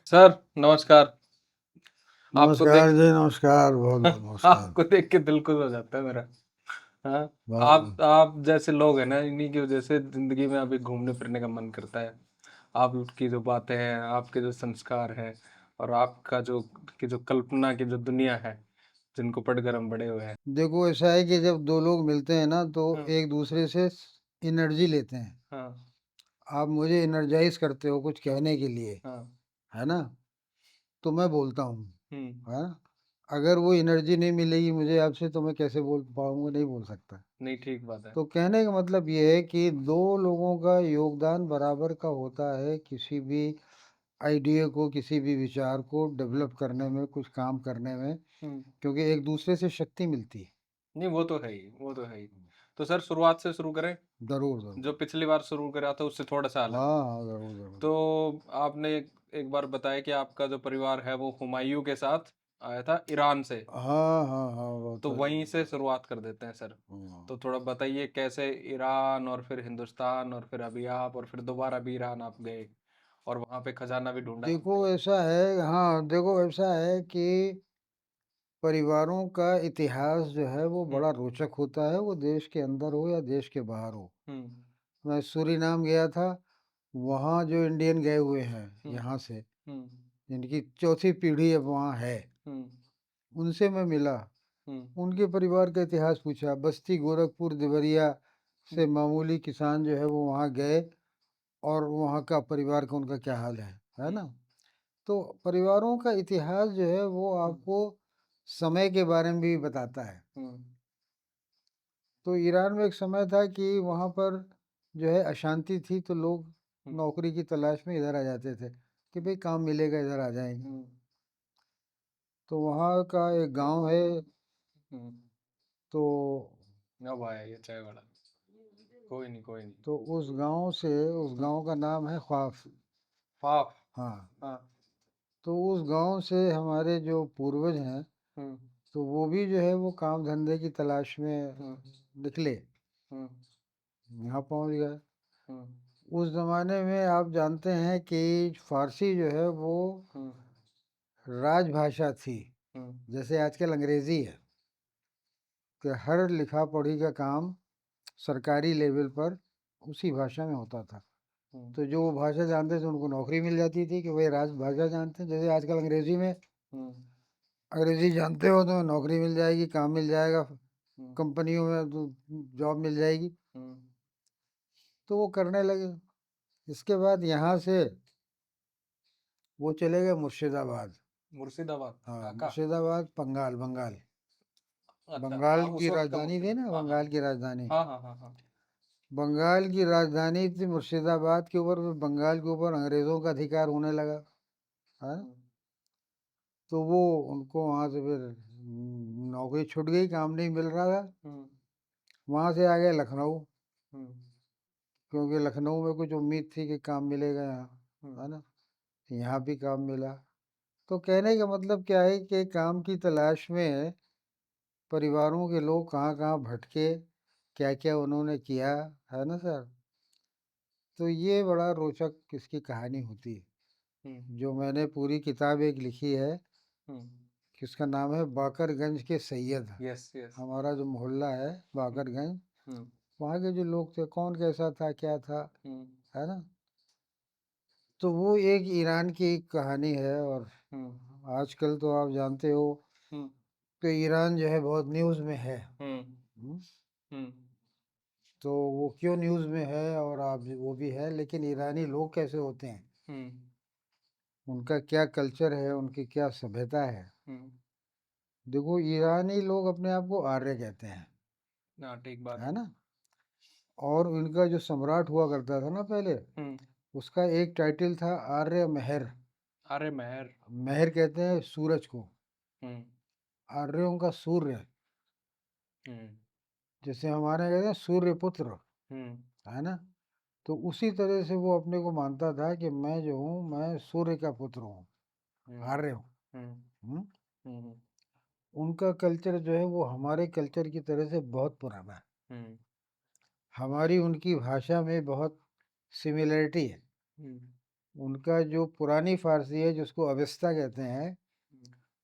Sir नमस्कार। आपको नमस्कार देख जी, नमस्कार, बहुत-बहुत नमस्कार। आपको देख के दिल खुश हो जाता है मेरा। हाँ, बहुत आप जैसे लोग हैं ना, इन्हीं की वजह से ज़िंदगी में अभी घूमने फिरने का मन करता है। आपकी जो बातें हैं, आपके जो संस्कार हैं और आपका जो कल्पना की जो दुनिया है, जिनको पढ़कर हम बड़े हुए हैं। देखो ऐसा है कि जब 2 लोग मिलते हैं ना तो हाँ, एक-दूसरे से एनर्जी लेते हैं। हाँ, आप मुझे एनर्जाइज़ करते हो कुछ कहने के लिए, हाँ। है ना? तो मैं बोलता हूँ, हुँ, है ना? अगर वो एनर्जी नहीं मिलेगी मुझे आपसे तो मैं कैसे बोल पाऊँगा? नहीं बोल सकता। नहीं ठीक बात है। तो कहने का मतलब ये है कि 2 लोगों का योगदान बराबर का होता है किसी भी आइडिया को, किसी भी विचार को डेवलप करने में, कुछ काम करने में, हुँ, क्योंकि एक-दूसरे से शक्ति मिलती है। नहीं वो तो है ही, वो तो है ही। तो सर शुरुआत से शुरू करें? ज़रूर, ज़रूर। जो पिछली बार शुरू करा था उससे थोड़ा-सा अलग। हाँ, हाँ, ज़रूर, ज़रूर। तो आपने एक एक बार बताया कि आपका जो परिवार है वो हुमायूं के साथ आया था ईरान से। हाँ, हाँ, हाँ, तो बहुत वहीं से शुरुआत कर देते हैं सर। हाँ। तो थोड़ा बताइए कैसे ईरान और फिर हिंदुस्तान और फिर अभी आप और फिर दोबारा भी ईरान आप गए और वहां पे खजाना भी ढूंढा देखो आपने। ऐसा है हाँ, देखो ऐसा है कि परिवारों का इतिहास जो है वो हम्म, बड़ा रोचक होता है, वो देश के अंदर हो या देश के बाहर हो। हम्म, मैं सूरीनाम गया था, वहाँ जो इंडियन गए हुए हैं हम्म, यहाँ से, हम्म, जिनकी चौथी पीढ़ी अब वहाँ है, हम्म, उनसे मैं मिला। हम्म, उनके परिवार का इतिहास पूछा। बस्ती गोरखपुर देवरिया से हम्म, मामूली किसान जो है वो वहाँ गए और वहाँ का परिवार का उनका क्या हाल है हम्म, ना? तो परिवारों का इतिहास जो है वो हम्म, आपको समय के बारे में भी बताता है। हम्म, तो ईरान में एक समय था कि वहाँ पर जो है अशांति थी तो लोग हम्म, नौकरी की तलाश में इधर आ जाते थे कि भाई काम मिलेगा इधर आ जाएंगे। हम्म, तो वहाँ का एक गांव है। हम्म। तो अब आया ये चाय वाला। कोई नहीं, कोई नहीं। तो उस हम्म, गांव का नाम है ख्वाफ। फाफ। हाँ। हाँ। तो उस गांव से हमारे जो पूर्वज हैं हम्म, तो वो भी जो है वो काम धंधे की तलाश में हम्म, निकले, हम्म, यहाँ पहुँच गए। हम्म, उस ज़माने में आप जानते हैं कि फ़ारसी जो है वो हम्म, राजभाषा थी, हम्म, जैसे आजकल अंग्रेज़ी है, कि हर लिखा पढ़ी का काम सरकारी लेवल पर उसी भाषा में होता था। हम्म, तो जो वो भाषा जानते थे उनको नौकरी मिल जाती थी कि वही राजभाषा जानते हैं। जैसे आजकल अंग्रेज़ी में हम्म, अंग्रेज़ी जानते हो तो नौकरी मिल जाएगी, काम मिल जाएगा, हम्म, कंपनियों में जॉब मिल जाएगी। हम्म, तो वो करने लगे। इसके बाद यहाँ से वो चले गए मुर्शिदाबाद। मुर्शिदाबाद हाँ, ढाका। मुर्शिदाबाद बंगाल, बंगाल। अच्छा हाँ, बंगाल उस की वक्त का राजधानी थी मुर्शिदा, ना, हाँ हाँ बंगाल की राजधानी। हाँ हाँ हाँ हाँ। बंगाल की राजधानी थी मुर्शिदाबाद के ऊपर, फिर बंगाल के ऊपर अंग्रेज़ों का अधिकार होने लगा, है। हम्म, तो वो उनको वहाँ से फिर नौकरी छूट गई, काम नहीं मिल रहा था। हम्म, वहाँ से आ गए लखनऊ, हम्म, क्योंकि लखनऊ में कुछ उम्मीद थी कि काम मिलेगा यहाँ, हम्म, है ना। यहाँ भी काम मिला। तो कहने का मतलब क्या है कि काम की तलाश में परिवारों के लोग कहाँ कहाँ भटके, क्या क्या उन्होंने किया, है ना सर। तो ये बड़ा रोचक इसकी कहानी होती है, हम्म, जो मैंने पूरी किताब एक लिखी है, हम्म, जिसका नाम है बाकरगंज के सैयद। Yes yes. हमारा जो मोहल्ला है हम्म, बाकरगंज, हम्म, वहाँ के जो लोग थे कौन कैसा था क्या था, हम्म, है ना। तो वो एक ईरान की कहानी है। और हम्म, आजकल तो आप जानते हो हम्म, कि ईरान जो है बहुत न्यूज़ में है। हम्म, हम्म। हम्म, तो वो क्यों न्यूज़ में है और आप वो भी है, लेकिन ईरानी लोग कैसे होते हैं, हम्म, उनका क्या कल्चर है, उनकी क्या सभ्यता है। हम्म, देखो ईरानी लोग अपने आप को आर्य कहते हैं, हाँ ठीक बात है है। ना। और उनका जो सम्राट हुआ करता था ना पहले, हम्म, उसका एक टाइटल था आर्य महर। अरे महर। महर कहते हैं सूरज को, हम्म, आर्यों का सूर्य। हम्म, जैसे हमारे कहते हैं सूर्य पुत्र, हम्म, है ना। तो उसी तरह से वो अपने को मानता था कि मैं जो हूँ मैं सूर्य का पुत्र हूँ, हम्म, आर्य हूँ। हम्म, हम्म। हम्म, उनका कल्चर जो है वो हमारे कल्चर की तरह से बहुत पुराना है। हम्म, हमारी उनकी भाषा में बहुत सिमिलरिटी है। हम्म, उनका जो पुरानी फ़ारसी है जिसको अवेस्ता कहते हैं,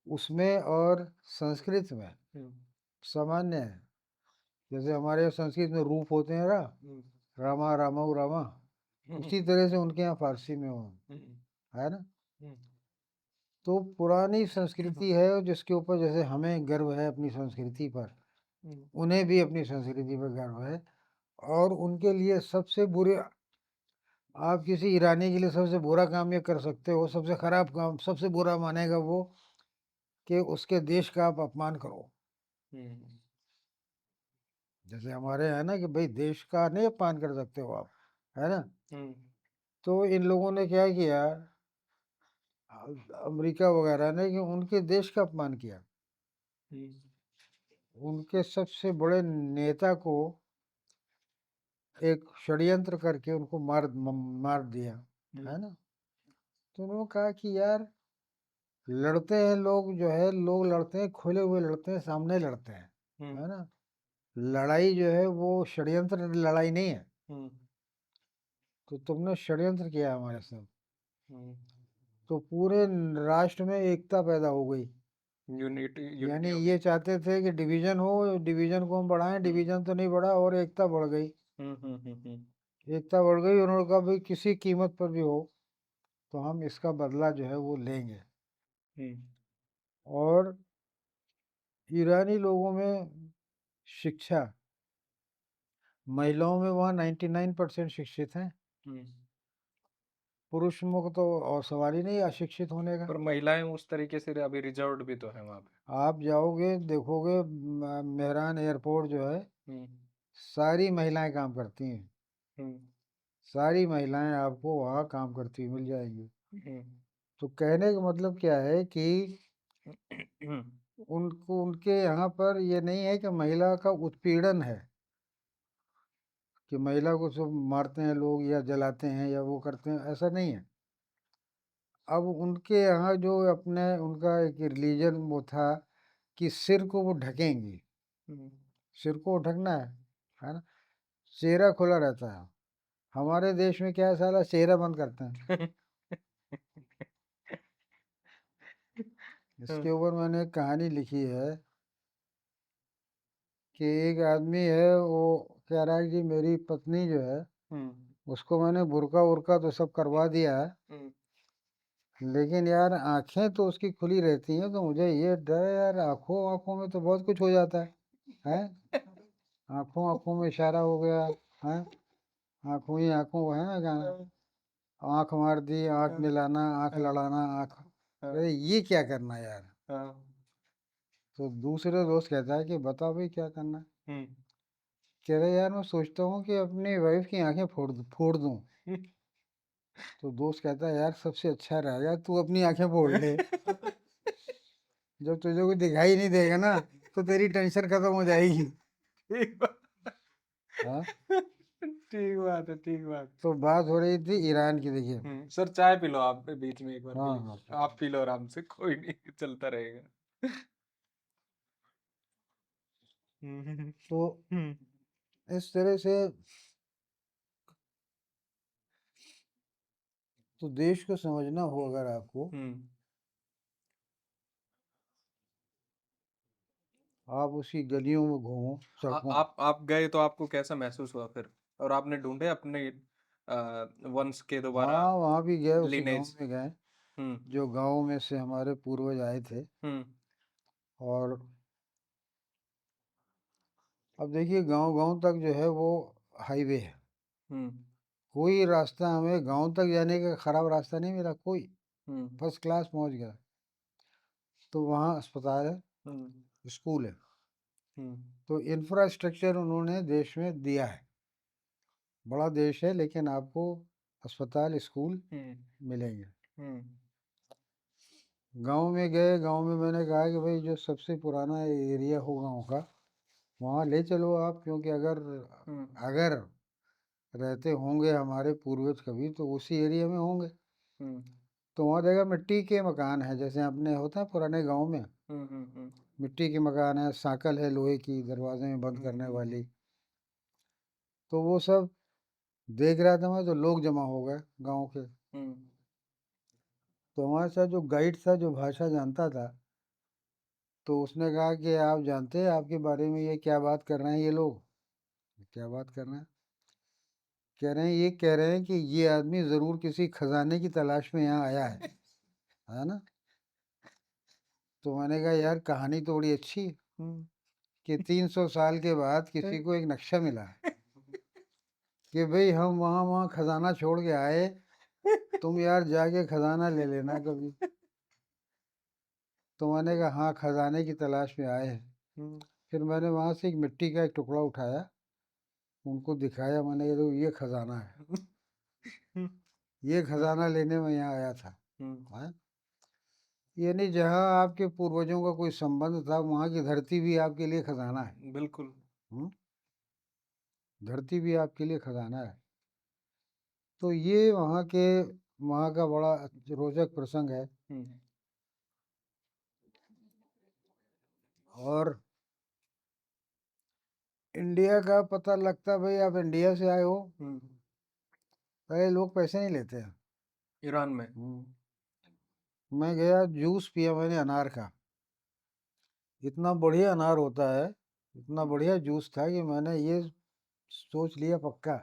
उसमें और संस्कृत में सामान्य है। जैसे हमारे यहाँ संस्कृत में रूप होते हैं ना, रामा रामौ रामा, उसी तरह से उनके यहाँ फ़ारसी में हो, है ना? तो पुरानी संस्कृति है और जिसके ऊपर जैसे हमें गर्व है अपनी संस्कृति पर, उन्हें भी अपनी संस्कृति पर गर्व है। और उनके लिए सबसे बुरे, आप किसी ईरानी के लिए सबसे बुरा काम ये कर सकते हो, सबसे खराब काम, सबसे बुरा मानेगा वो कि उसके देश का आप अपमान करो। जैसे हमारे यहाँ है ना कि भाई देश का नहीं अपमान कर सकते हो आप, है ना? तो इन लोगों ने क्या किया, अमेरिका वगैरह ने, कि उनके देश का अपमान किया। उनके सबसे बड़े नेता को एक षड्यंत्र करके उनको मार दिया, है ना? तो उन्होंने कहा कि यार, लड़ते हैं लोग, जो है लोग लड़ते हैं, खुले हुए लड़ते हैं, सामने लड़ते हैं, है ना? लड़ाई जो है वो षड्यंत्र लड़ाई नहीं है। तो तुमने षड्यंत्र किया हमारे साथ। तो पूरे राष्ट्र में एकता पैदा हो गई। यूनिटी यानी यूनिटी ये चाहते थे कि डिवीजन हो, डिवीजन को हम बढ़ाएं, डिवीजन तो नहीं बढ़ा और एकता बढ़ गई। एकता बढ़ गई, उन्होंने कहा भाई किसी कीमत पर भी हो तो हम इसका बदला जो है वो लेंगे। और ईरानी लोगों में शिक्षा, महिलाओं में वहाँ 99% शिक्षित हैं। पुरुषों को तो और सवाल ही नहीं अशिक्षित होने का। पर महिलाएं उस तरीके से अभी रिजर्व्ड भी तो है वहां पे। आप जाओगे देखोगे, मेहरान एयरपोर्ट जो है, सारी महिलाएं काम करती हैं। सारी महिलाएं आपको वहाँ काम करती हुई मिल जाएंगी। तो कहने का मतलब क्या है कि उनको, उनके यहाँ पर ये नहीं है कि महिला का उत्पीड़न है, कि महिला को सब मारते हैं लोग या जलाते हैं या वो करते हैं, ऐसा नहीं है। अब उनके यहाँ जो अपने उनका एक रिलीजन वो था कि सिर को वो ढकेंगी, सिर को ढकना है ना? चेहरा खुला रहता है। हमारे देश में क्या है, साला चेहरा बंद करते हैं। इसके ऊपर मैंने एक कहानी लिखी है कि एक आदमी है, वो कह रहा है कि मेरी पत्नी जो है, उसको मैंने बुर्का उर्का तो सब करवा दिया है, लेकिन यार आंखें तो उसकी खुली रहती हैं, तो मुझे ये डर है यार, आंखों आंखों में तो बहुत कुछ हो जाता है? आंखों आंखों में इशारा हो गया है, आंखों ही आंखों, है ना गाना, आंख मार दी, आंख मिलाना, आंख लड़ाना, आंख, अरे ये क्या करना यार? तो दूसरे दोस्त कहता है कि बताओ भाई क्या करना है? कह रहे यार मैं सोचता हूँ कि अपनी वाइफ की आंखें फोड़ दूं। तो दोस्त कहता है यार सबसे अच्छा रहेगा तू अपनी आंखें फोड़ ले। जब तुझे कोई दिखाई नहीं देगा ना तो तेरी टेंशन खत्म हो जाएगी। ठीक बात। हाँ, ठीक बात है, ठीक बात। तो बात हो रही थी ईरान की, देखिए। सर चाय पी लो आप बीच में एक बार हाँ हाँ, प्लीज, आप पी लो आराम से, कोई नहीं, चलता रहेगा। तो इस तरह से तो देश को समझना हो अगर आपको, आप उसकी गलियों में घूमो, सड़कों। आप गए तो आपको कैसा महसूस हुआ फिर, और आपने ढूंढे अपने वंश के दोबारा हाँ, वहाँ भी गए, उसी गांव लिनेज? में गए हम्म जो गांव में से हमारे पूर्वज आए थे। हम्म और अब देखिए गांव गांव तक जो है वो हाईवे है। हम्म कोई रास्ता हमें गांव तक जाने का खराब रास्ता नहीं मिला, कोई हम्म फर्स्ट क्लास पहुंच गया। तो वहाँ अस्पताल है, हम्म स्कूल है। हम्म तो इंफ्रास्ट्रक्चर उन्होंने देश में दिया है। बड़ा देश है लेकिन आपको अस्पताल, स्कूल हम्म मिलेंगे। हम्म गांव में गए, गांव में मैंने कहा कि भाई जो सबसे पुराना एरिया हो गांव का, वहाँ ले चलो आप, क्योंकि अगर हम्म अगर रहते होंगे हमारे पूर्वज कभी तो उसी एरिया में होंगे। हम्म तो वहाँ देखा मिट्टी के मकान है, जैसे अपने होता है पुराने गांव में, हम्म मिट्टी के मकान है, साकल है लोहे की दरवाजे में बंद करने हम्म वाली। तो वो सब देख रहा था मैं, तो लोग जमा हो गए गांव के। तो हमारे साथ जो गाइड था, जो भाषा जानता था, तो उसने कहा कि आप जानते हैं आपके बारे में ये क्या बात कर रहे हैं ये लोग? क्या बात कर रहे हैं? कह रहे हैं, ये कह रहे हैं कि ये आदमी ज़रूर किसी खजाने की तलाश में यहाँ आया है ना? तो मैंने कहा यार कहानी तो बड़ी अच्छी है कि 300 साल के बाद किसी को एक नक्शा मिला कि भाई हम वहाँ वहाँ खजाना छोड़ के आए, तुम यार जाके खजाना ले लेना कभी। तो मैंने कहा हाँ खजाने की तलाश में आए हैं। फिर मैंने वहाँ से एक मिट्टी का एक टुकड़ा उठाया, उनको दिखाया, मैंने कहा देखो ये खजाना है, ये खजाना लेने में यहाँ आया था। हाँ? यानी जहाँ आपके पूर्वजों का कोई संबंध था वहाँ की धरती भी आपके लिए खजाना है। बिल्कुल। धरती भी आपके लिए खजाना है। तो ये वहाँ का बड़ा रोचक प्रसंग है। और इंडिया का पता लगता भाई आप इंडिया से आए हो, पहले लोग पैसे नहीं लेते हैं। ईरान में। मैं गया, जूस पिया मैंने अनार का, इतना बढ़िया अनार होता है, इतना बढ़िया जूस था कि मैंने ये सोच लिया पक्का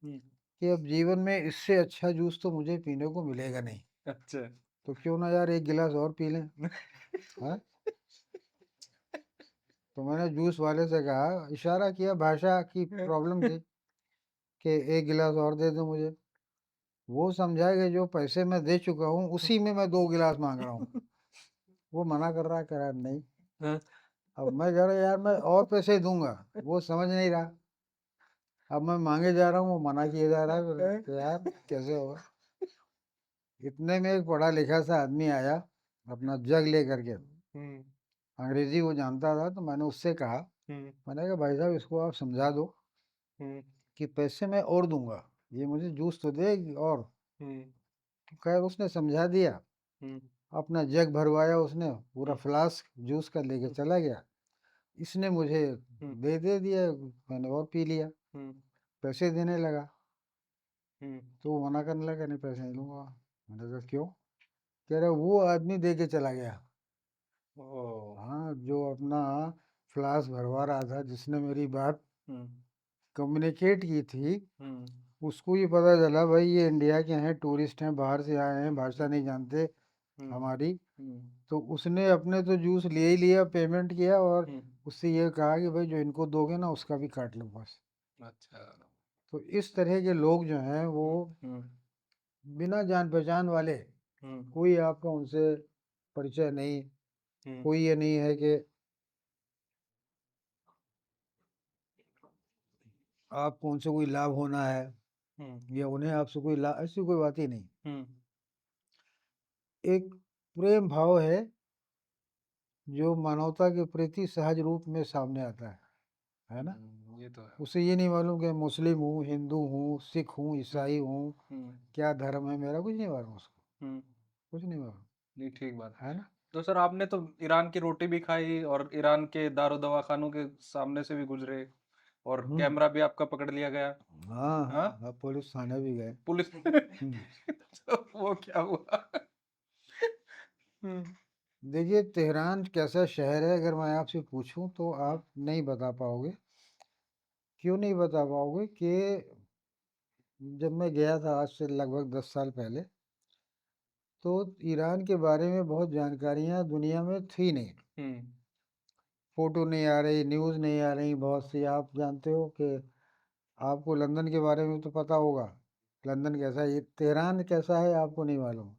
कि अब जीवन में इससे अच्छा जूस तो मुझे पीने को मिलेगा नहीं, अच्छा। तो क्यों ना यार एक गिलास और पी लें। हाँ? तो मैंने जूस वाले से कहा, इशारा किया, भाषा की प्रॉब्लम थी, कि एक गिलास और दे दो मुझे। वो समझा कि जो पैसे मैं दे चुका हूँ उसी में मैं 2 गिलास मांग रहा हूँ। वो मना कर रहा है, कह रहा है नहीं। हाँ। अब मैं कह रहा यार मैं और पैसे दूंगा, वो समझ नहीं रहा। अब मैं मांगे जा रहा हूँ, वो मना किए जा रहा है, तो यार कैसे होगा। इतने में एक पढ़ा लिखा सा आदमी आया अपना जग ले करके, अंग्रेजी वो जानता था, तो मैंने उससे कहा, मैंने कहा भाई साहब इसको आप समझा दो कि पैसे मैं और दूंगा, ये मुझे जूस तो दे और। तो खैर उसने समझा दिया, अपना जग भरवाया उसने, पूरा फ्लास्क जूस का लेके चला गया। इसने मुझे दे दिया, मैंने और पी लिया, पैसे देने लगा। तो वो मना करने लगा, नहीं पैसे नहीं लूंगा। मैंने कहा क्यों? कह रहा वो आदमी दे के चला गया। हाँ, जो अपना फ्लास्क भरवा रहा था, जिसने मेरी बात कम्युनिकेट की थी, उसको ये पता चला भाई ये इंडिया के हैं, टूरिस्ट हैं, बाहर से आए हैं, भाषा नहीं जानते हमारी। तो उसने अपने तो जूस ले ही लिया, पेमेंट किया, और उससे ये कहा कि भाई जो इनको दोगे ना उसका भी काट लो बस। अच्छा। तो इस तरह के लोग जो हैं वो बिना जान पहचान वाले, कोई आपका उनसे परिचय नहीं, कोई ये नहीं है कि आपको उनसे कोई लाभ होना है या उन्हें आपसे कोई लाभ, ऐसी कोई बात ही नहीं। एक प्रेम भाव है जो मानवता के प्रति सहज रूप में सामने आता है ना? ये तो है। उसे ये नहीं मालूम कि मुस्लिम हूँ, हिंदू हूँ, सिख हूँ, ईसाई हूँ, क्या धर्म है मेरा, कुछ नहीं मालूम उसको, कुछ नहीं मालूम। नहीं, ठीक बात है ना? तो सर आपने तो ईरान की रोटी भी खाई और ईरान के दारो दवाखानों के सामने से भी गुजरे और कैमरा भी आपका पकड़ लिया गया। हाँ हाँ। हाँ, पुलिस थाने भी गए। पुलिस तो वो क्या हुआ? देखिए तेहरान कैसा शहर है, अगर मैं आपसे पूछूं तो आप नहीं बता पाओगे। क्यों नहीं बता पाओगे? कि जब मैं गया था आज से लगभग 10 साल पहले, तो ईरान के बारे में बहुत जानकारियां दुनिया में थी नहीं। फोटो नहीं आ रही, न्यूज़ नहीं आ रही बहुत सी। आप जानते हो कि आपको लंदन के बारे में तो पता होगा, लंदन कैसा है, ये तेहरान कैसा है आपको नहीं मालूम।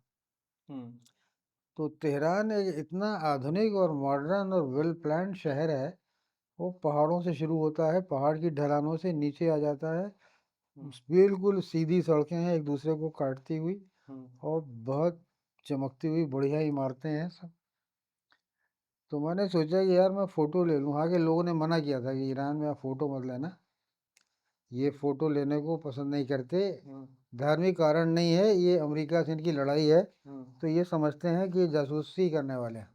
तो तेहरान एक इतना आधुनिक और मॉडर्न और वेल प्लान्ड शहर है। वो पहाड़ों से शुरू होता है, पहाड़ की ढलानों से नीचे आ जाता है, बिल्कुल सीधी सड़कें हैं एक दूसरे को काटती हुई, और बहुत चमकती हुई बढ़िया इमारतें हैं सब। तो मैंने सोचा कि यार मैं फ़ोटो ले लूँ। आगे लोगों ने मना किया था कि ईरान में आप फ़ोटो मत लेना, ये फ़ोटो लेने को पसंद नहीं करते, धार्मिक कारण नहीं है, ये अमेरिका से इनकी लड़ाई है, तो ये समझते हैं कि ये जासूसी करने वाले हैं,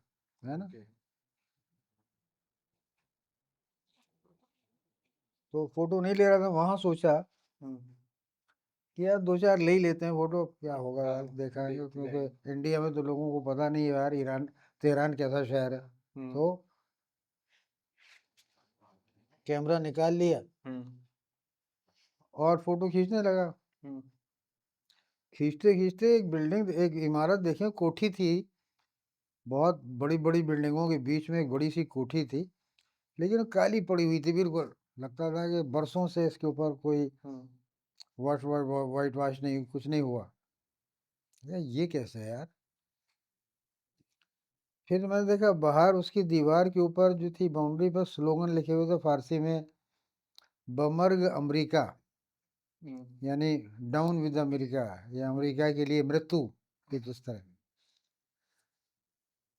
है ना? तो फ़ोटो नहीं ले रहा था। वहाँ सोचा कि यार 2-4 ले ही लेते हैं फ़ोटो, क्या होगा यार, हाँ, देखा है देख क्योंकि इंडिया में तो लोगों को पता नहीं है यार तेहरान कैसा शहर है। हुँ, तो कैमरा निकाल लिया हुँ, और फ़ोटो खींचने लगा। हुँ, खींचते-खींचते एक इमारत देखें, कोठी थी, बहुत बड़ी-बड़ी बिल्डिंगों के बीच में एक बड़ी-सी कोठी थी, लेकिन वो काली पड़ी हुई थी बिल्कुल। लगता था कि बरसों से इसके ऊपर कोई हुँ, व्हाइट वॉश नहीं, कुछ नहीं हुआ। ये कैसे है यार? फिर मैंने देखा बाहर उसकी दीवार के ऊपर जो थी बाउंड्री पर स्लोगन लिखे हुए थे फ़ारसी में, बमर्ग अमरीका, हुँ, यानी डाउन विद अमेरिका, या अमेरिका के लिए मृत्यु, कुछ इस तरह।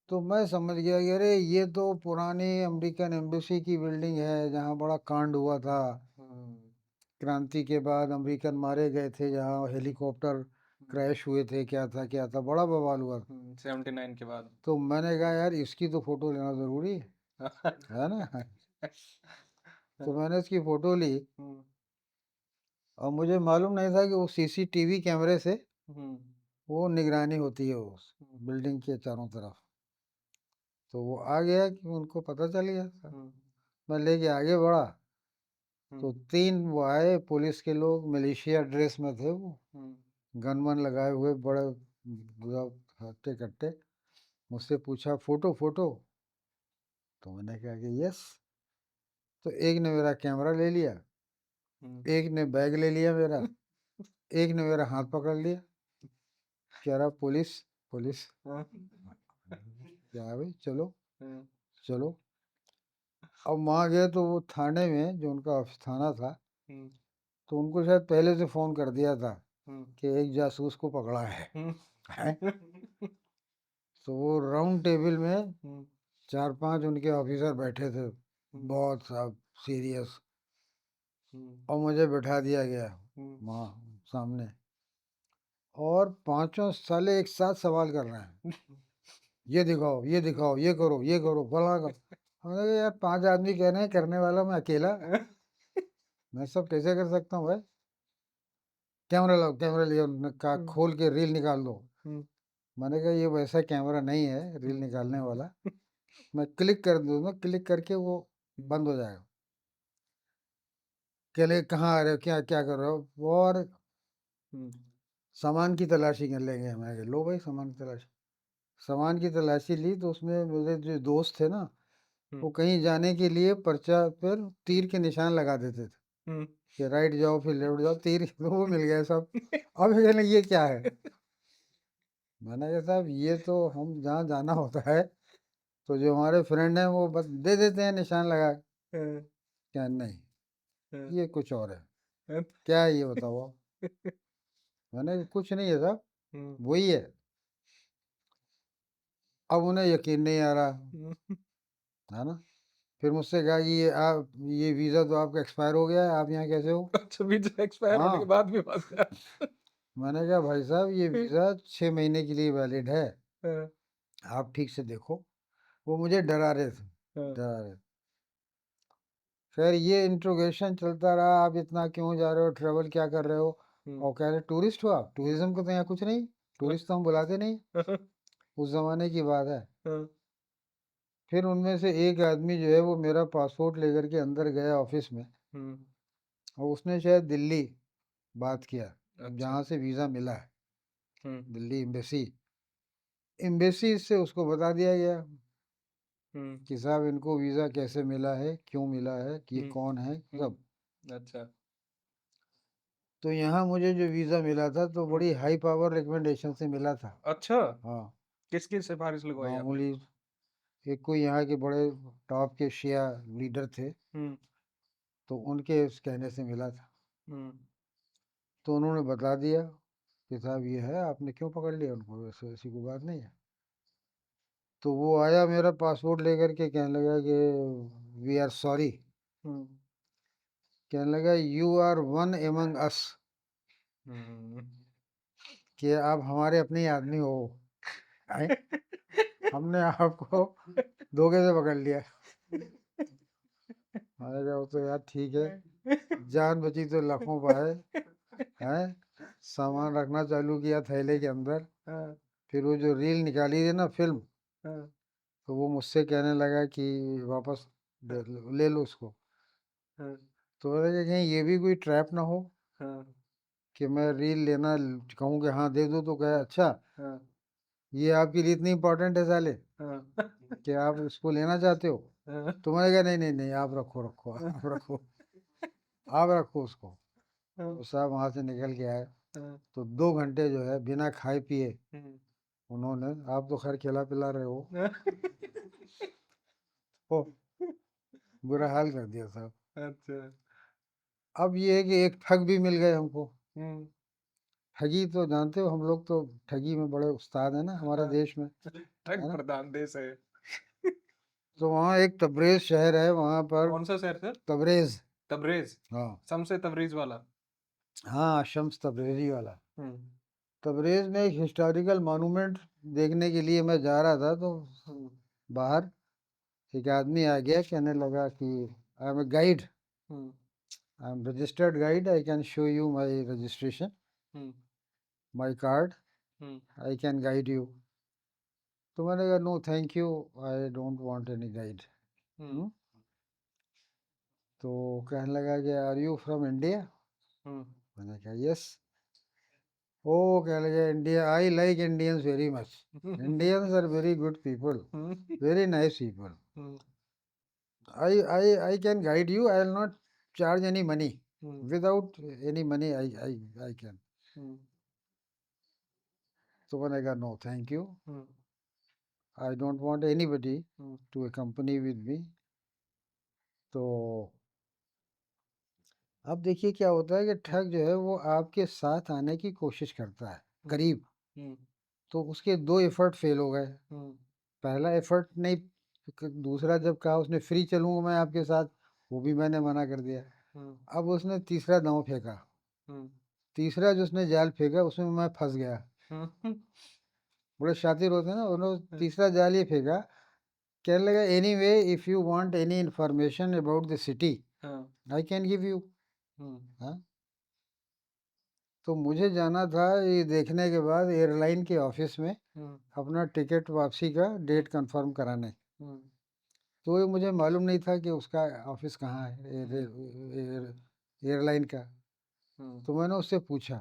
तो मैं समझ गया कि अरे ये तो पुरानी अमेरिकन एम्बेसी की बिल्डिंग है, जहाँ बड़ा कांड हुआ था। हुँ, क्रांति के बाद अमेरिकन मारे गए थे, जहाँ हेलीकॉप्टर क्रैश हुए थे, क्या था, बड़ा बवाल हुआ था। 79 के बाद। तो मैंने कहा यार इसकी तो फ़ोटो लेना ज़रूरी है ना? तो मैंने इसकी फ़ोटो ली हुँ, और मुझे मालूम नहीं था कि वो सीसीटीवी कैमरे से हुँ, वो निगरानी होती है उस हुँ, बिल्डिंग के चारों तरफ। तो वो आ गया कि उनको पता चल गया था। हुँ, मैं लेके आगे बढ़ा हुँ, तो 3 वो आए पुलिस के लोग, मिलिशिया ड्रेस में थे वो, हुँ, गन वन लगाए हुए, बड़े मतलब हट्टे-कट्टे। मुझसे पूछा फ़ोटो? तो मैंने कहा कि यस। तो एक ने मेरा कैमरा ले लिया, हुँ, एक ने बैग ले लिया मेरा, एक ने मेरा हाथ पकड़ लिया, कह रहा पुलिस, पुलिस। हाँ, क्या है भाई, चलो, हुँ, चलो। अब वहाँ गए तो वो थाने में, जो उनका ऑफिस थाना था, हुँ, तो उनको शायद पहले से फ़ोन कर दिया था हुँ, कि एक जासूस को पकड़ा है। हुँ, हैं? तो वो राउंड टेबल में हुँ, 4-5 उनके ऑफिसर बैठे थे, हुँ, बहुत सब सीरियस, हुँ, और मुझे बैठा दिया गया हुँ, वहाँ सामने, और पाँचों साले एक साथ सवाल कर रहे हैं, ये दिखाओ, ये करो, फलाना करो। हमने कहा यार 5 आदमी कह रहे हैं, करने वाला मैं अकेला, मैं सब कैसे कर सकता हूँ भाई? कैमरा लाओ, कैमरा लिया, उन्होंने कहा हुँ, खोल के रील निकाल दो। हुँ, मैंने कहा ये वैसा कैमरा नहीं है रील हुँ, निकालने वाला, मैं क्लिक कर दूंगा, क्लिक करके वो हुँ, बंद हो जाएगा। कह ले कहाँ आ रहे हो, क्या क्या कर रहे हो, और हुँ, सामान की तलाशी कर लेंगे। मैं कहा लो भाई सामान की तलाशी। सामान की तलाशी ली तो उसमें मेरे जो दोस्त थे ना, हुँ, वो कहीं जाने के लिए पर्चा पर तीर के निशान लगा देते थे हुँ, कि राइट जाओ फिर लेफ्ट जाओ, तीर तो वो मिल गए सब। अब ये कहने ये क्या है? मैंने कहा साहब ये तो हम जहाँ जाना होता है तो जो हमारे फ्रेंड हैं वो बस दे देते हैं निशान लगा के। हाँ, क्या नहीं, हाँ, ये कुछ और है। हाँ, क्या है ये बताओ आप? मैंने कहा कुछ नहीं है साहब, हुँ, वही है। अब उन्हें यकीन नहीं आ रहा, हुँ, है ना? फिर मुझसे कहा कि ये वीज़ा तो आपका एक्सपायर हो गया है, आप यहाँ कैसे हो? अच्छा वीज़ा एक्सपायर होने के हाँ, बाद भी फँस गया। मैंने कहा भाई साहब ये वीज़ा 6 महीने के लिए वैलिड है, हाँ, आप ठीक से देखो। वो मुझे डरा रहे थे, हाँ, डरा रहे। खैर ये इंट्रोगेशन चलता रहा, आप इतना क्यों जा रहे हो, ट्रैवल क्या कर रहे हो? हुँ, और कह रहे टूरिस्ट हो आप? हुँ, टूरिज़्म का तो यहाँ कुछ नहीं, टूरिस्ट तो हम बुलाते नहीं, हाँ, उस ज़माने की बात है। हाँ, फिर उनमें से एक आदमी जो है वो मेरा पासपोर्ट लेकर के अंदर गया ऑफ़िस में, हुँ, और उसने शायद दिल्ली बात किया, अच्छा, जहाँ से वीज़ा मिला है, हुँ, दिल्ली एम्बेसी। एम्बेसी से उसको बता दिया गया हुँ, कि साहब इनको वीज़ा कैसे मिला है, क्यों मिला है, कि ये हुँ, कौन है, हुँ, सब। अच्छा, तो यहाँ मुझे जो वीज़ा मिला था तो हुँ, बड़ी हाई पावर रिकमेंडेशन से मिला था। अच्छा, हाँ, किसकी सिफ़ारिश लगवाई आपने? मामूली एक कोई यहाँ के बड़े टॉप के शिया लीडर थे, हुँ, तो उनके उस कहने से मिला था। हुँ, तो उन्होंने बता दिया कि साहब ये है, आपने क्यों पकड़ लिया उनको, ऐसे ऐसी कोई बात नहीं है। तो वो आया मेरा पासपोर्ट लेकर के, कहने लगा कि वी आर सॉरी, हुँ, कहने लगा यू आर वन एमंग अस, हुँ। कि आप हमारे अपने ही आदमी हो। हैं? हमने आपको धोखे से पकड़ लिया। मैंने कहा वो तो यार ठीक है, जान बची तो लाखों पाए, हैं? सामान रखना चालू किया थैले के अंदर। हाँ, फिर वो जो रील निकाली थी ना फ़िल्म, हाँ, तो वो मुझसे कहने लगा कि वापस ले लो उसको। हाँ, तो मैंने कहा कहीं ये भी कोई ट्रैप ना हो हाँ, कि मैं रील लेना कहूँ कि हाँ दे दो, तो कहे अच्छा हाँ, ये आपके लिए इतनी इम्पोर्टेंट है साले हाँ, कि आप इसको लेना चाहते हो। हाँ, तो मैंने कहा नहीं नहीं नहीं, आप रखो रखो आप रखो, आप रखो उसको। हाँ, तो साहब वहाँ से निकल के आए। हाँ, तो 2 घंटे जो है बिना खाए पिए हम्म, उन्होंने, आप तो खैर खिला पिला रहे हो, हाँ, ओ बुरा हाल कर दिया साहब। अच्छा, अब ये है कि एक ठग भी मिल गए हमको। हम्म, ठगी तो जानते हो, हम लोग तो ठगी में बड़े उस्ताद हैं ना हमारे हाँ, देश में, ठग है ना। प्रधान देश है। तो वहाँ एक तबरेज़ शहर है, वहाँ पर कौन सा शहर सर? तबरेज़, तबरेज? हाँ, शमसे तबरीज वाला? हाँ, शम्स तबरेज़ी वाला। हम्म, तबरेज़ में एक हिस्टोरिकल मॉन्यूमेंट देखने के लिए मैं जा रहा था, तो हम्म, बाहर एक आदमी आ गया, कहने लगा कि I am a guide, hmm, I am registered guide, I can show you my registration, hmm, my card, hmm, I can guide you. तो मैंने कहा no thank you, I don't want any guide. Hmm, तो कहने लगा कि are you from India? Hmm, मैंने कहा yes. ओ कहने लगा India, I like Indians very much, Indians are very good people, hmm, very nice people, hmm, I can guide you, I will not charge any money, hmm, without any money I can। Hmm, तो मैंने कहा no thank you, hmm, I don't want anybody hmm, to accompany with me। तो अब देखिए क्या होता है कि ठग जो है वो आपके साथ आने की कोशिश करता है हम्म, करीब, हम्म, तो उसके 2 एफर्ट फेल हो गए। हम्म, पहला एफर्ट नहीं, दूसरा जब कहा उसने फ्री चलूँगा मैं आपके साथ, वो भी मैंने मना कर दिया। हम्म, अब उसने तीसरा दांव फेंका, हम्म, तीसरा जो उसने जाल फेंका उसमें मैं फंस गया। हम्म, बड़े शातिर होते हैं ना, उन्होंने तीसरा जाल ये फेंका, कहने लगा any way if you want any information about the city हाँ, आई कैन गिव यू। हम्म, हाँ, तो मुझे जाना था ये देखने के बाद एयरलाइन के ऑफिस में हम्म, अपना टिकट वापसी का डेट कंफर्म कराने। हम्म, तो ये मुझे मालूम नहीं था कि उसका ऑफिस कहाँ है, हम्म, एयरलाइन का। हम्म, तो मैंने उससे पूछा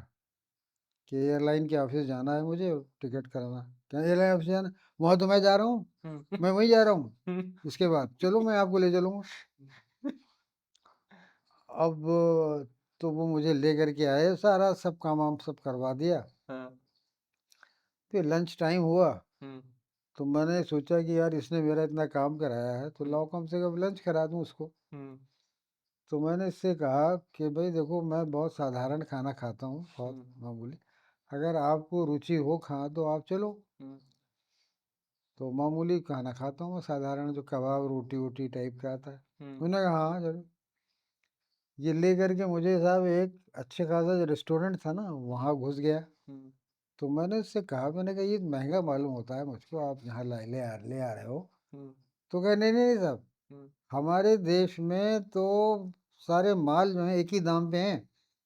कि एयरलाइन के ऑफिस जाना है मुझे, टिकट कराना। क्या एयरलाइन ऑफिस जाना? वहाँ तो मैं जा रहा हूँ, हम्म, मैं वहीं जा रहा हूँ। हम्म, इसके बाद चलो मैं आपको ले चलूँगा। अब तो वो मुझे ले कर के आए, सारा सब काम वाम सब करवा दिया। हाँ, फिर लंच टाइम हुआ, हम्म, तो मैंने सोचा कि यार इसने मेरा इतना काम कराया है तो हम्म, लाओ कम से कम लंच करा दूँ उसको। हम्म, तो मैंने इससे कहा कि भाई देखो मैं बहुत साधारण खाना खाता हूँ, बहुत हम्म, मामूली, अगर आपको रुचि हो खा तो आप चलो। हम्म, तो मामूली खाना खाता हूँ मैं, साधारण जो कबाब रोटी वोटी टाइप का आता है। हम्म, उन्होंने कहा हाँ चलो। ये ले करके मुझे साहब एक अच्छे खासा जो रेस्टोरेंट था ना वहाँ घुस गया। हम्म, तो मैंने उससे कहा, मैंने कहा ये महंगा मालूम होता है मुझको, आप यहाँ ले आ रहे हो। हम्म, तो कहा नहीं नहीं नहीं साहब, हम्म, हमारे देश में तो सारे माल जो हैं एक ही दाम पे हैं।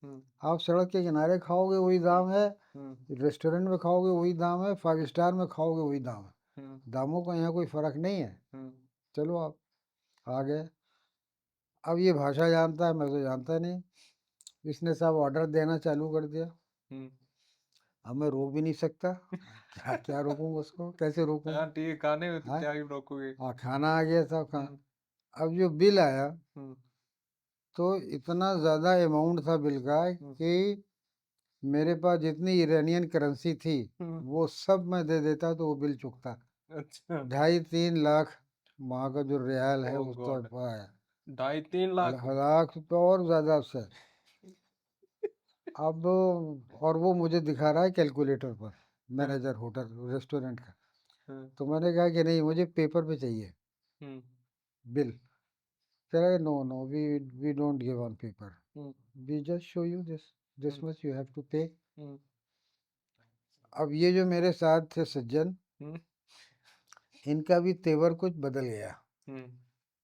हम्म, आप सड़क के किनारे खाओगे वही दाम है, हम्म, रेस्टोरेंट में खाओगे वही दाम है, 5 स्टार में खाओगे वही दाम है, हम्म, दामों का यहाँ कोई फ़र्क नहीं है। हम्म, चलो आप आ गए। अब ये भाषा जानता है, मैं तो जानता नहीं। इसने साहब ऑर्डर देना चालू कर दिया। हम्म, अब मैं रोक भी नहीं सकता, क्या क्या रोकूंगा उसको, कैसे रोकूं। हाँ ठीक है, खाने में तो हाँ, क्या ही रोकोगे। हाँ खाना आ गया साहब खा। हम्म, अब जो बिल आया, हम्म, तो इतना ज़्यादा अमाउंट था बिल का हम्म, कि मेरे पास जितनी इरानियन करेंसी थी हम्म, वो सब मैं दे देता तो वो बिल चुकता। अच्छा, 2.5-3 लाख वहाँ का जो रियाल है ओ उस गॉड, तरफ आया। 2.5-3 लाख? लाख रुपये और ज़्यादा से। अब और वो मुझे दिखा रहा है कैलकुलेटर पर, हाँ, मैनेजर होटल रेस्टोरेंट का। हाँ, तो मैंने कहा कि नहीं मुझे पेपर पे चाहिए हम्म, बिल। कह रहा है no no we don't give on paper, hmm, we just show you this hmm, much you have to pay. Hmm, अब ये जो मेरे साथ थे सज्जन, हम्म, इनका भी तेवर कुछ बदल गया। हम्म,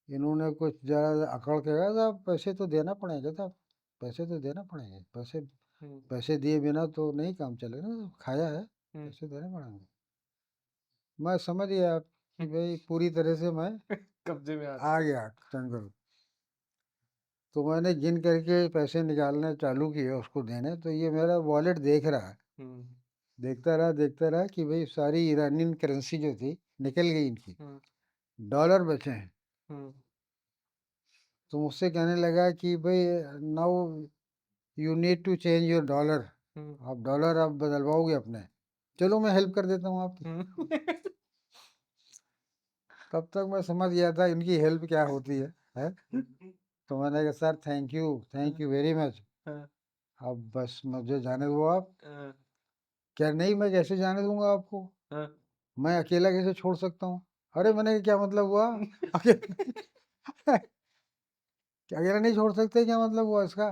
इन्होंने कुछ ज़रा अकड़ के कहा साहब पैसे तो देना पड़ेगा साहब, पैसे तो देना पड़ेंगे पैसे। पैसे दिए बिना तो नहीं काम चलेगा ना, खाया है, पैसे देने पड़ेंगे। मैं समझ गया कि भाई पूरी तरह से मैं कब्जे में आ गया जंगल। तो मैंने गिन करके पैसे निकालने चालू किए उसको देने, तो ये मेरा वॉलेट देख रहा है, देखता रहा कि भाई सारी ईरानियन करेंसी जो थी निकल गई इनकी, डॉलर बचे हैं। तो मुझसे कहने लगा कि भाई now you need to change your dollar, आप डॉलर आप बदलवाओगे अपने, चलो मैं हेल्प कर देता हूँ आपकी। तब तक मैं समझ गया था इनकी हेल्प क्या होती है? तो मैंने कहा sir thank you very much, अब बस मुझे जाने दो आप। क्या नहीं, मैं कैसे जाने दूंगा आपको, मैं अकेला कैसे छोड़ सकता हूँ? अरे मैंने कहा, क्या मतलब हुआ? अकेला अकेला नहीं छोड़ सकते, क्या मतलब हुआ इसका?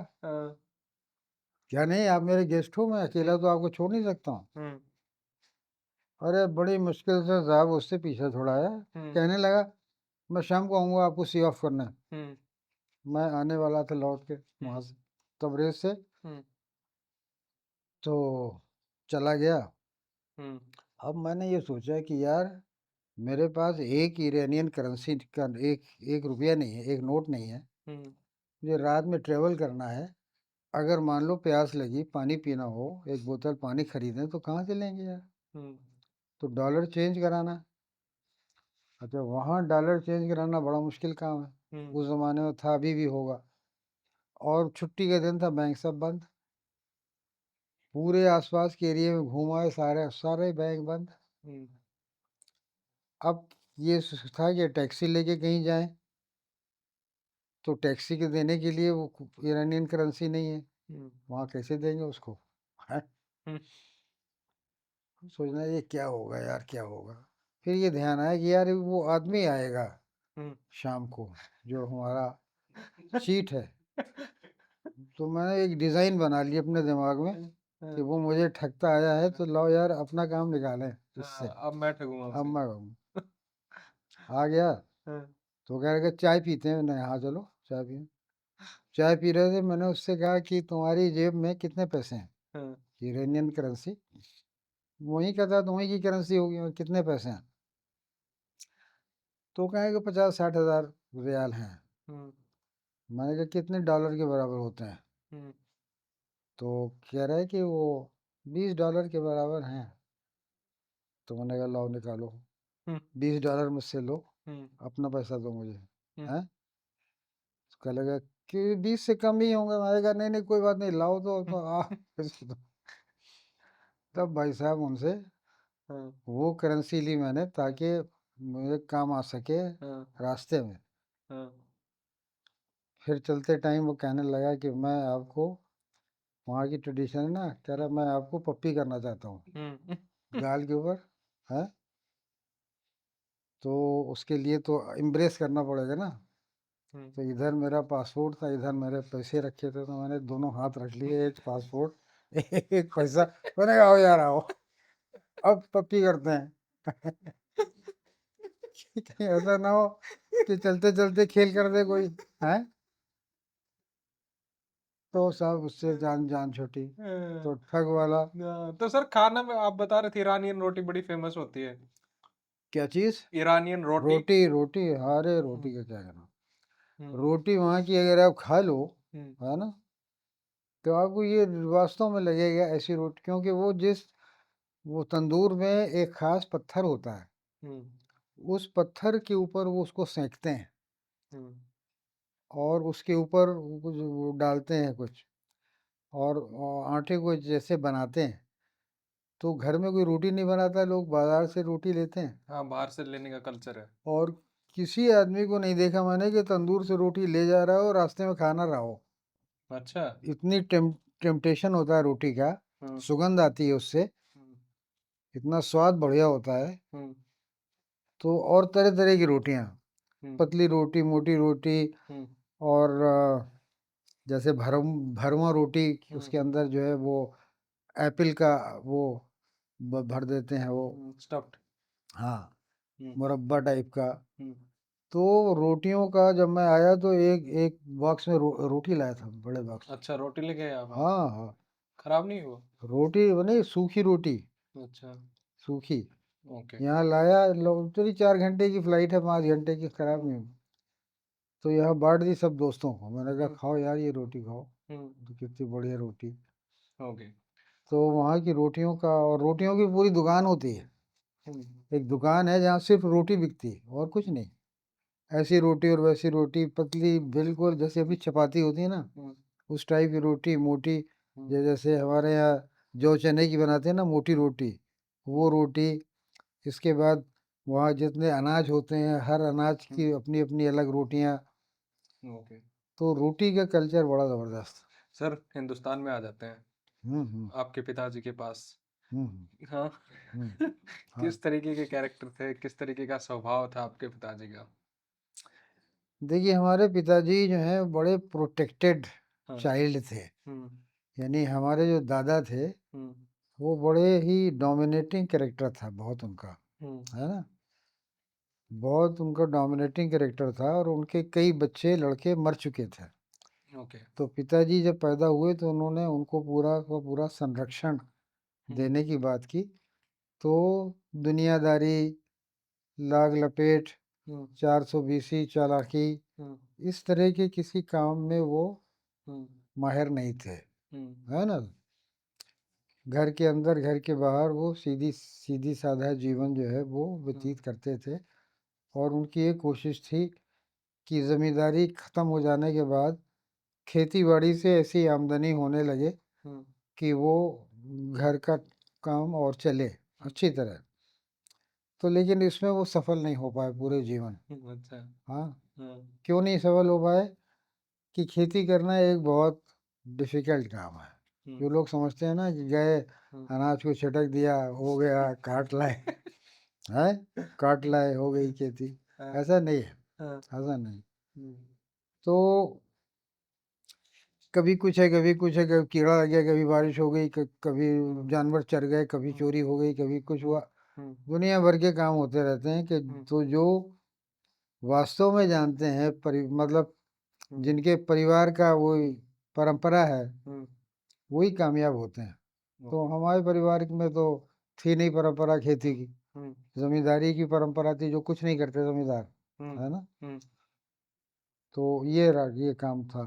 क्या नहीं, आप मेरे गेस्ट हो, मैं अकेला तो आपको छोड़ नहीं सकता हूँ। अरे बड़ी मुश्किल से साहब उससे पीछे छुड़ाया, कहने लगा मैं शाम को आऊँगा आपको सी ऑफ करने। मैं आने वाला था लौट के वहाँ से तबरेज से, तो चला गया। अब मैंने ये सोचा कि यार मेरे पास एक ईरानियन करेंसी का एक रुपया नहीं है, एक नोट नहीं है, मुझे रात में ट्रेवल करना है, अगर मान लो प्यास लगी, पानी पीना हो, एक बोतल पानी खरीदें तो कहाँ से लेंगे यार? तो डॉलर चेंज कराना। अच्छा, वहाँ डॉलर चेंज कराना बड़ा मुश्किल काम है, उस ज़माने में था, अभी भी होगा। और छुट्टी का दिन था, बैंक सब बंद, पूरे आसपास के एरिया में घूम आए, सारे सारे बैंक बंद। अब ये था कि टैक्सी लेके कहीं जाएं, तो टैक्सी के देने के लिए वो ईरानियन करेंसी नहीं है, वहाँ कैसे देंगे उसको? है सोचना ये क्या होगा यार, क्या होगा? फिर ये ध्यान आया कि यार वो आदमी आएगा शाम को जो हमारा चीट है। तो मैंने एक डिज़ाइन बना ली अपने दिमाग में कि वो मुझे ठगता आया है, तो लाओ यार अपना काम निकालें इससे, अब मैं ठगूंगा अब उसे। मैं आ गया। तो कह रहे चाय पीते हैं, नहीं हाँ चलो चाय पिए। चाय पी रहे थे, मैंने उससे कहा कि तुम्हारी जेब में कितने पैसे हैं? यूरेनियन करेंसी वहीं का था, तो वहीं की करेंसी होगी, और कितने पैसे हैं? तो कहेंगे 50-60 हज़ार रियाल हैं। मैंने कहा कितने डॉलर के बराबर होते हैं? तो कह रहा है कि वो $20 के बराबर हैं। तो मैंने कहा लाओ निकालो, $20 मुझसे लो, अपना पैसा दो मुझे। हैं? तो कह लगा कि 20 से कम ही होंगे। मैंने कहा नहीं नहीं कोई बात नहीं, लाओ तो आ पैसे दो। तब भाई साहब उनसे वो करेंसी ली मैंने, ताकि मुझे काम आ सके रास्ते में। फिर चलते टाइम वो कहने लगा कि मैं आपको, वहाँ की ट्रेडिशन है ना, कह रहा मैं आपको पप्पी करना चाहता हूँ गाल के ऊपर है, तो उसके लिए तो इम्ब्रेस करना पड़ेगा ना। तो इधर मेरा पासपोर्ट था, इधर मेरे पैसे रखे थे, तो मैंने दोनों हाथ रख लिए, एक पासपोर्ट एक पैसा। मैंने कहा आओ यार आओ, अब पप्पी करते हैं। कहीं ऐसा ना हो कि चलते चलते खेल कर दे कोई है। तो साहब उससे जान जान छूटी, तो ठग वाला। तो सर खाना में आप बता रहे थे ईरानियन रोटी बड़ी फेमस होती है। क्या चीज़? ईरानियन रोटी। रोटी रोटी, अरे रोटी का क्या करना, रोटी वहाँ की अगर आप खा लो है ना, तो आपको ये वास्तव में लगेगा ऐसी रोटी, क्योंकि वो तंदूर में एक खास पत्थर होता है, उस पत्थर के ऊपर वो उसको सेंकते हैं, और उसके ऊपर वो कुछ वो डालते हैं कुछ, और आटे को जैसे बनाते हैं। तो घर में कोई रोटी नहीं बनाता, लोग बाजार से रोटी लेते हैं। हाँ, बाहर से लेने का कल्चर है। और किसी आदमी को नहीं देखा मैंने कि तंदूर से रोटी ले जा रहा हो और रास्ते में खा ना रहा हो। अच्छा। इतनी टेम्पटेशन होता है रोटी का, सुगंध आती है उससे, इतना स्वाद बढ़िया होता है। तो और तरह तरह की रोटियां, पतली रोटी, मोटी रोटी, और जैसे भरवा रोटी, उसके अंदर जो है वो एप्पल का वो भर देते हैं वो, स्टफ्ड। हाँ, मुरब्बा टाइप का। तो रोटियों का जब मैं आया तो एक एक बॉक्स में रोटी लाया था, बड़े बॉक्स। अच्छा, रोटी लेके आए आप? हाँ हाँ, खराब नहीं हुआ? रोटी बनी सूखी रोटी, अच्छा, सूखी। ओके। यहाँ लाया, चलिए 4 घंटे की फ्लाइट है, 5 घंटे की, खराब नहीं हुई। तो यहाँ बांट दी सब दोस्तों को, मैंने कहा हुँ, खाओ यार ये रोटी खाओ, हुँ, तो कितनी बढ़िया रोटी। ओके। तो वहाँ की रोटियों का, और रोटियों की पूरी दुकान होती है। हुँ, एक दुकान है जहाँ सिर्फ रोटी बिकती है और कुछ नहीं। ऐसी रोटी और वैसी रोटी, पतली बिल्कुल जैसे अपनी चपाती होती है ना, हुँ, उस टाइप की रोटी, मोटी। हुँ, जैसे हमारे यहाँ जौ चने की बनाते हैं ना मोटी हुँ, रोटी, हुँ, वो रोटी। इसके बाद वहाँ जितने अनाज होते हैं, हर अनाज हुँ, की अपनी अपनी अलग रोटियाँ। ओके। तो रोटी का कल्चर बड़ा ज़बरदस्त। सर, हिंदुस्तान में आ जाते हैं, हुँ। आपके पिताजी के पास। हुँ, हुँ, हाँ। हुँ। हाँ, किस तरीके के कैरेक्टर थे? किस तरीके का स्वभाव था आपके पिताजी का? देखिए हमारे पिताजी जो हैं बड़े प्रोटेक्टेड हाँ, चाइल्ड थे। हुँ, यानी हमारे जो दादा थे, हुँ, वो बड़े ही डोमिनेटिंग कैरेक्टर था बहुत उनका, हुँ, है ना? बहुत उनका डोमिनेटिंग कैरेक्टर था और उनके कई बच्चे लड़के मर चुके थे। ओके। तो पिताजी जब पैदा हुए तो उन्होंने उनको पूरा का पूरा संरक्षण हुँ, देने की बात की। तो दुनियादारी, लाग लपेट, हुँ, 420 चालाकी, हुँ, इस तरह के किसी काम में वो हुँ, माहिर नहीं थे, हुँ, है ना? घर के अंदर, घर के बाहर वो सीधी सीधी साधा जीवन जो है वो हुँ, व्यतीत करते थे। और उनकी एक कोशिश थी कि ज़मींदारी ख़त्म हो जाने के बाद खेती-बाड़ी से ऐसी आमदनी होने लगे हुँ, कि वो घर का काम और चले हुँ, अच्छी तरह। तो लेकिन इसमें वो सफल नहीं हो पाए पूरे जीवन। हुँ, अच्छा। हाँ, हाँ, क्यों नहीं सफल हो पाए? कि खेती करना एक बहुत डिफ़िकल्ट काम है। हुँ, जो लोग समझते हैं ना कि गए, हुँ, अनाज को छिटक दिया, हो गया, काट लाए, हैं? काट लाए, हो गई खेती। हाँ, ऐसा नहीं है, हाँ, ऐसा नहीं। हुँ, तो कभी कुछ है, कभी कुछ है, कभी कीड़ा लग गया, कभी बारिश हो गई, कभी हुँ, जानवर चर गए, कभी हुँ, चोरी हो गई, कभी कुछ हुँ, हुआ। हुँ, दुनिया भर के काम होते रहते हैं कि हुँ, तो जो वास्तव में जानते हैं मतलब हुँ, जिनके परिवार का वही परंपरा है, हुँ, वही कामयाब होते हैं। तो ओके। हमारे परिवार में तो थी नहीं परंपरा खेती की, हुँ, ज़मींदारी की परंपरा थी, जो कुछ नहीं करते ज़मींदार, हुँ, है ना? हुँ, तो ये काम था।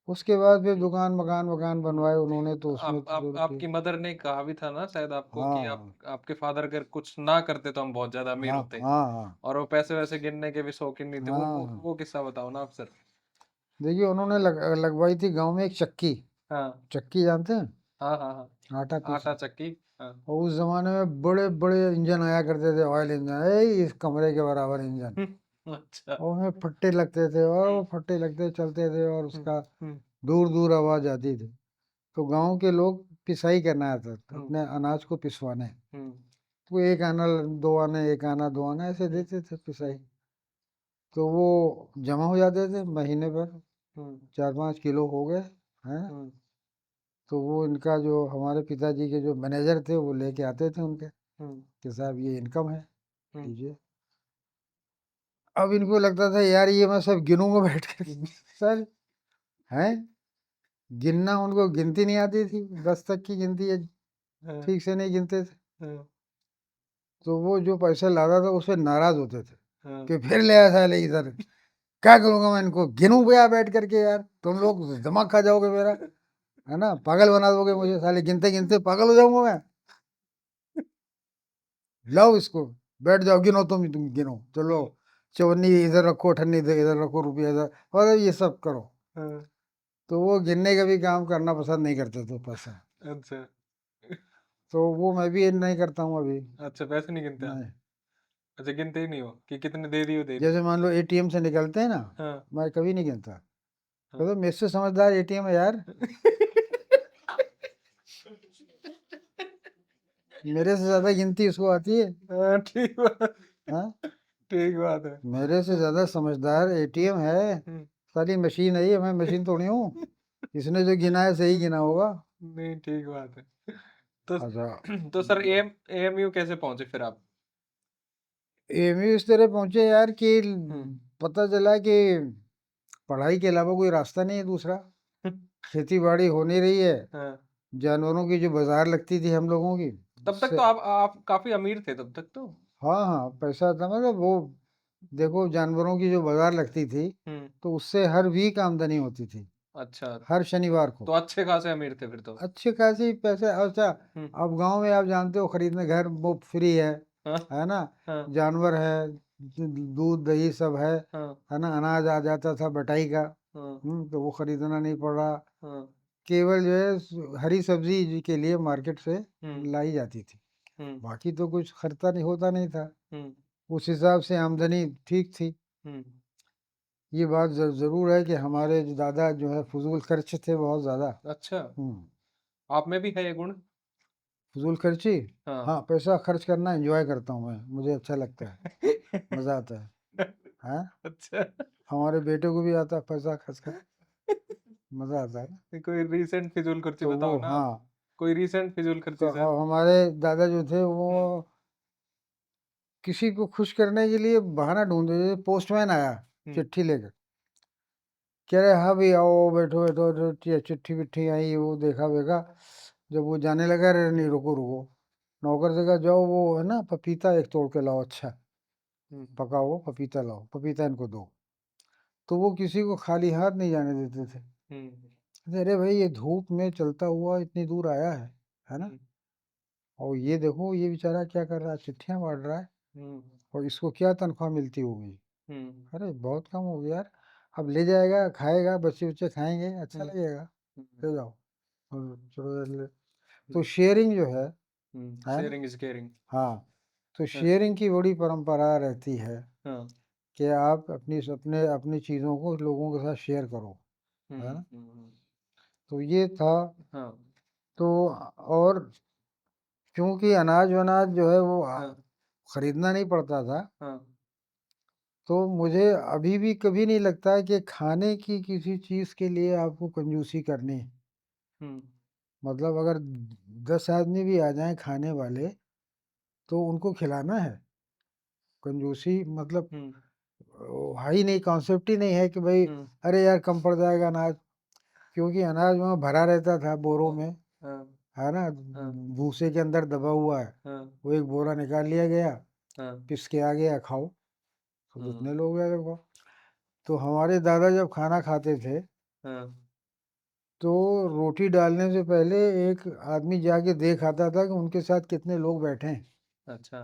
उसके बाद फिर दुकान मकान हुँ। बनवाए उन्होंने, तो उसमें आप तो आप चलो आपकी ठीक। मदर ने कहा भी था ना शायद आपको कि आप हाँ, आपके फादर अगर कुछ ना करते तो हम बहुत ज़्यादा अमीर हाँ, होते हाँ, हाँ, और वो पैसे-वैसे गिनने के भी शौकीन नहीं थे। वो हाँ, वो हाँ। वो किस्सा बताओ ना आप सर? देखिए उन्होंने लगवाई थी गाँव में एक चक्की। हाँ। चक्की जानते हैं? हाँ, हाँ, हाँ। आटा आटा पीसने। चक्की। हाँ। और उस ज़माने में बड़े-बड़े इंजन आया करते थे, ऑयल इंजन, इस कमरे के बराबर इंजन। अच्छा। और उसमें फट्टे लगते थे और हुँ, वो फट्टे लगते चलते थे और हुँ, उसका हुँ, दूर-दूर आवाज़ आती थी। तो गाँव के लोग पिसाई करने आते थे, हुँ, अपने अनाज को पिसवाने। हुँ, तो 1 आना 2 आने, 1 आना 2 आना ऐसे हुँ, देते थे पिसाई। हुँ, तो वो जमा हो जाते थे महीने भर, हुँ, 4-5 किलो हो गए, हैं? हुँ, तो वो इनका जो हमारे पिताजी के जो मैनेजर थे वो लेके आते थे उनके, हुँ, कि साहब ये इनकम है, हुँ, लीजिए। अब इनको लगता था यार ये मैं सब गिनूँगा बैठ कर के। सर, हैं? गिनना उनको गिनती नहीं आती थी, 10 तक की गिनती है, हाँ, ठीक से नहीं गिनते थे। हाँ, तो वो जो पैसे लाता था उसपे नाराज़ होते थे, हाँ। कि फिर ले आया साले इधर, क्या करूँगा मैं इनको? गिनूँ भैया बैठ कर के यार, तुम लोग दिमाग खा जाओगे मेरा, है ना? पागल बना दोगे मुझे, साले गिनते-गिनते पागल हो जाऊँगा मैं। लाओ इसको, बैठ जाओ, गिनो तुम गिनो, चलो, हाँ, चवन्नी इधर रखो, अठन्नी इधर रखो, रुपया इधर, और ये सब करो। हाँ, तो वो गिनने का भी काम करना पसंद नहीं करते थे पैसा। अच्छा। तो वो मैं भी नहीं करता हूँ अभी, अच्छा, पैसे नहीं गिनते आप? नहीं। अच्छा, गिनते ही नहीं हो कि कितने दे दिए, दे दिए? जैसे मान लो एटीएम से निकलते हैं ना, हाँ, मैं कभी नहीं गिनता। हाँ। तो मेरे से समझदार एटीएम है यार, मेरे से ज़्यादा गिनती उसको आती है। हाँ, ठीक बात हाँ? ठीक बात है। मेरे से ज़्यादा समझदार एटीएम है। हुँ। साली मशीन है ये, मैं मशीन थोड़ी हूँ। इसने जो गिना है सही गिना होगा। नहीं, ठीक बात है। तो अच्छा, तो सर एएमयू कैसे पहुँचे फिर आप? एमयू इस तरह पहुँचे यार कि हुँ। पता चला कि पढ़ाई के अलावा कोई रास्ता नहीं है दूसरा। खेती बाड़ी हो नहीं रही है, हाँ, जानवरों की जो बाज़ार लगती थी हम लोगों की, तब तक उससे तो आप काफ़ी अमीर थे तब तक तो? हाँ, हाँ, पैसा था मतलब वो देखो जानवरों की जो बाज़ार लगती थी, हुँ, तो उससे हर वीक आमदनी होती थी, अच्छा। हर शनिवार तो को। अच्छे खासे अमीर थे फिर तो। अच्छे खासे पैसे अच्छा, हुँ, अब गाँव में आप जानते हो खरीदने घर मुफ़्त फ्री हाँ, है ना? हाँ, जानवर है, दूध, दही सब हाँ, है ना? अनाज आ जाता था बटाई का, हाँ, तो वो खरीदना नहीं पड़ रहा। हाँ, केवल जो है हरी सब्ज़ी जी के लिए मार्केट से हुँ, लाई जाती थी, हुँ, बाकी तो कुछ खर्चा नहीं होता नहीं था। हुँ, उस हिसाब से आमदनी ठीक थी। हुँ, ये बात ज़रूर है कि हमारे जो दादा जो है फ़ुज़ूल खर्च थे बहुत ज़्यादा। अच्छा, हुँ। आप में भी है ये गुण? फ़ुज़ूल खर्ची? हाँ। हाँ, पैसा खर्च करना एन्जॉय करता हूँ मैं, मुझे अच्छा लगता है, मज़ा आता है। हैं? अच्छा। हमारे बेटे को भी आता है पैसा खर्च कर मज़ा आता है ना। कोई रीसेंट फिज़ूल खर्ची तो वो बताओ ना आप? हाँ, कोई रीसेंट फिज़ूल तो खर्ची सर? हमारे दादा जो थे वो हुँ, किसी को खुश करने के लिए बहाना ढूँढते थे, पोस्टमैन आया हुँ, चिट्ठी लेकर, कह रहे हाँ भई आओ, बैठो, बैठो, बैठो चिट्ठी-विट्ठी आई वो देखा-वेखा, जब वो जाने लगा अरे नहीं हुँ, रुको, रुको। नौकर से कहा जाओ वो है ना पपीता एक तोड़ के लाओ अच्छा, हुँ, पका हुआ पपीता लाओ, पपीता इनको दो। तो वो किसी को खाली हाथ नहीं जाने देते थे। हुँ, कहते, अरे भाई ये धूप में चलता हुआ इतनी दूर आया है ना? हुँ, और ये देखो ये बेचारा क्या कर रहा है, चिट्ठियाँ बाँट रहा है हुँ, और इसको क्या तनख्वाह मिलती होगी? हुँ, अरे बहुत कम हो गया यार। अब ले जाएगा, खाएगा, बच्चे-वच्चे खाएँगे, अच्छा हुँ, लगेगा, हुँ, ले जाओ। चलो ले तो हुँ, शेयरिंग जो है ना? Sharing is caring. हाँ, तो हाँ, शेयरिंग की बड़ी परंपरा रहती है हाँ, कि आप अपनी चीज़ों को लोगों के साथ शेयर करो, हुँ, है ना? हुँ, हुँ, तो ये था हाँ, तो और क्योंकि अनाज-वनाज जो है वो हाँ, खरीदना नहीं पड़ता था, हाँ, तो मुझे अभी भी कभी नहीं लगता है कि खाने की किसी चीज़ के लिए आपको कंजूसी करनी है। हुँ, मतलब अगर 10 आदमी भी आ जाएँ खाने वाले, तो उनको खिलाना है। कंजूसी मतलब हुँ, है ही नहीं, कॉन्सेप्ट ही नहीं है कि भई हुँ, अरे यार कम पड़ जाएगा अनाज, क्योंकि अनाज वहाँ भरा रहता था बोरों हाँ, में, हाँ, है ना? हाँ, भूसे के अंदर दबा हुआ है, हाँ, वो एक बोरा निकाल लिया गया, हाँ, पिस के आ गया खाओ, तो हुँ, जितने लोग हैं देखो। तो हमारे दादा जब खाना खाते थे, हाँ, तो रोटी डालने से पहले एक आदमी जाके देख आता था कि उनके साथ कितने लोग बैठे हैं। अच्छा,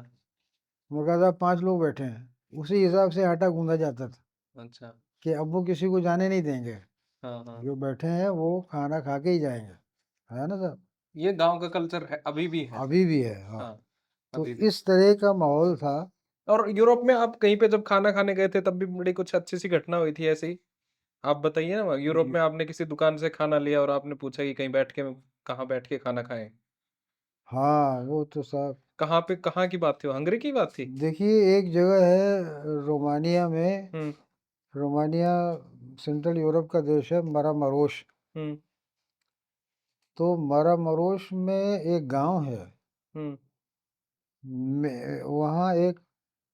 उन्होंने कहा था 5 लोग बैठे हैं, उसी हिसाब से आटा गूँधा जाता था अच्छा, कि अब वो किसी को जाने नहीं देंगे, हाँ, हाँ। जो बैठे हैं वो खाना खा के ही जाएँगे, है ना साहब? ये गाँव का कल्चर है, अभी भी है। अभी भी है, हाँ। हाँ, तो अभी भी। इस तरह का माहौल था। और यूरोप में आप कहीं पे जब खाना खाने गए थे तब भी बड़ी कुछ अच्छी-सी घटना हुई थी ऐसे ही? आप बताइए ना यूरोप जी। में आपने किसी दुकान से खाना लिया और आपने पूछा कि कहीं बैठ के कहाँ बैठ के खाना खाएँ? हाँ, वो तो साहब कहाँ पे कहाँ की बात थी वो हंगरी की बात थी? देखिए एक जगह है रोमानिया में, हुँ, रोमानिया सेंट्रल यूरोप का देश है मरामरोश। हुँ, तो मरामरोश में एक गाँव है, हुँ, में वहाँ एक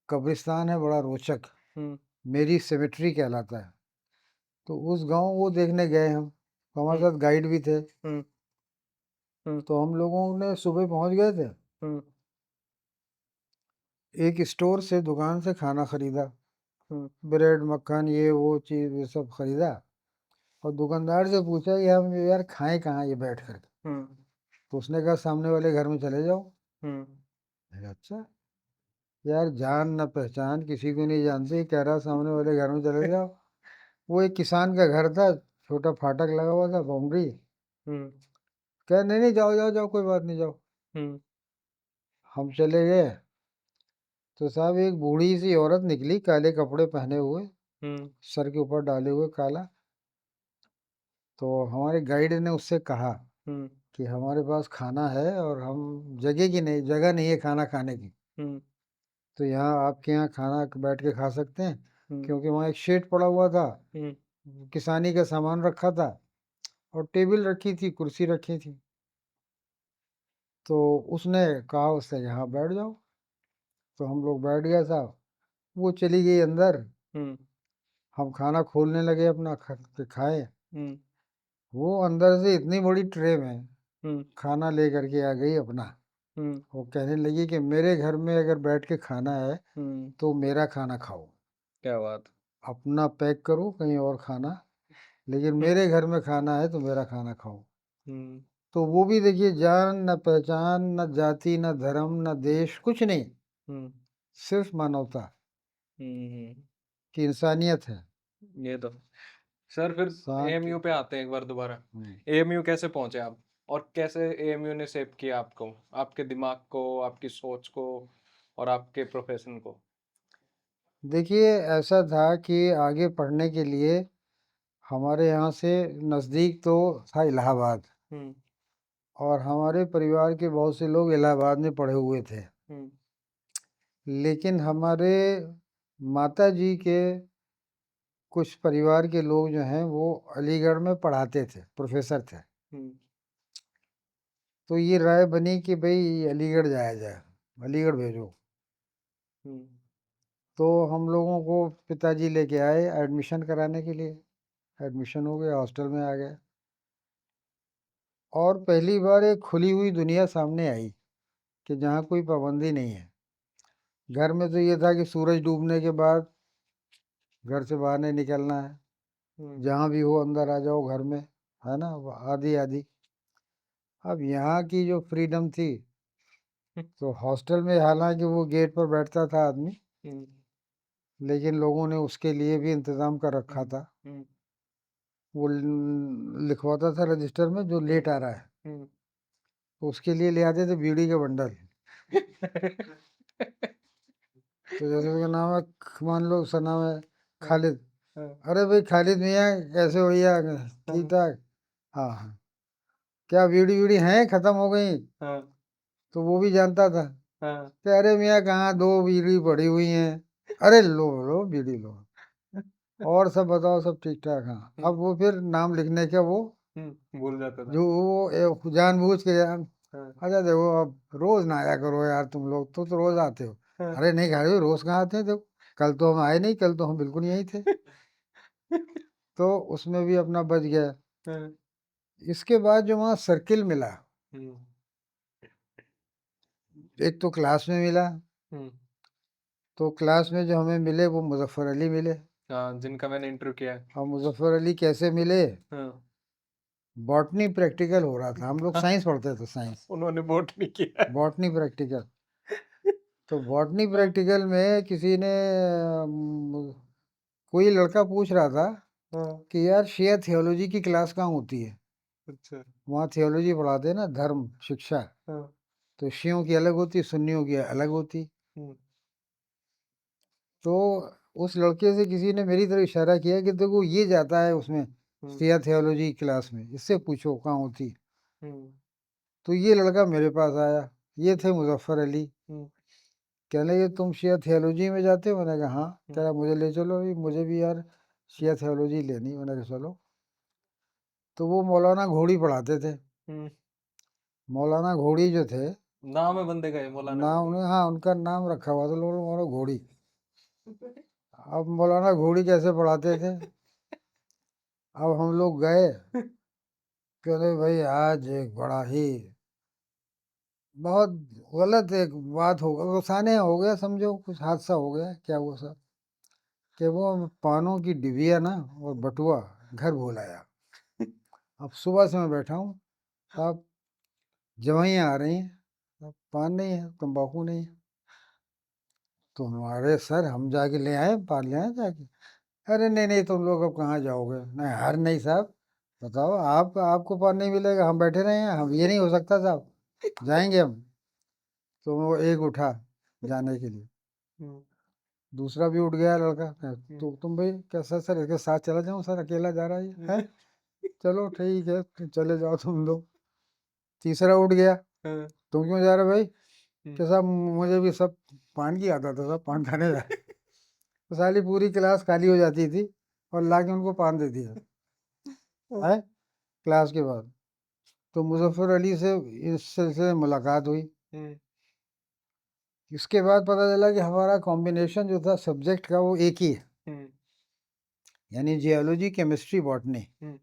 कब्रिस्तान है बड़ा रोचक, हुँ, मेरी सेमेट्री कहलाता है। तो उस गाँव वो देखने गए हम, तो हमारे हुँ, साथ गाइड भी थे। हुँ, हुँ, तो हम लोगों ने सुबह पहुँच गए थे, हुँ, एक स्टोर से दुकान से खाना खरीदा, हुँ, ब्रेड, मक्खन ये वो चीज़ ये सब खरीदा और दुकानदार से पूछा कि हम यार खाएँ कहाँ ये बैठ कर के? हुँ, तो उसने कहा सामने वाले घर में चले जाओ। हुँ, मैंने कहा अच्छा, यार जान ना पहचान किसी को नहीं जानते, कह रहा सामने वाले घर में चले जाओ। वो एक किसान का घर था, छोटा फाटक लगा हुआ था, बाउंड्री। हुँ, कहा नहीं, नहीं जाओ, जाओ, जाओ कोई बात नहीं जाओ। हुँ, हम चले गए, तो साहब एक बूढ़ी-सी औरत निकली काले कपड़े पहने हुए, हुँ, सर के ऊपर डाले हुए काला। तो हमारे गाइड ने उससे कहा हुँ, कि हमारे पास खाना है और हम जगह नहीं है खाना खाने की। हुँ, तो यहाँ आपके यहाँ खाना बैठ के खा सकते हैं, हुँ, क्योंकि वहाँ एक शेड पड़ा हुआ था, हुँ, किसानी का सामान रखा था और टेबल रखी थी, कुर्सी रखी थी। तो उसने कहा उससे यहाँ बैठ जाओ, तो हम लोग बैठ गए साहब। वो चली गई अंदर, हुँ, हम खाना खोलने लगे अपना खाए। हुँ, वो अंदर से इतनी बड़ी ट्रे में खाना लेकर के आ गई अपना। वो कहने लगी कि मेरे घर में अगर बैठ के खाना है तो मेरा खाना खाओ, क्या बात। अपना पैक करो कहीं और खाना, लेकिन मेरे घर में खाना है तो मेरा खाना खाओ। हम्म तो वो भी देखिए, जान न पहचान न जाति न धर्म न देश, कुछ नहीं, हम्म सिर्फ मानवता हम्म की इंसानियत है। ये तो सर फिर साथ एएमयू पे आते हैं एक बार दोबारा। हम्म। एएमयू कैसे पहुंचे आप, और कैसे एएमयू ने शेप किया आपको, आपके दिमाग को, आपकी सोच को, और आपके प्रोफेशन को। देखिए, ऐसा था कि आगे पढ़ने के लिए हमारे यहाँ से नज़दीक तो था इलाहाबाद, हम्म और हमारे परिवार के बहुत से लोग इलाहाबाद में पढ़े हुए थे। हम्म लेकिन हमारे माताजी के कुछ परिवार के लोग जो हैं वो अलीगढ़ में पढ़ाते थे, प्रोफेसर थे। हम्म तो ये राय बनी कि भाई अलीगढ़ जाया जाए, अलीगढ़ भेजो। हम्म तो हम लोगों को पिताजी लेके आए एडमिशन कराने के लिए। एडमिशन हो गया, हॉस्टल में आ गए, और पहली बार एक खुली हुई दुनिया सामने आई कि जहाँ कोई पाबंदी नहीं है। घर में तो ये था कि सूरज डूबने के बाद घर से बाहर नहीं निकलना है, हम्म जहाँ भी हो अंदर आ जाओ घर में, है ना, आदि आदि। अब यहाँ की जो फ्रीडम थी, तो हॉस्टल में हालांकि वो गेट पर बैठता था आदमी, हम्म लेकिन लोगों ने उसके लिए भी इंतज़ाम कर रखा था। हम्म वो लिखवाता था रजिस्टर में जो लेट आ रहा है, हम्म तो उसके लिए ले आते थे बीड़ी के बंडल। तो जैसे उसका नाम है, मान लो उसका नाम है खालिद। अरे भाई खालिद मियाँ, कैसे हो भैया, ठीक ठाक। हाँ हाँ, क्या बीड़ी वीड़ी हैं, ख़त्म हो गई? हाँ तो वो भी जानता था हाँ कि अरे मियाँ कहाँ, दो बीड़ी पड़ी हुई हैं। अरे लो लो बीड़ी लो, और सब बताओ, सब ठीक ठाक। हाँ, अब वो फिर नाम लिखने का वो भूल जाता था। जो वो जानबूझ के हाँ अच्छा देखो, अब रोज ना आया करो यार, तुम लोग तो रोज आते हो। हाँ अरे नहीं खाए, रोज कहाँ आते हैं, देखो कल तो हम आए नहीं, कल तो हम बिल्कुल यहीं थे। तो उसमें भी अपना बच गया। हाँ, इसके बाद जो वहाँ सर्किल मिला, हम्म एक तो क्लास में मिला। हम्म तो क्लास में जो हमें मिले वो मुजफ्फर अली मिले। हाँ, जिनका मैंने इंटरव्यू किया है। और मुजफ्फर अली कैसे मिले? हाँ बॉटनी प्रैक्टिकल हो रहा था, हम लोग हाँ, साइंस पढ़ते थे, साइंस, उन्होंने वोट नहीं किया है। Botany practical. तो बॉटनी हाँ प्रैक्टिकल में किसी ने कोई लड़का पूछ रहा था हाँ, कि यार शिया थियोलॉजी की क्लास कहाँ होती है? अच्छा। वहाँ थियोलॉजी पढ़ाते हैं ना, धर्म शिक्षा। हाँ तो शियों की अलग होती, सुन्नियों की अलग होती। हम्म तो उस लड़के से किसी ने मेरी तरफ इशारा किया कि देखो ये जाता है उसमें, हम्म शिया थियोलॉजी क्लास में, इससे पूछो कहाँ होती। हम्म तो ये लड़का मेरे पास आया, ये थे मुजफ्फर अली। हम्म कहने लगे तुम शिया थियोलॉजी में जाते हो? मैंने कहा हाँ। कह हम्म रहा मुझे ले चलो, मुझे भी यार शिया थियोलॉजी लेनी। मैंने कहा चलो। तो वो मौलाना घोड़ी पढ़ाते थे। हम्म, मौलाना घोड़ी जो थे, नाम है बंदे का ये मौलाना नाम घोड़ी। उन्हें, हाँ उनका नाम रखा हुआ था लोगों ने, मौलाना घोड़ी। अब मौलाना घोड़ी कैसे पढ़ाते थे? अब हम लोग गए, कहते भाई आज एक बड़ा ही बहुत गलत एक बात हो गया, गुस्साने हो गया, समझो कुछ हादसा हो गया। क्या हुआ सर? कि वो पानों की डिबिया ना और बटुआ घर भूल आया। अब सुबह से मैं बैठा हूँ साहब, जवाइयाँ आ रही हैं, अब पान नहीं है, तम्बाकू नहीं है। तो हमारे सर, हम जाके ले आए, पान ले आए जाके। अरे नहीं नहीं, तुम लोग अब कहाँ जाओगे? नहीं हर नहीं साहब, बताओ आप, आपको पान नहीं मिलेगा, हम बैठे रहे हैं, हम ये नहीं हो सकता साहब, जाएंगे हम। तो वो एक उठा जाने के लिए, हम्म दूसरा भी उठ गया लड़का। हम्म तो तुम भाई कैसा सर, इसके साथ चला जाऊँ सर, अकेला जा रहा है ये? हैं? चलो ठीक है, तो चले जाओ तुम लोग। तीसरा उठ गया, हाँ, तुम क्यों जा रहे हो भाई? हम्म कि साहब मुझे भी सब पान की आदत है, सब पान खाने जा। तो साली पूरी क्लास खाली हो जाती थी और लाके उनको पान दे दिया है क्लास के बाद। तो मुजफ्फर अली से इस सिलसिले में मुलाकात हुई। हम्म इसके बाद पता चला कि हमारा कॉम्बिनेशन जो था सब्जेक्ट का वो एक ही है, हम्म यानी जियोलॉजी केमिस्ट्री बॉटनी। हम्म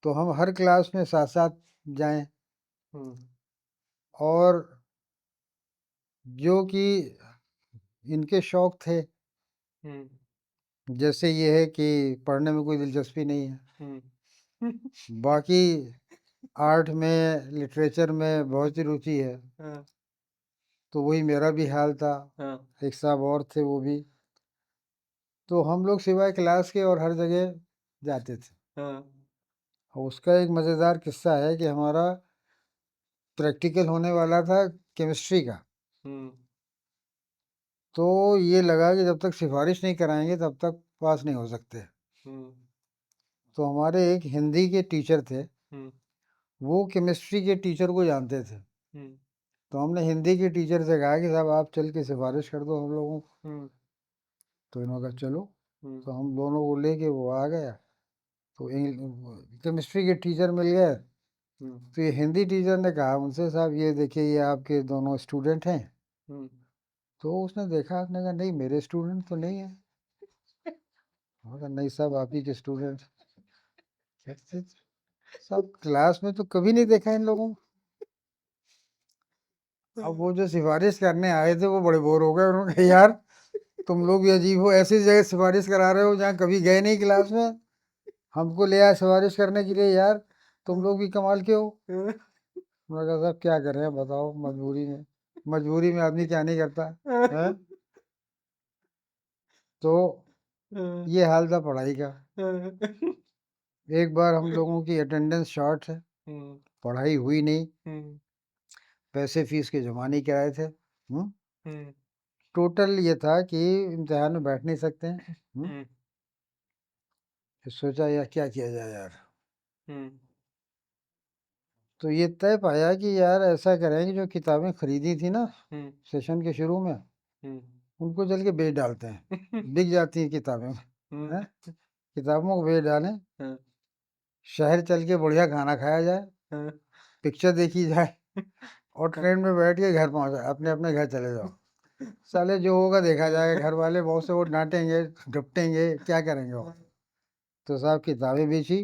तो हम हर क्लास में साथ साथ जाएं, हुँ, और जो कि इनके शौक थे, हुँ, जैसे ये है कि पढ़ने में कोई दिलचस्पी नहीं है। हुँ। बाकी आर्ट में, लिटरेचर में बहुत ही रुचि है, हाँ, तो वही मेरा भी हाल था। हाँ, एक साहब और थे वो भी, तो हम लोग सिवाय क्लास के और हर जगह जाते थे। हाँ, और उसका एक मज़ेदार किस्सा है कि हमारा प्रैक्टिकल होने वाला था केमिस्ट्री का, हुँ, तो ये लगा कि जब तक सिफ़ारिश नहीं कराएँगे तब तक पास नहीं हो सकते। हुँ, तो हमारे एक हिंदी के टीचर थे, हुँ, वो केमिस्ट्री के टीचर को जानते थे। हुँ, तो हमने हिंदी के टीचर से कहा कि साहब आप चल के सिफ़ारिश कर दो हम लोगों को। हुँ, तो इन्होंने कहा चलो, हुँ, तो हम दोनों को लेके वो आ गया। तो केमिस्ट्री के टीचर मिल गए, हुँ, तो ये हिंदी टीचर ने कहा उनसे साहब ये देखिए ये आपके दोनों स्टूडेंट हैं। हुँ, तो उसने देखा, उसने कहा नहीं मेरे स्टूडेंट तो नहीं है। मैंने कहा नहीं साहब आप ही के स्टूडेंट। कहते साहब क्लास में तो कभी नहीं देखा इन लोगों को। अब वो जो सिफारिश करने आए थे वो बड़े बोर हो गए, उन्होंने कहा यार तुम लोग भी अजीब हो, ऐसी जगह सिफारिश करा रहे हो जहाँ कभी गए नहीं क्लास में, हमको ले आए सिफारिश करने के लिए, यार तुम लोग भी कमाल के हो। मैंने कहा साहब क्या करें बताओ, मजबूरी में आदमी क्या नहीं करता है। तो ये हाल था पढ़ाई का। एक बार हम लोगों की अटेंडेंस शॉर्ट है, हुँ, पढ़ाई हुई नहीं, हुँ, पैसे फीस के जमा नहीं कराए थे। हुँ, टोटल ये था कि इम्तिहान में बैठ नहीं सकते हैं। हुँ, फिर सोचा यार क्या किया जाए यार। हुँ, तो ये तय पाया कि यार ऐसा करें कि जो किताबें खरीदी थी ना हुँ, सेशन के शुरू में, हुँ, उनको चल के बेच डालते हैं, बिक जाती हैं किताबें हैं, किताबों को बेच डालें, हाँ, शहर चल के बढ़िया खाना खाया जाए, हाँ, पिक्चर देखी जाए और हाँ, ट्रेन में बैठ के घर पहुंचा, अपने अपने घर चले जाओ। साले जो होगा देखा जाएगा, घर वाले बहुत से वो डांटेंगे डपटेंगे, क्या करेंगे वो। तो साहब किताबें बेची,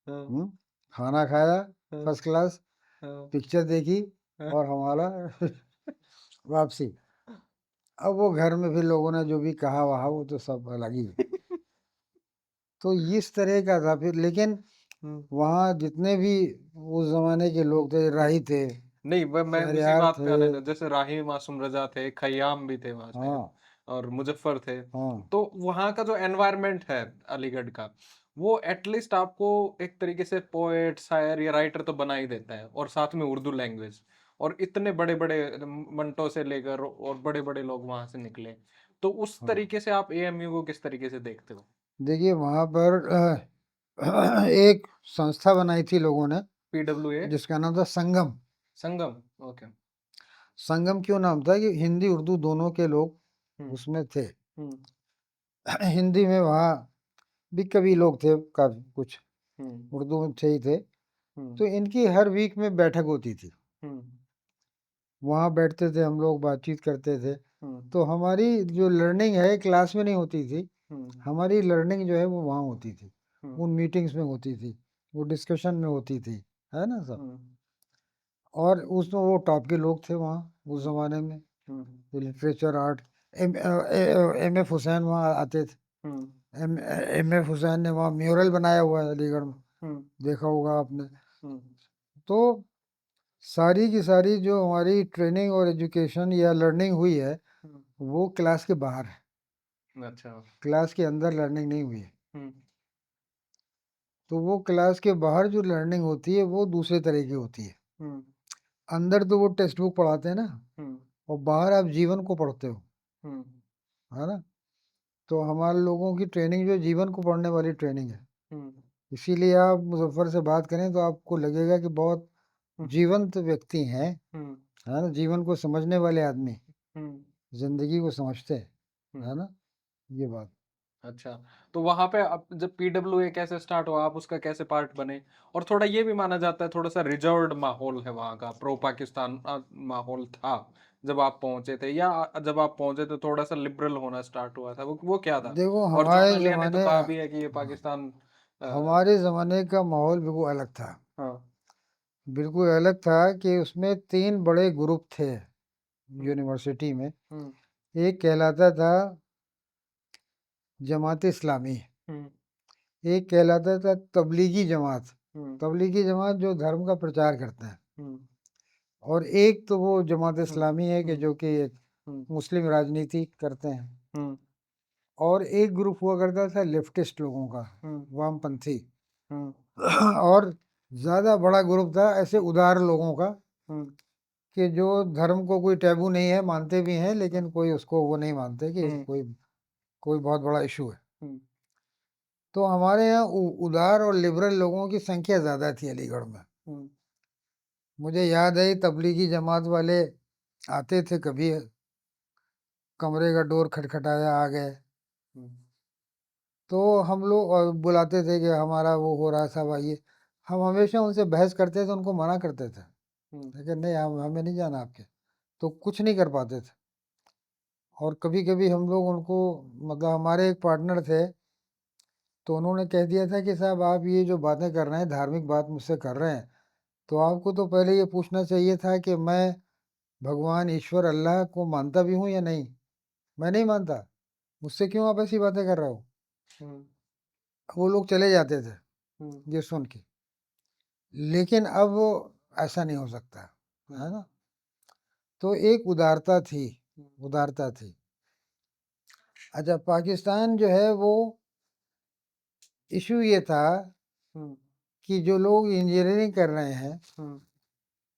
हाँ, हम्म, खाना खाया हाँ, फर्स्ट क्लास, हाँ, पिक्चर देखी हाँ, और हमारा वापसी। अब वो घर में फिर लोगों ने जो भी कहा वहा वो तो सब अलग ही है। तो इस तरह का था फिर, लेकिन हुँ। वहाँ जितने भी उस जमाने के लोग थे, राही थे, नहीं, व मैं उसी शहरयार बात पे थे। आने लगा, जैसे राही मासूम रज़ा थे, खय्याम भी थे वहाँ शायद हाँ, और मुज़फ़्फ़र थे। हाँ, तो वहाँ का जो एनवायरनमेंट है अलीगढ़ का, वो एटलीस्ट आपको एक तरीके से पोएट, शायर या राइटर तो बना ही देता है और साथ में उर्दू लैंग्वेज और इतने बड़े-बड़े मंटो से लेकर और बड़े-बड़े लोग वहाँ से निकले। तो उस हाँ। तरीके से आप एएमयू को किस तरीके से देखते हो? देखिए वहाँ पर एक संस्था बनाई थी लोगों ने, पीडब्ल्यूए जिसका नाम था संगम। संगम, ओके। संगम क्यों नाम था कि हिंदी उर्दू दोनों के लोग हुँ, उसमें थे। हुँ, हिंदी में वहाँ भी कवि लोग थे काफ़ी कुछ, हुँ, उर्दू में थे ही थे। हुँ, तो इनकी हर वीक में बैठक होती थी। हुँ, वहाँ बैठते थे हम लोग, बातचीत करते थे। हुँ, तो हमारी जो लर्निंग है क्लास में नहीं होती थी, हुँ, हमारी लर्निंग जो है वो वहाँ होती थी। हुँ, उन मीटिंग्स में होती थी, वो डिस्कशन में होती थी, है ना सब। हुँ, और उसमें वो टॉप के लोग थे वहाँ उस ज़माने में, हुँ, literature art. M F Husain वहाँ आते थे। हुँ, एम एफ हुसैन ने वहाँ म्यूरल बनाया हुआ है अलीगढ़ में, हुँ, देखा होगा आपने। हुँ, तो सारी की सारी जो हमारी ट्रेनिंग और एजुकेशन या लर्निंग हुई है, हुँ, वो क्लास के बाहर है, अच्छा, क्लास के अंदर लर्निंग नहीं हुई है। हुँ, तो वो क्लास के बाहर जो लर्निंग होती है वो दूसरे तरह की होती है। हुँ, अंदर तो वो टेक्स्ट बुक पढ़ाते हैं ना, हुँ, और बाहर आप जीवन को पढ़ते हो, हुँ, है ना। तो हमारे लोगों की ट्रेनिंग जो जीवन को पढ़ने वाली ट्रेनिंग है। हुँ, इसीलिए आप मुज़फ़्फ़र से बात करें तो आपको लगेगा कि बहुत हुँ, जीवंत व्यक्ति हैं, हुँ, है ना, जीवन को समझने वाले आदमी, हुँ, ज़िंदगी को समझते हैं, हुँ, है ना, ये बात। अच्छा, तो वहाँ पे अब जब पीडब्ल्यूए कैसे स्टार्ट हुआ, आप उसका कैसे पार्ट बने? और थोड़ा ये भी माना जाता है, थोड़ा-सा रिज़र्व्ड माहौल है वहाँ का, प्रो पाकिस्तान माहौल था, जब आप पहुँचे थे या जब आप पहुँचे तो थोड़ा-सा लिबरल होना स्टार्ट हुआ था, वो क्या था? देखो और जॉन एलिया ने तो कहा भी है कि ये हाँ, पाकिस्तान अ, हमारे ज़माने का माहौल बिल्कुल अलग था। हाँ, बिल्कुल अलग था कि उसमें 3 बड़े ग्रुप थे हुँ, यूनिवर्सिटी में। हुँ, एक कहलाता था जमात इस्लामी, हुँ, एक कहलाता था तबलीगी जमात। हुँ, तबलीगी जमात जो धर्म का प्रचार करता है, हुँ, और एक तो वो जमात हुँ, इस्लामी है कि हुँ, जो कि एक हुँ, मुस्लिम राजनीति करते हैं। हुँ, और एक ग्रुप हुआ करता था लेफ्टिस्ट लोगों का, हुँ, वामपंथी। हुँ, और ज़्यादा बड़ा ग्रुप था ऐसे उदार लोगों का, हुँ, कि जो धर्म को कोई टैबू नहीं है, मानते भी हैं, लेकिन कोई उसको वो नहीं मानते कि हुँ, कोई कोई बहुत बड़ा इशू है। हुँ, तो हमारे यहाँ उदार और लिबरल लोगों की संख्या ज़्यादा थी अलीगढ़ में। हुँ, मुझे याद है तबलीगी जमात वाले आते थे, कभी कमरे का डोर खटखटाया, आ गए, हुँ, तो हम लोग बुलाते थे कि हमारा वो हो रहा था भाई। हम हमेशा उनसे बहस करते थे, उनको मना करते थे, हुँ, लेकिन नहीं, हम हमें नहीं जाना आपके। तो कुछ नहीं कर पाते थे। और कभी कभी हम लोग उनको, मतलब हमारे एक पार्टनर थे, तो उन्होंने कह दिया था कि साहब आप ये जो बातें कर रहे हैं, धार्मिक बात मुझसे कर रहे हैं, तो आपको तो पहले ये पूछना चाहिए था कि मैं भगवान ईश्वर अल्लाह को मानता भी हूँ या नहीं। मैं नहीं मानता, मुझसे क्यों आप ऐसी बातें कर रहे हो। हुँ, वो लोग चले जाते थे हुँ, ये सुन के। लेकिन अब वो ऐसा नहीं हो सकता, हुँ, है ना। तो एक उदारता थी, हुँ, उदारता थी। अच्छा, पाकिस्तान जो है वो, इशू ये था हुँ, कि जो लोग इंजीनियरिंग कर रहे हैं हुँ,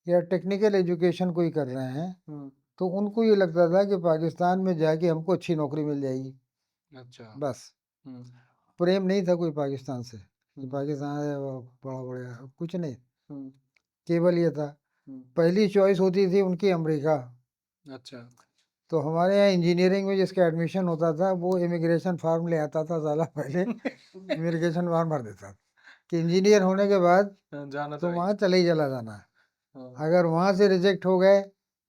या टेक्निकल एजुकेशन कोई कर रहे हैं, हुँ, तो उनको ये लगता था कि पाकिस्तान में जाके हमको अच्छी नौकरी मिल जाएगी। अच्छा, बस, हुँ, प्रेम नहीं था कोई पाकिस्तान से कि हुँ, पाकिस्तान है वो बड़ा बढ़िया, कुछ नहीं। हुँ, केवल ये था, हुँ, पहली चॉइस होती थी उनकी अमेरिका। अच्छा, तो हमारे यहाँ इंजीनियरिंग में जिसका एडमिशन होता था, वो इमिग्रेशन फार्म ले आता था साला पहले, इमिग्रेशन फार्म भर देता था कि इंजीनियर होने के बाद जाना तो तो है ही। वहाँ चले ही चला जाना है। हाँ। अगर वहाँ से रिजेक्ट हो गए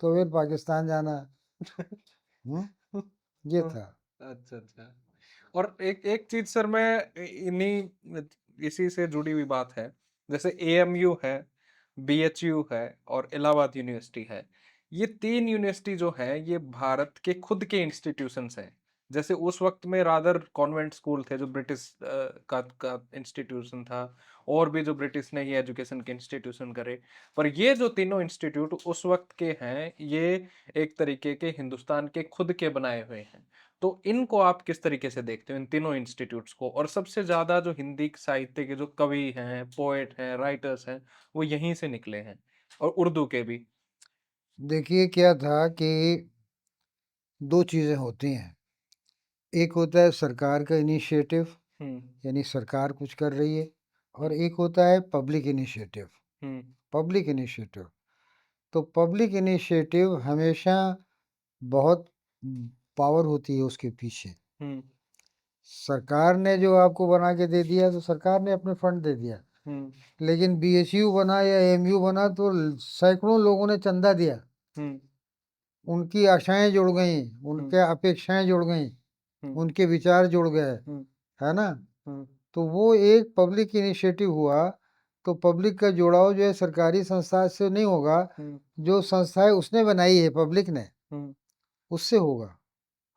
तो फिर पाकिस्तान जाना है। ये हाँ, था। अच्छा, अच्छा। और एक एक चीज़ सर मैं इन्हीं इसी से जुड़ी हुई बात है। जैसे एएमयू है, बीएचयू है और इलाहाबाद यूनिवर्सिटी है। ये 3 यूनिवर्सिटी जो हैं, ये भारत के खुद के इंस्टीट्यूशंस हैं। जैसे उस वक़्त में रादर कॉन्वेंट स्कूल थे जो ब्रिटिश का इंस्टीट्यूशन था और भी जो ब्रिटिश ने ही एजुकेशन के इंस्टीट्यूशन करे। पर ये जो तीनों इंस्टीट्यूट उस वक़्त के हैं, ये एक तरीके के हिंदुस्तान के खुद के बनाए हुए हैं। तो इनको आप किस तरीके से देखते हो इन तीनों इंस्टीट्यूट्स को? और सबसे ज़्यादा जो हिंदी साहित्य के जो कवि हैं, पोएट हैं, राइटर्स हैं, वो यहीं से निकले हैं और उर्दू के भी। देखिए क्या था कि 2 चीज़ें होती हैं। एक होता है सरकार का इनिशिएटिव, हुँ, यानी सरकार कुछ कर रही है, और हुँ, एक होता है पब्लिक इनिशिएटिव। हुँ, पब्लिक इनिशिएटिव, तो पब्लिक इनिशिएटिव हमेशा बहुत पावर होती है उसके पीछे। हुँ, सरकार ने जो आपको बना के दे दिया तो सरकार ने अपने फंड दे दिया, हुँ, लेकिन बीएचयू बना या एमयू बना तो सैकड़ों लोगों ने चंदा दिया, हुँ, उनकी आशाएं जुड़ गईं, हुँ, उनके अपेक्षाएं जुड़ गईं, हुँ, उनके विचार जुड़ गए, हुँ, है ना। हुँ, तो वो एक पब्लिक इनिशिएटिव हुआ। तो पब्लिक का जुड़ाव जो है सरकारी संस्था से नहीं होगा, हुँ, जो संस्थाएं उसने बनाई है पब्लिक ने, हुँ। उससे होगा,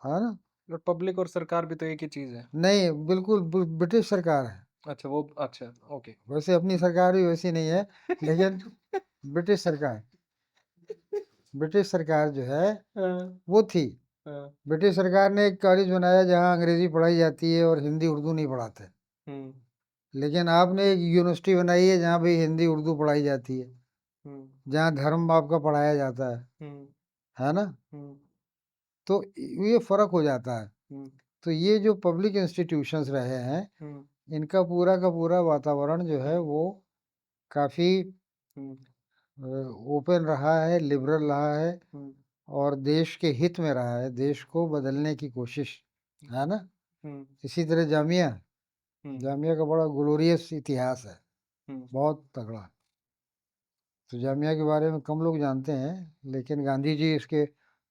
है ना। और पब्लिक और सरकार भी तो एक ही चीज़ है। नहीं, बिल्कुल ब्रिटिश सरकार है। अच्छा वो अच्छा, ओके। वैसे अपनी हुँ। सरकार भी वैसी नहीं है, लेकिन ब्रिटिश सरकार, ब्रिटिश सरकार जो है हाँ, वो थी। हाँ। ब्रिटिश सरकार ने एक कॉलेज बनाया जहाँ अंग्रेजी पढ़ाई जाती है और हिंदी उर्दू नहीं पढ़ाते। हुँ, लेकिन आपने एक यूनिवर्सिटी बनाई है जहाँ भी हिंदी उर्दू पढ़ाई जाती है, हुँ, जहाँ धर्म आपका पढ़ाया जाता हुँ, है ना। हुँ, तो ये फ़र्क हो जाता है। हुँ, तो ये जो पब्लिक इंस्टीट्यूशंस रहे हैं, हुँ, इनका पूरा का पूरा वातावरण जो है वो काफ़ी हुँ, ओपन रहा है, लिबरल रहा है, हुँ, और देश के हित में रहा है, देश को बदलने की कोशिश, है ना। हुँ, इसी तरह जामिया, हुँ, जामिया का बड़ा ग्लोरियस इतिहास है, हुँ, बहुत तगड़ा। तो जामिया के बारे में कम लोग जानते हैं, लेकिन गांधी जी इसके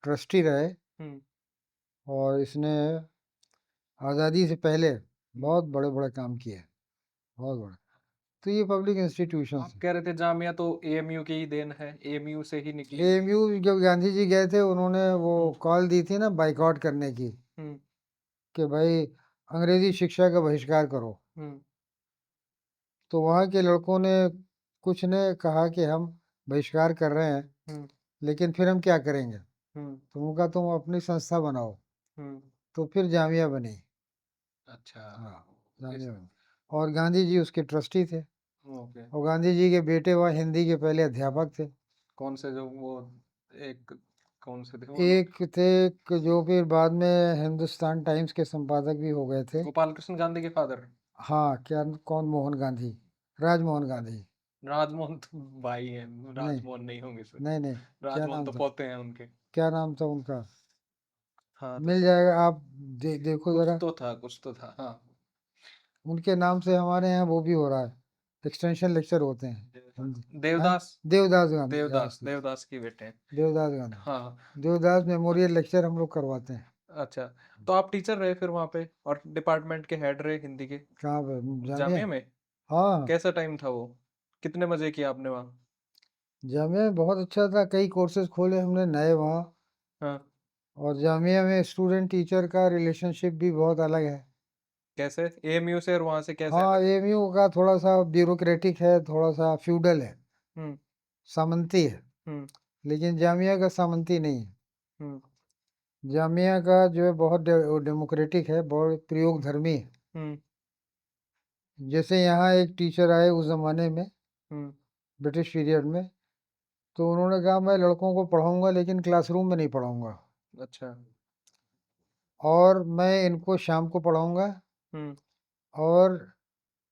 ट्रस्टी रहे, हुँ, और इसने आज़ादी से पहले हुँ, बहुत बड़े-बड़े काम किए, बहुत बड़े। तो ये पब्लिक इंस्टीट्यूशंस आप हैं। कह रहे थे जामिया तो एएमयू की ही देन है, एएमयू से ही निकली है। एएमयू जब गांधी जी गए थे उन्होंने वो हुँ, कॉल दी थी ना बाइकआउट करने की, हुँ, कि भाई अंग्रेजी शिक्षा का बहिष्कार करो। हुँ, तो वहाँ के लड़कों ने कुछ ने कहा कि हम बहिष्कार कर रहे हैं, हुँ, लेकिन फिर हम क्या करेंगे? हुँ, तो उन्होंने कहा तुम अपनी संस्था बनाओ। हुँ, तो फिर जामिया बनी। अच्छा, हाँ, इस जामिया बनी। और गांधी जी उसके ट्रस्टी थे। ओके। और गांधी जी के बेटे वहाँ हिंदी के पहले अध्यापक थे। कौन से जो वो एक कौन से थे वो लोग? एक थे जो फिर बाद में हिंदुस्तान टाइम्स के संपादक भी हो गए थे। गोपाल कृष्ण गांधी के फादर? हाँ, क्या कौन मोहन गांधी, राजमोहन गांधी। राजमोहन तो भाई हैं, नहीं, राजमोहन नहीं होंगे सर। नहीं, नहीं, क्या राजमोहन नाम तो था? पोते हैं उनके। क्या नाम था उनका? हाँ, तो मिल जाएगा, आप देखो कुछ ज़रा। तो था, कुछ तो था। हाँ। उनके नाम से हमारे यहाँ वो भी हो रहा है, एक्सटेंशन लेक्चर होते हैं देवदास हिंदी। हैं? देवदास देवदास गांधी, देवदास देवदास की बेटे हैं। देवदास गांधी, हाँ, देवदास मेमोरियल लेक्चर हम लोग करवाते हैं। अच्छा। तो आप टीचर रहे फिर वहाँ पे और डिपार्टमेंट के हेड रहे हिंदी के कहाँ पे? जामिया। जामिया में? हाँ, कैसा टाइम था वो? कितने मजे किए आपने वहाँ? जामिया में बहुत अच्छा था, कई कोर्सेज खोले हमने नए वहाँ। हाँ, और जामिया में स्टूडेंट टीचर का रिलेशनशिप भी बहुत अलग है। कैसे? एएमयू से और वहाँ से कैसे हाँ, अलग है? एएमयू का थोड़ा सा ब्यूरोक्रेटिक है, थोड़ा सा फ्यूडल है, हुँ, सामंती है। हुँ, लेकिन जामिया का सामंती नहीं है। हुँ, जामिया का जो है बहुत डेमोक्रेटिक है, बहुत प्रयोग धर्मी है। हुँ, जैसे यहाँ एक टीचर आए उस ज़माने में, हुँ, ब्रिटिश पीरियड में, तो उन्होंने कहा मैं लड़कों को पढ़ाऊँगा लेकिन क्लासरूम में नहीं पढ़ाऊँगा, अच्छा। और मैं इनको शाम को पढ़ाऊँगा। हुँ, और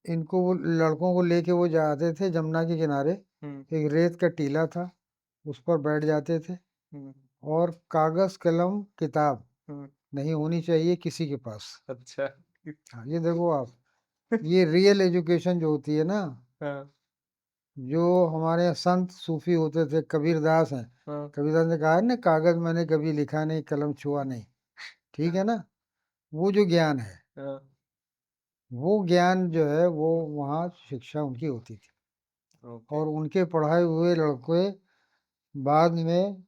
इनको वो लड़कों को लेके वो जाते थे जमुना के किनारे, हुँ, एक रेत का टीला था, उस पर बैठ जाते थे। हुँ, और कागज़, कलम, किताब हुँ, नहीं होनी चाहिए किसी के पास। अच्छा। हाँ, ये देखो आप, ये रियल एजुकेशन जो होती है ना, हाँ, जो हमारे यहाँ संत सूफी होते थे, कबीरदास हैं। हाँ, कबीरदास ने कहा है ना, कागज़ मैंने कभी लिखा नहीं, कलम छुआ नहीं। ठीक हाँ, है ना? वो जो ज्ञान है, हाँ, वो ज्ञान जो है वो वहाँ शिक्षा उनकी होती थी। ओके। और उनके पढ़ाए हुए लड़के बाद में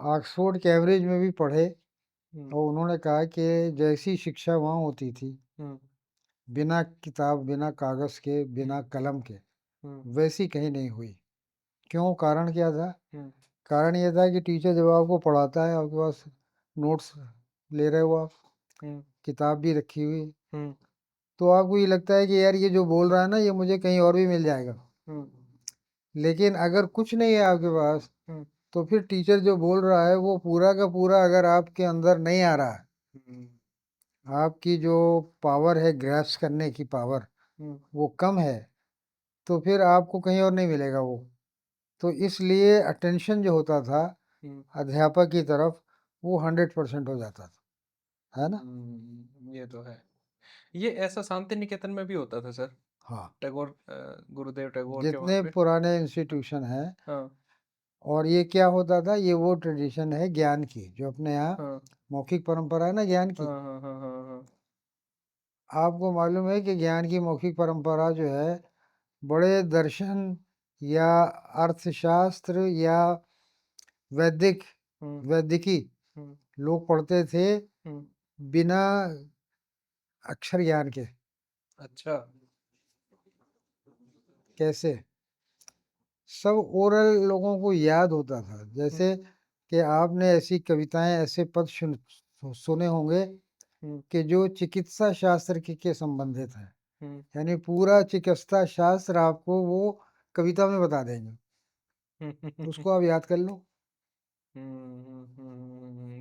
ऑक्सफोर्ड, कैम्ब्रिज में भी पढ़े। हुँ, और उन्होंने कहा कि जैसी शिक्षा वहाँ होती थी, हुँ, बिना किताब, बिना कागज़ के, हुँ, बिना कलम के, हुँ, वैसी कहीं नहीं हुई। क्यों? कारण क्या था? हुँ, कारण ये था कि टीचर जब आपको पढ़ाता है, आपके पास नोट्स ले रहे हो आप, हुँ, किताब भी रखी हुई, हुँ, तो आपको ये लगता है कि यार ये जो बोल रहा है ना, ये मुझे कहीं और भी मिल जाएगा। हुँ, लेकिन अगर कुछ नहीं है आपके पास, हुँ, तो फिर टीचर जो बोल रहा है वो पूरा का पूरा अगर आपके अंदर नहीं आ रहा है, हुँ, आपकी जो पावर है ग्रैस्प करने की पावर, हुँ, वो कम है, तो फिर आपको कहीं और नहीं मिलेगा वो। तो इसलिए अटेंशन जो होता था हुँ, अध्यापक की तरफ, वो 100% हो जाता था, है ना? ये तो है। ये ऐसा शांति निकेतन में भी होता था सर? हाँ, टैगोर गुरुदेव टैगोर के वहाँ जितने पे? पुराने इंस्टीट्यूशन हैं। हाँ, और ये क्या होता था, ये वो ट्रेडिशन है ज्ञान की, जो अपने यहाँ हाँ, मौखिक परंपरा है ना ज्ञान हाँ, की। हाँ, हाँ, हाँ, हाँ, आपको मालूम है कि ज्ञान की मौखिक परंपरा जो है, बड़े दर्शन या अर्थशास्त्र या वैदिक हुँ, वैदिकी हुँ, लोग पढ़ते थे हुँ, बिना अक्षर ज्ञान के। अच्छा। कैसे? सब ओरल लोगों को याद होता था। हुँ, जैसे कि आपने ऐसी कविताएं, ऐसे पद सुने होंगे हुँ, कि जो चिकित्सा शास्त्र के संबंधित हैं। हुँ, यानी पूरा चिकित्सा शास्त्र आपको वो कविता में बता देंगे। हुँ, उसको आप याद कर लो।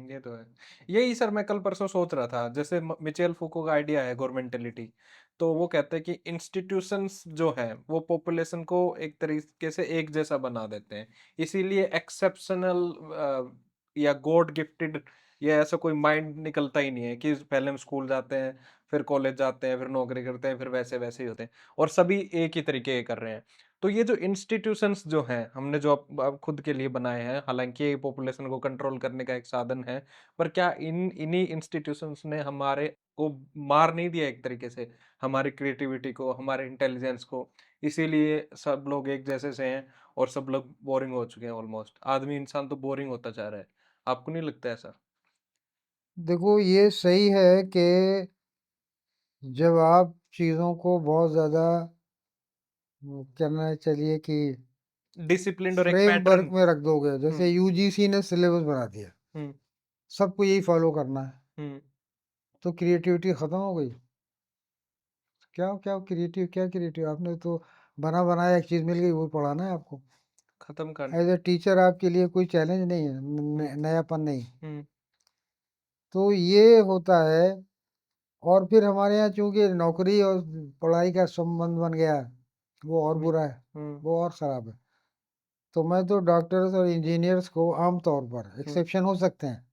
ये तो है। यही सर मैं कल परसों सोच रहा था, जैसे मिचेल फूको का आइडिया है गवर्नमेंटलिटी। तो वो कहते हैं कि इंस्टीट्यूशंस जो हैं वो पॉपुलेशन को एक तरीके से एक जैसा बना देते हैं। इसीलिए एक्सेप्शनल या गॉड गिफ्टेड या ऐसा कोई माइंड निकलता ही नहीं है कि पहले हम स्कूल जाते हैं, फिर कॉलेज जाते हैं, फिर नौकरी करते हैं, फिर वैसे वैसे ही होते हैं और सभी एक ही तरीके के कर रहे हैं। तो ये जो इंस्टीट्यूशंस जो हैं, हमने जो अब खुद के लिए बनाए हैं, हालाँकि ये पॉपुलेशन को कंट्रोल करने का एक साधन है, पर क्या इन इन्हीं इंस्टीट्यूशंस ने हमारे को मार नहीं दिया एक तरीके से, हमारी क्रिएटिविटी को, हमारे इंटेलिजेंस को। इसीलिए सब लोग एक जैसे से हैं और सब लोग बोरिंग हो चुके हैं ऑलमोस्ट। आदमी इंसान तो बोरिंग होता जा रहा है। आपको नहीं लगता ऐसा? देखो ये सही है कि जब आप चीज़ों को बहुत ज़्यादा कहना चलिए कि डिसिप्लिन्ड और एक फ्रेमवर्क पैटर्न। में रख दोगे, हुँ, जैसे यूजीसी ने सिलेबस बना दिया, हुँ, सबको यही फॉलो करना है, हुँ। तो क्रिएटिविटी खत्म हो गई। क्या क्रिएटिव, आपने तो बना बनाया एक चीज़ मिल गई, वो पढ़ाना है आपको। खत्म कर। एज ए टीचर आपके लिए कोई चैलेंज नहीं है, हुँ, नयापन नहीं। हुँ, तो ये होता है। और फिर हमारे यहाँ चूंकि नौकरी और पढ़ाई का संबंध बन गया है, वो और हुँ, बुरा है, हुँ, वो और खराब है। तो मैं तो डॉक्टर्स और इंजीनियर्स को आम तौर पर, हुँ। एक्सेप्शन हो सकते हैं,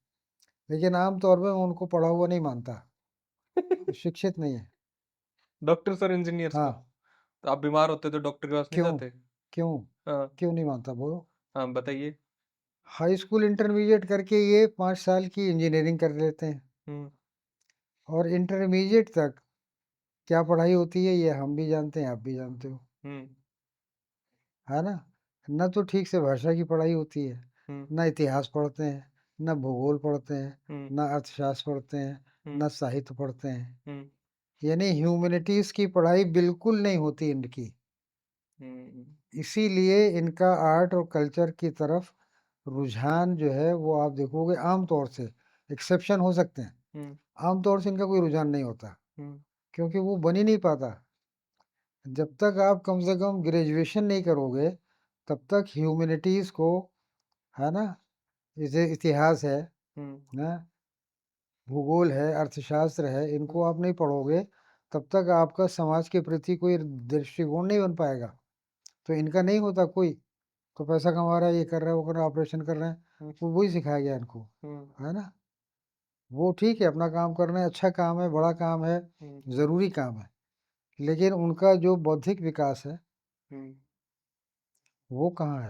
लेकिन आम तौर पर मैं उनको पढ़ा हुआ नहीं मानता, वो शिक्षित नहीं है। डॉक्टर्स और इंजीनियर्स को? हाँ। तो आप बीमार होते तो डॉक्टर के पास नहीं क्यों? जाते? क्यों? हाँ, क्यों नहीं मानता बोलो? हाँ बताइए। हाई स्कूल इंटरमीडिएट करके ये 5 साल की इंजीनियरिंग कर लेते हैं, हुँ, और इंटरमीडिएट तक क्या पढ़ाई होती है ये हम भी जानते हैं, आप भी जानते हो, हुँ, है ना? ना तो ठीक से भाषा की पढ़ाई होती है, हुँ, ना इतिहास पढ़ते हैं, ना भूगोल पढ़ते हैं, हुँ, ना अर्थशास्त्र पढ़ते हैं, हुँ, ना साहित्य पढ़ते हैं। हुँ, यानी ह्यूमैनिटीज़ की पढ़ाई बिल्कुल नहीं होती इनकी। हुँ, इसीलिए इनका आर्ट और कल्चर की तरफ रुझान जो है वो आप देखोगे आम तौर से, एक्सेप्शन हो सकते हैं, हुँ, आम तौर से इनका कोई रुझान नहीं होता, हुँ, क्योंकि वो बन ही नहीं पाता। जब तक आप कम से कम ग्रेजुएशन नहीं करोगे, तब तक ह्यूमैनिटीज़ को, है ना? जैसे इतिहास है हुँ, ना? भूगोल है, अर्थशास्त्र है, हुँ, इनको आप नहीं पढ़ोगे, तब तक आपका समाज के प्रति कोई दृष्टिकोण नहीं बन पाएगा। तो इनका नहीं होता कोई, तो पैसा कमा रहा है, ये कर रहा है, वो कर रहा है, ऑपरेशन कर रहे हैं, हुँ, वो वही सिखाया गया इनको, हुँ, है ना? वो ठीक है, अपना काम कर रहे हैं, अच्छा काम है, बड़ा काम है, हुँ, ज़रूरी काम है, लेकिन उनका जो बौद्धिक विकास है, हुँ, वो कहाँ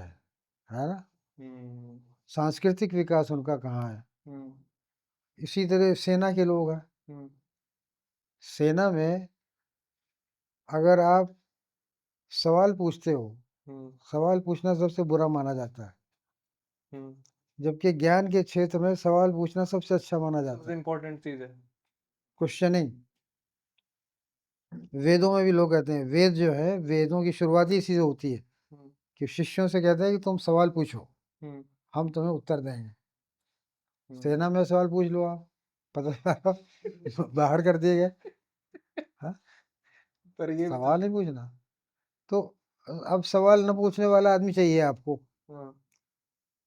है ना? हुँ, सांस्कृतिक विकास उनका कहाँ है? हुँ, इसी तरह सेना के लोग हैं, हुँ, सेना में अगर आप सवाल पूछते हो, हुँ, सवाल पूछना सबसे बुरा माना जाता है, हुँ। जबकि ज्ञान के क्षेत्र में सवाल पूछना सबसे अच्छा माना जाता सबसे है। इम्पोर्टेंट चीज़ है। क्वेश्चनिंग, वेदों में भी लोग कहते हैं, वेद जो है, वेदों की शुरुआत ही इसी से होती है हुँ, कि शिष्यों से कहते हैं कि तुम सवाल पूछो, हुँ, हम तुम्हें उत्तर देंगे। हुँ। सेना में सवाल पूछ लो आप, पता चला बाहर कर दिए गए। हाँ, पर ये बता। सवाल नहीं पूछना। तो अब सवाल न पूछने वाला आदमी चाहिए आपको। हाँ,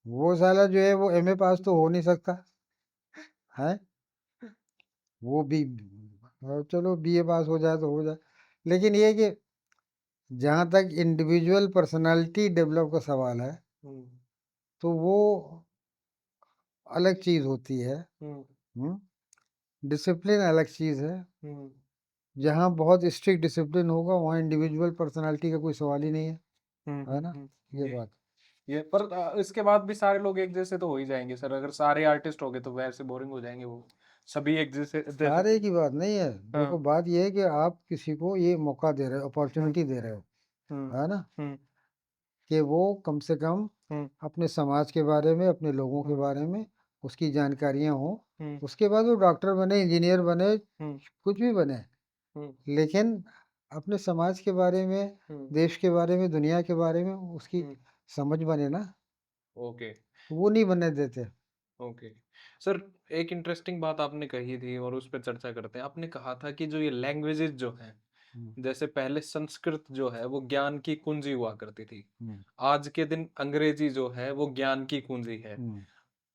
वो साला जो है वो एमए पास तो हो नहीं सकता है, वो भी चलो बीए पास हो जाए तो हो जाए, लेकिन ये है कि जहाँ तक इंडिविजुअल पर्सनालिटी डेवलप का सवाल है, हुँ, तो वो अलग चीज़ होती है। हुँ, हुँ, डिसिप्लिन अलग चीज़ है। हुँ, जहाँ बहुत स्ट्रिक्ट डिसिप्लिन होगा, वहाँ इंडिविजुअल पर्सनालिटी का कोई सवाल ही नहीं हुँ, है हुँ, ना? हुँ। ये बात। ये पर इसके बाद भी सारे लोग एक जैसे तो हो ही जाएँगे सर, अगर सारे आर्टिस्ट हो गए तो वैसे बोरिंग हो जाएँगे वो। सभी एक जैसे जैसे सारे की बात नहीं है। देखो हाँ, बात ये है कि आप किसी को ये मौका दे रहे हो, हुँ, अपॉर्च्युनिटी दे रहे हो, हुँ, है ना? हुँ, कि वो कम से कम हुँ, अपने समाज के बारे में, अपने लोगों के हुँ, बारे में उसकी जानकारियाँ हों। हुँ, उसके बाद वो डॉक्टर बने, इंजीनियर बने, हुँ, कुछ भी बने, हुँ, लेकिन अपने समाज के बारे में, हुँ, देश के बारे में, दुनिया के बारे में उसकी हुँ, समझ बने ना, ओके, वो नहीं बनने देते। ओके। सर, एक इंटरेस्टिंग बात आपने कही थी और उस पे चर्चा करते हैं। आपने कहा था कि जो ये लैंग्वेजेज़ जो हैं, हुँ, जैसे पहले संस्कृत जो है वो ज्ञान की कुंजी हुआ करती थी। हुँ, आज के दिन अंग्रेजी जो है वो ज्ञान की कुंजी है। हुँ,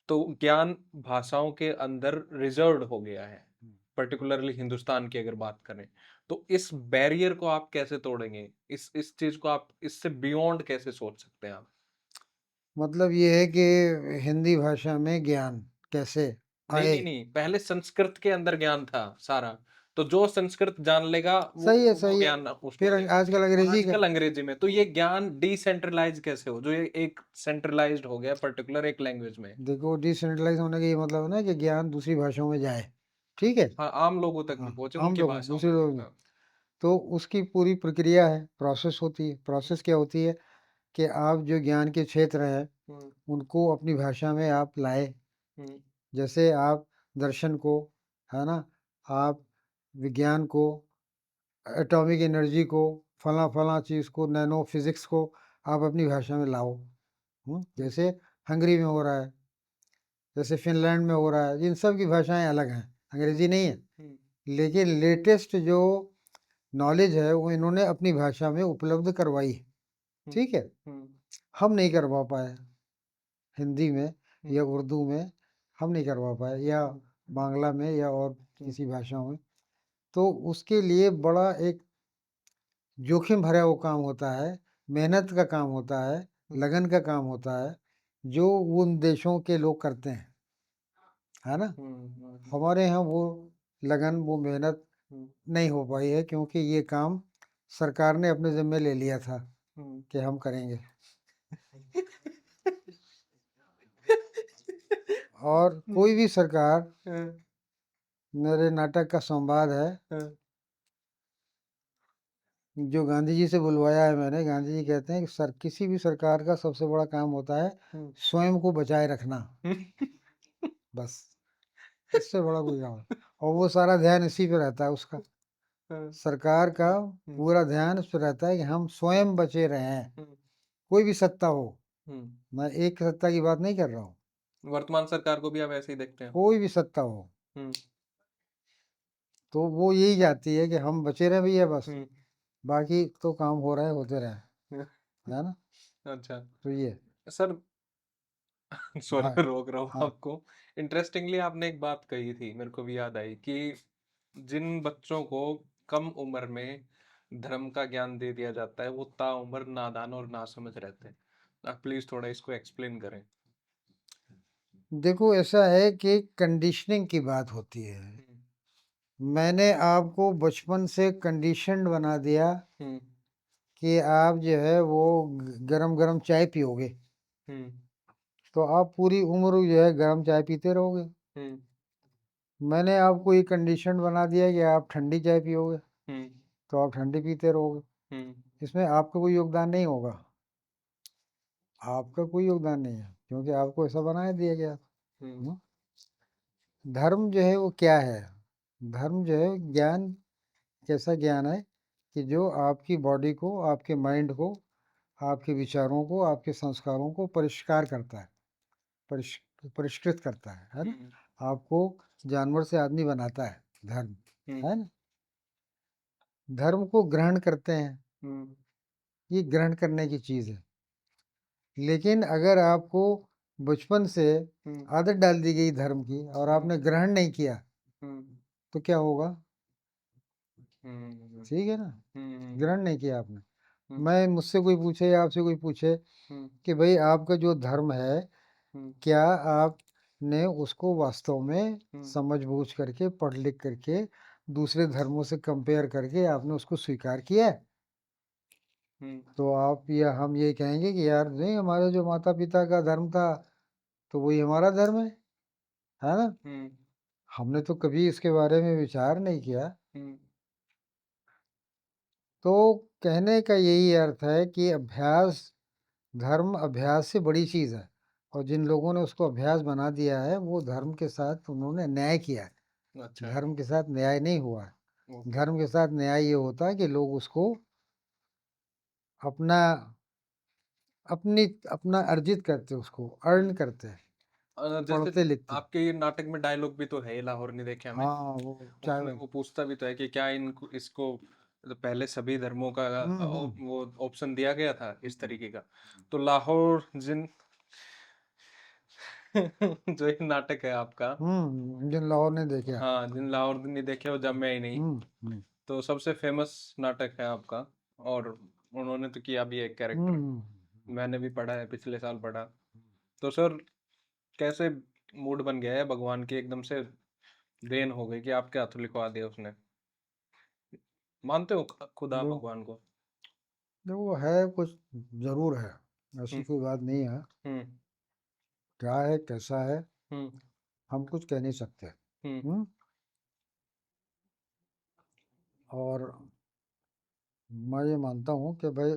तो ज्ञान भाषाओं के अंदर रिजर्व्ड हो गया है, हुँ। पर्टिकुलरली हिंदुस्तान की अगर बात करें। तो इस बैरियर को आप कैसे तोड़ेंगे? इस चीज़ को आप इससे बियॉन्ड कैसे सोच सकते हैं आप? मतलब ये है कि हिंदी भाषा में ज्ञान कैसे नहीं, आए? नहीं, नहीं, पहले संस्कृत के अंदर ज्ञान था सारा। तो जो संस्कृत जान लेगा वो सही है। ज्ञान उसको फिर देगा। आजकल अंग्रेज़ी का, आजकल अंग्रेजी में तो ये ज्ञान डिसेंट्रलाइज़ कैसे हो? जो ये एक सेंट्रलाइज़्ड हो गया पर्टिकुलर एक लैंग्वेज में। देखो डिसेंट्रलाइज़ होने का ये मतलब है ना कि ज्ञान दूसरी भाषाओं में जाए। ठीक है? हाँ, आम लोगों तक भी हाँ, पहुँचे, आम उनकी लोगों भाषाओं दूसरे में लोग, लिखना। तो उसकी पूरी प्रक्रिया है, प्रोसेस होती है। प्रोसेस क्या होती है कि आप जो ज्ञान के क्षेत्र हैं, हुँ, उनको अपनी भाषा में आप लाएँ। हुँ, जैसे आप दर्शन को, है ना? आप विज्ञान को, एटॉमिक एनर्जी को, फलाँ-फलाँ चीज़ को, नैनो फिज़िक्स को आप अपनी भाषा में लाओ। हुँ, जैसे हंगरी में हो रहा है, जैसे फ़िनलैंड में हो रहा है, इन सब की भाषाएँ अलग हैं, अंग्रेज़ी नहीं है। हुँ, लेकिन लेटेस्ट जो नॉलेज है, वो इन्होंने अपनी भाषा में उपलब्ध करवाई है, हुँ, ठीक है? हुँ, हम नहीं करवा पाए, हिंदी में हुँ, या उर्दू में हम नहीं करवा पाए, या हुँ, बांग्ला में या और हुँ, किसी भाषाओं में। तो उसके लिए बड़ा एक जोखिम भरा वो काम होता है, मेहनत का काम होता है, हुँ, लगन का काम होता है, जो उन देशों के लोग करते हैं, है ना? हुँ, हुँ, हमारे यहाँ वो लगन, वो मेहनत हुँ, नहीं हो पाई है, क्योंकि ये काम सरकार ने अपने ज़िम्मे ले लिया था हुँ। कि हम करेंगे। और हुँ, कोई भी सरकार, हाँ, मेरे नाटक का संवाद है, हाँ, जो गांधी जी से बुलवाया है मैंने, गांधी जी कहते हैं कि सर किसी भी सरकार का सबसे बड़ा काम होता है हुँ, स्वयं को बचाए रखना, हुँ, बस, इससे बड़ा कोई काम नहीं। और वो सारा ध्यान इसी पे रहता है उसका, हाँ, सरकार का हुँ, पूरा ध्यान इस पे रहता है कि हम स्वयं बचे रहें। हुँ, कोई भी सत्ता हो, हुँ। मैं एक सत्ता की बात नहीं कर रहा हूँ, वर्तमान सरकार को भी आप ऐसे ही देखते हैं? कोई भी सत्ता हो, हुँ, तो वो यही चाहती है कि हम बचे रहें भैया, बस, हुँ, बाकी तो काम हो रहा है, होते रहे, हुँ, है ना? अच्छा। तो ये, सर सॉरी हाँ, मैं रोक रहा हूँ हाँ। आपको। इंटरेस्टिंगली आपने एक बात कही थी, मेरे को भी याद आई कि जिन बच्चों को कम उम्र में धर्म का ज्ञान दे दिया जाता है, वो ताउम्र नादान और नासमझ रहते हैं। आप प्लीज़ थोड़ा इसको एक्सप्लेन करें। देखो ऐसा है कि कंडीशनिंग की बात होती है। हुँ, मैंने आपको बचपन से कंडीशन्ड बना दिया हुँ, कि आप जो है वो गरम-गरम चाय पियोगे, हुँ, तो आप पूरी उम्र जो है गरम चाय पीते रहोगे। हुँ, मैंने आपको ये कंडीशन्ड बना दिया कि आप ठंडी चाय पियोगे, हुँ, तो आप ठंडी पीते रहोगे। हुँ, इसमें आपका कोई योगदान नहीं होगा, आपका कोई योगदान नहीं है, क्योंकि आपको ऐसा बना दिया गया। हुँ, हुँ? धर्म जो है वो क्या है? धर्म जो है ज्ञान, कैसा ज्ञान है कि जो आपकी बॉडी को, आपके माइंड को, आपके विचारों को, आपके संस्कारों को परिष्कार करता है, परिष परिष्कृत करता है ना? हुँ, आपको जानवर से आदमी बनाता है धर्म, हुँ, है ना? धर्म को ग्रहण करते हैं, हुँ, ये ग्रहण करने की चीज़ है। लेकिन अगर आपको बचपन से हुँ, आदत डाल दी गई धर्म की और हुँ, आपने ग्रहण नहीं किया, हुँ, तो क्या होगा? हुँ, ठीक है ना? हुँ, ग्रहण नहीं किया आपने। हुँ, मैं मुझसे कोई पूछे या आपसे कोई पूछे हुँ, कि भई आपका जो धर्म है, हुँ, क्या आपने उसको वास्तव में हुँ, समझ-बूझ करके, पढ़-लिख करके, दूसरे धर्मों से कंपेयर करके आपने उसको स्वीकार किया है? हुँ, तो आप या हम ये कहेंगे कि यार नहीं, हमारे जो माता-पिता का धर्म था, तो वही हमारा धर्म है ना? हुँ, हमने तो कभी इसके बारे में विचार नहीं किया। हुँ, तो कहने का यही अर्थ है कि अभ्यास, धर्म अभ्यास से बड़ी चीज़ है, और जिन लोगों ने उसको अभ्यास बना दिया है, वो धर्म के साथ उन्होंने न्याय किया है। अच्छा, धर्म के साथ न्याय नहीं हुआ है। ओके। धर्म के साथ न्याय ये होता है कि लोग उसको अपना अपनी अपना अर्जित करते हैं, उसको अर्न हुँ, करते हैं, जैसे पढ़ते-लिखते हैं। आपके ये नाटक में डायलॉग भी तो है, ये लाहौर नहीं देखा मैं। हाँ, वो उसमें चाहे, वो पूछता भी तो है कि क्या इनको इसको मतलब पहले सभी धर्मों का हुँ, हुँ। वो ऑप्शन दिया गया था इस तरीके का। तो लाहौर जिन जो ये नाटक है आपका, जिन लाहौर ने देखा। हाँ, जिन लाहौर नहीं देखे वो जम्मे ही नहीं। हुँ, हुँ। तो सबसे फेमस नाटक है आपका और उन्होंने तो किया भी एक हुँ, कैरेक्टर। हुँ। मैंने भी पढ़ा है, पिछले साल पढ़ा। तो सर कैसे मूड बन गया है भगवान की एकदम से देन हो गई कि आपके हाथों लिखवा दिया उसने? मानते हो खुदा जो भगवान को? देखो है कुछ, ज़रूर है, हुँ, ऐसी कोई बात नहीं है। हुँ, क्या है, कैसा है, हुँ, हम कुछ कह नहीं सकते। हुँ, हुँ? और मैं ये मानता हूँ कि भाई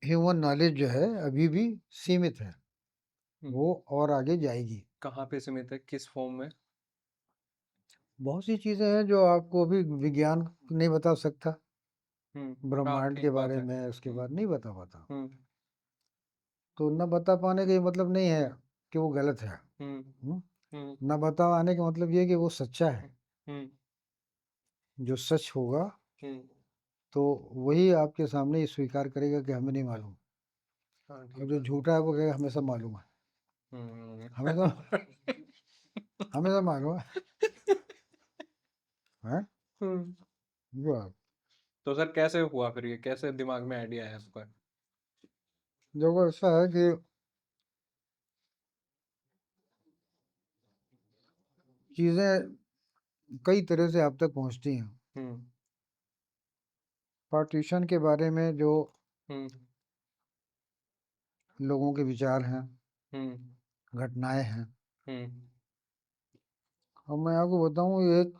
ह्यूमन नॉलेज जो है अभी भी सीमित है, हम्म, वो और आगे जाएगी। कहाँ पे सीमित है, किस फॉर्म में? बहुत सी चीज़ें हैं जो आपको अभी विज्ञान नहीं बता सकता, हाँ, ब्रह्मांड के ठीक बात बारे है। में उसके हम्म, बाद नहीं बता पाता। हम्म, तो न बता पाने का ये मतलब नहीं है कि वो गलत है। हम्म, हुँ? हम्म, न बता पाने का मतलब ये है कि वो सच्चा है। हम्म, जो सच होगा हम्म, तो वही आपके सामने ये स्वीकार करेगा कि हमें नहीं मालूम, हाँ, और ठीक जो बात है। झूठा है वो कहेगा हमें सब मालूम है। हम्म। हमें सब मालूम है। हैं? हम्म। जो आप तो सर कैसे हुआ फिर, ये कैसे दिमाग में आइडिया आया आपका? देखो ऐसा है कि चीज़ें कई तरह से आप तक पहुँचती हैं। हम्म, पार्टीशन के बारे में जो हम्म, लोगों के विचार हैं, हम्म, घटनाएँ हैं। हम्म, और मैं आपको बताऊँ, एक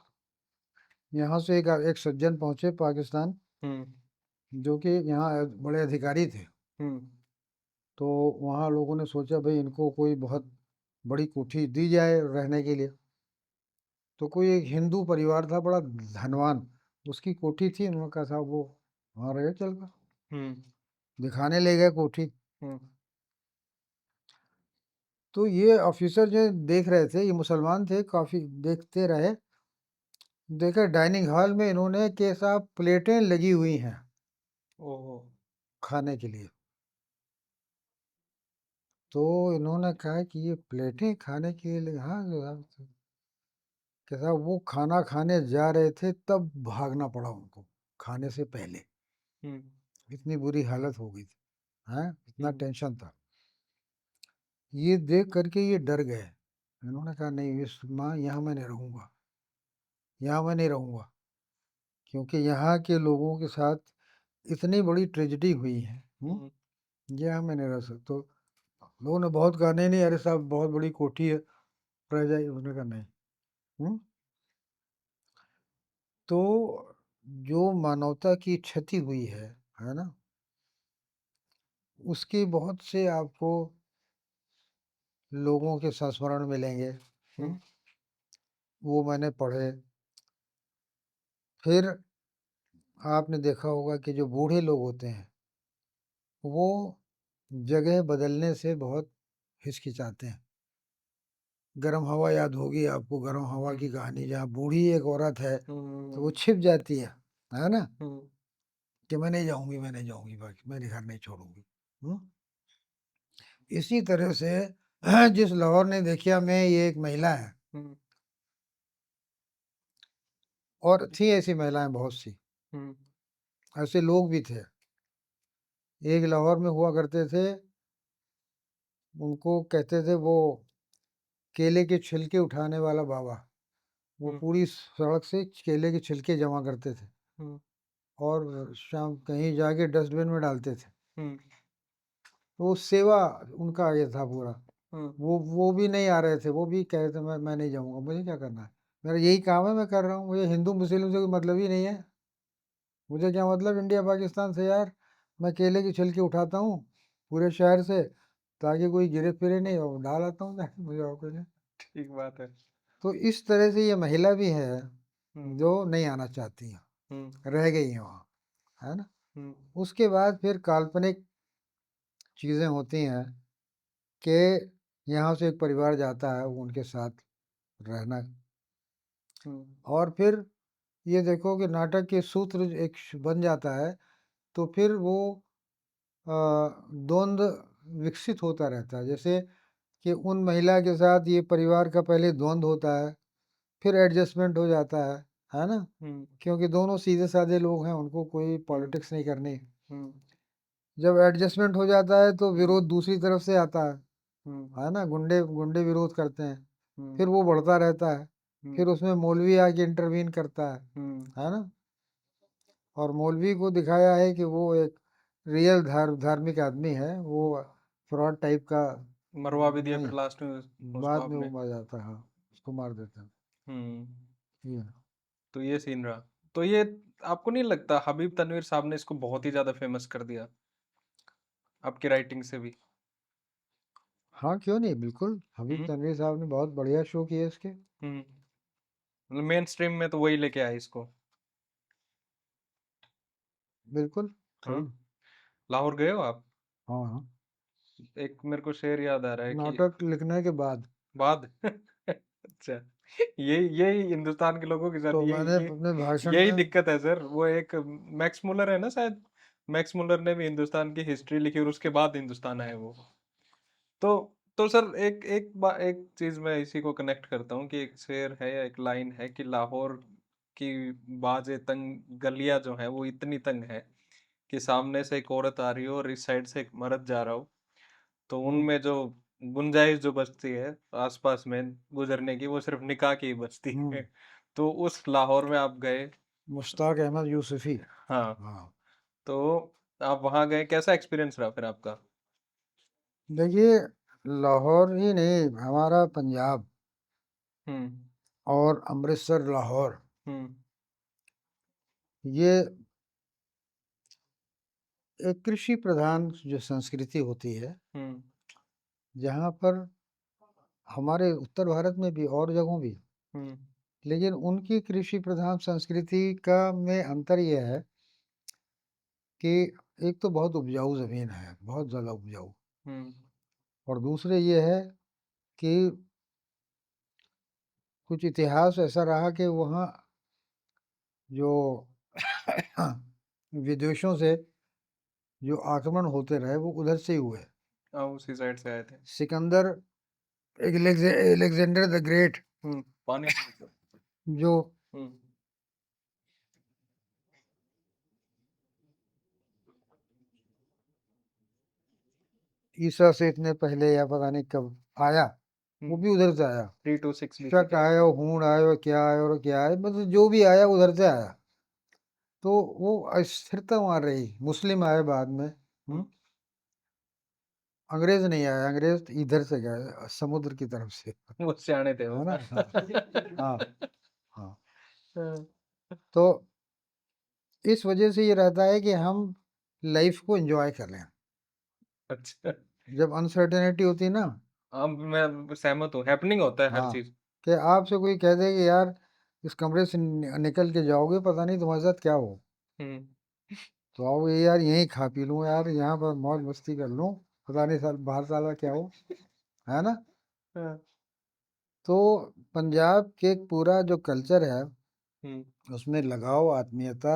यहाँ से एक सज्जन पहुँचे पाकिस्तान, हम्म, जो कि यहाँ बड़े अधिकारी थे। हम्म, तो वहाँ लोगों ने सोचा भाई इनको कोई बहुत बड़ी कोठी दी जाए रहने के लिए। तो कोई एक हिंदू परिवार था बड़ा धनवान, उसकी कोठी थी। उन्होंने कहा साहब वो वहाँ रहे चल कर, हम्म, दिखाने ले गए कोठी। हम्म, तो ये ऑफिसर जो देख रहे थे, ये मुसलमान थे, काफ़ी देखते रहे। देखा डाइनिंग हॉल में इन्होंने के साहब प्लेटें लगी हुई हैं ओहो, खाने के लिए। तो इन्होंने कहा कि ये प्लेटें खाने के लिए, हाँ साहब। कि साहब वो खाना खाने जा रहे थे तब भागना पड़ा उनको, खाने से पहले। हम्म, इतनी बुरी हालत हो गई थी, हैं, इतना हम्म, टेंशन था। ये देख करके ये डर गए। इन्होंने कहा नहीं, इस माँ यहाँ मैं नहीं रहूँगा, यहाँ मैं नहीं रहूँगा, क्योंकि यहाँ के लोगों के साथ इतनी बड़ी ट्रेजेडी हुई है। हम्म, यहाँ मैं नहीं रह सकता। तो लोगों ने बहुत कहा नहीं नहीं, अरे साहब बहुत बड़ी कोठी है, रह जाइए। उसने कहा नहीं। हम्म? तो जो मानवता की क्षति हुई है ना, उसके बहुत से आपको लोगों के संस्मरण मिलेंगे। हम्म, वो मैंने पढ़े। फिर आपने देखा होगा कि जो बूढ़े लोग होते हैं, वो जगह बदलने से बहुत हिचकिचाते हैं। गर्म हवा याद होगी आपको, गर्म हवा हम्म, की कहानी, जहाँ बूढ़ी एक औरत है तो वो हम्म, छिप जाती है ना, हम्म, कि मैं नहीं जाऊंगी, मैं नहीं जाऊंगी, बाकी मैं घर नहीं छोड़ूंगी। हम्म? इसी तरह से जिस लाहौर ने देखिया में ये एक महिला है, हम्म, और थी ऐसी महिलाएं बहुत सी, हम्म, ऐसे लोग भी थे। एक लाहौर में हुआ करते थे, उनको कहते थे वो केले के छिलके उठाने वाला बाबा। वो हम्म, पूरी सड़क से केले के छिलके जमा करते थे हम्म, और शाम कहीं जाके डस्टबिन में डालते थे। हम्म, तो वो सेवा उनका ये था पूरा। हम्म, वो भी नहीं आ रहे थे, वो भी कह रहे थे मैं नहीं जाऊँगा, मुझे क्या करना है, मेरा यही काम है, मैं कर रहा हूँ, मुझे हिंदू मुस्लिम से कोई मतलब ही नहीं है। मुझे क्या मतलब इंडिया पाकिस्तान से यार, मैं केले की छिलके उठाता हूँ पूरे शहर से, ताकि कोई गिरे फिरे नहीं, और डाल आता हूँ जाके, मुझे और कुछ नहीं। ठीक बात है। तो इस तरह से ये महिला भी है हम्म, जो नहीं आना चाहती हैं, हम्म, रह गई हैं वहाँ, है ना। हम्म, उसके बाद फिर काल्पनिक चीज़ें होती हैं कि यहाँ से एक परिवार जाता है, वो उनके साथ रहना। हम्म, और फिर ये देखो कि नाटक के सूत्र एक बन जाता है, तो फिर वो द्वंद्व विकसित होता रहता है। जैसे कि उन महिला के साथ ये परिवार का पहले द्वंद्व होता है, फिर एडजस्टमेंट हो जाता है ना, हम्म, क्योंकि दोनों सीधे साधे लोग हैं, उनको कोई हम्म, पॉलिटिक्स नहीं करनी। हम्म, जब एडजस्टमेंट हो जाता है तो विरोध दूसरी तरफ से आता हम्म, है ना, गुंडे गुंडे विरोध करते हैं। हम्म, फिर वो बढ़ता रहता है, हम्म, फिर उसमें मौलवी आके इंटरवीन करता हम्म, है ना। और मौलवी को दिखाया है कि वो एक रियल धार्मिक आदमी है, वो फ्रॉड टाइप का मरवा भी दिया फिर नहीं। लास्ट में उसको बाद में वो आपने। मर जाता है, हाँ, उसको मार देते हैं। हम्म, ये तो ये सीन रहा। तो ये आपको नहीं लगता हबीब तनवीर साहब ने इसको बहुत ही ज़्यादा फ़ेमस कर दिया, आपकी राइटिंग से भी? हाँ, क्यों नहीं, बिल्कुल। हबीब हुँ, तनवीर साहब ने बहुत बढ़िया शो किए इसके। हुँ। मतलब मेन स्ट्रीम में तो वही लेके आए इसको। बिल्कुल, हाँ, सही। लाहौर गए हो आप? हाँ, हाँ। एक मेरे को शेर याद आ रहा है कि नाटक लिखने के बाद बाद अच्छा, यही हिंदुस्तान के लोगों के साथ तो मैंने अपने भाषण यही में दिक्कत है सर। वो एक मैक्स मुलर है ना शायद, मैक्स मुलर ने भी हिंदुस्तान की हिस्ट्री लिखी और उसके बाद हिंदुस्तान आए वो। तो सर एक चीज मैं इसी को कनेक्ट करता हूँ कि एक शेर है या एक लाइन है कि लाहौर की बाजे तंग गलियां जो है वो इतनी तंग है कि सामने से एक औरत आ रही हो और इस साइड से एक मर्द जा रहा हो, तो हुँ, उनमें जो गुंजाइश जो बचती है आसपास में गुजरने की, वो सिर्फ निकाह की ही बचती हुँ। है। तो उस लाहौर में आप गए। मुश्ताक अहमद यूसुफ़ी। हाँ, हाँ। तो आप वहां गए, कैसा एक्सपीरियंस रहा फिर आपका? देखिए, लाहौर ही नहीं, हमारा पंजाब हम्म, और अमृतसर, लाहौर, हम्म, ये एक कृषि प्रधान जो संस्कृति होती है, हम्म, जहाँ पर हमारे उत्तर भारत में भी और जगहों भी, हम्म, लेकिन उनकी कृषि प्रधान संस्कृति का में अंतर ये है कि एक तो बहुत उपजाऊ ज़मीन है, बहुत ज़्यादा उपजाऊ, हम्म, और दूसरे ये है कि कुछ इतिहास ऐसा रहा कि वहाँ जो विदेशों से जो आक्रमण होते रहे वो उधर से ही हुए। हाँ, उसी साइड से आए थे। सिकंदर, एलेक्जेंडर द ग्रेट, पानी जो हम्म, ईसा से इतने पहले या पता नहीं कब आया, वो भी उधर से आया। 326 बीसी। शक आया, हूण आया, और क्या आया और क्या आया, मतलब जो भी आया उधर से आया। तो वो अस्थिरता वहाँ रही। मुस्लिम आए बाद में। अंग्रेज नहीं आए, अंग्रेज तो इधर से गए समुद्र की तरफ से, वो सियाने थे वो। है ना। हाँ, हाँ, हाँ। हाँ, तो इस वजह से ये रहता है कि हम लाइफ को एंजॉय कर लें। अच्छा। जब अनसर्टेनिटी होती है ना, हाँ, मैं सहमत हूँ, हैपनिंग होता है हर हाँ, चीज। कि आपसे कोई कह दे कि यार इस कमरे से निकल के जाओगे, पता नहीं तुम्हारे साथ क्या हो, हम्म, तो आओगे यार यहीं खा पी लूँ, यार यहाँ पर मौज मस्ती कर लूँ, पता नहीं साल बाहर साला क्या हो, है ना। हाँ, तो पंजाब के पूरा जो कल्चर है, हम्म, उसमें लगाव, आत्मीयता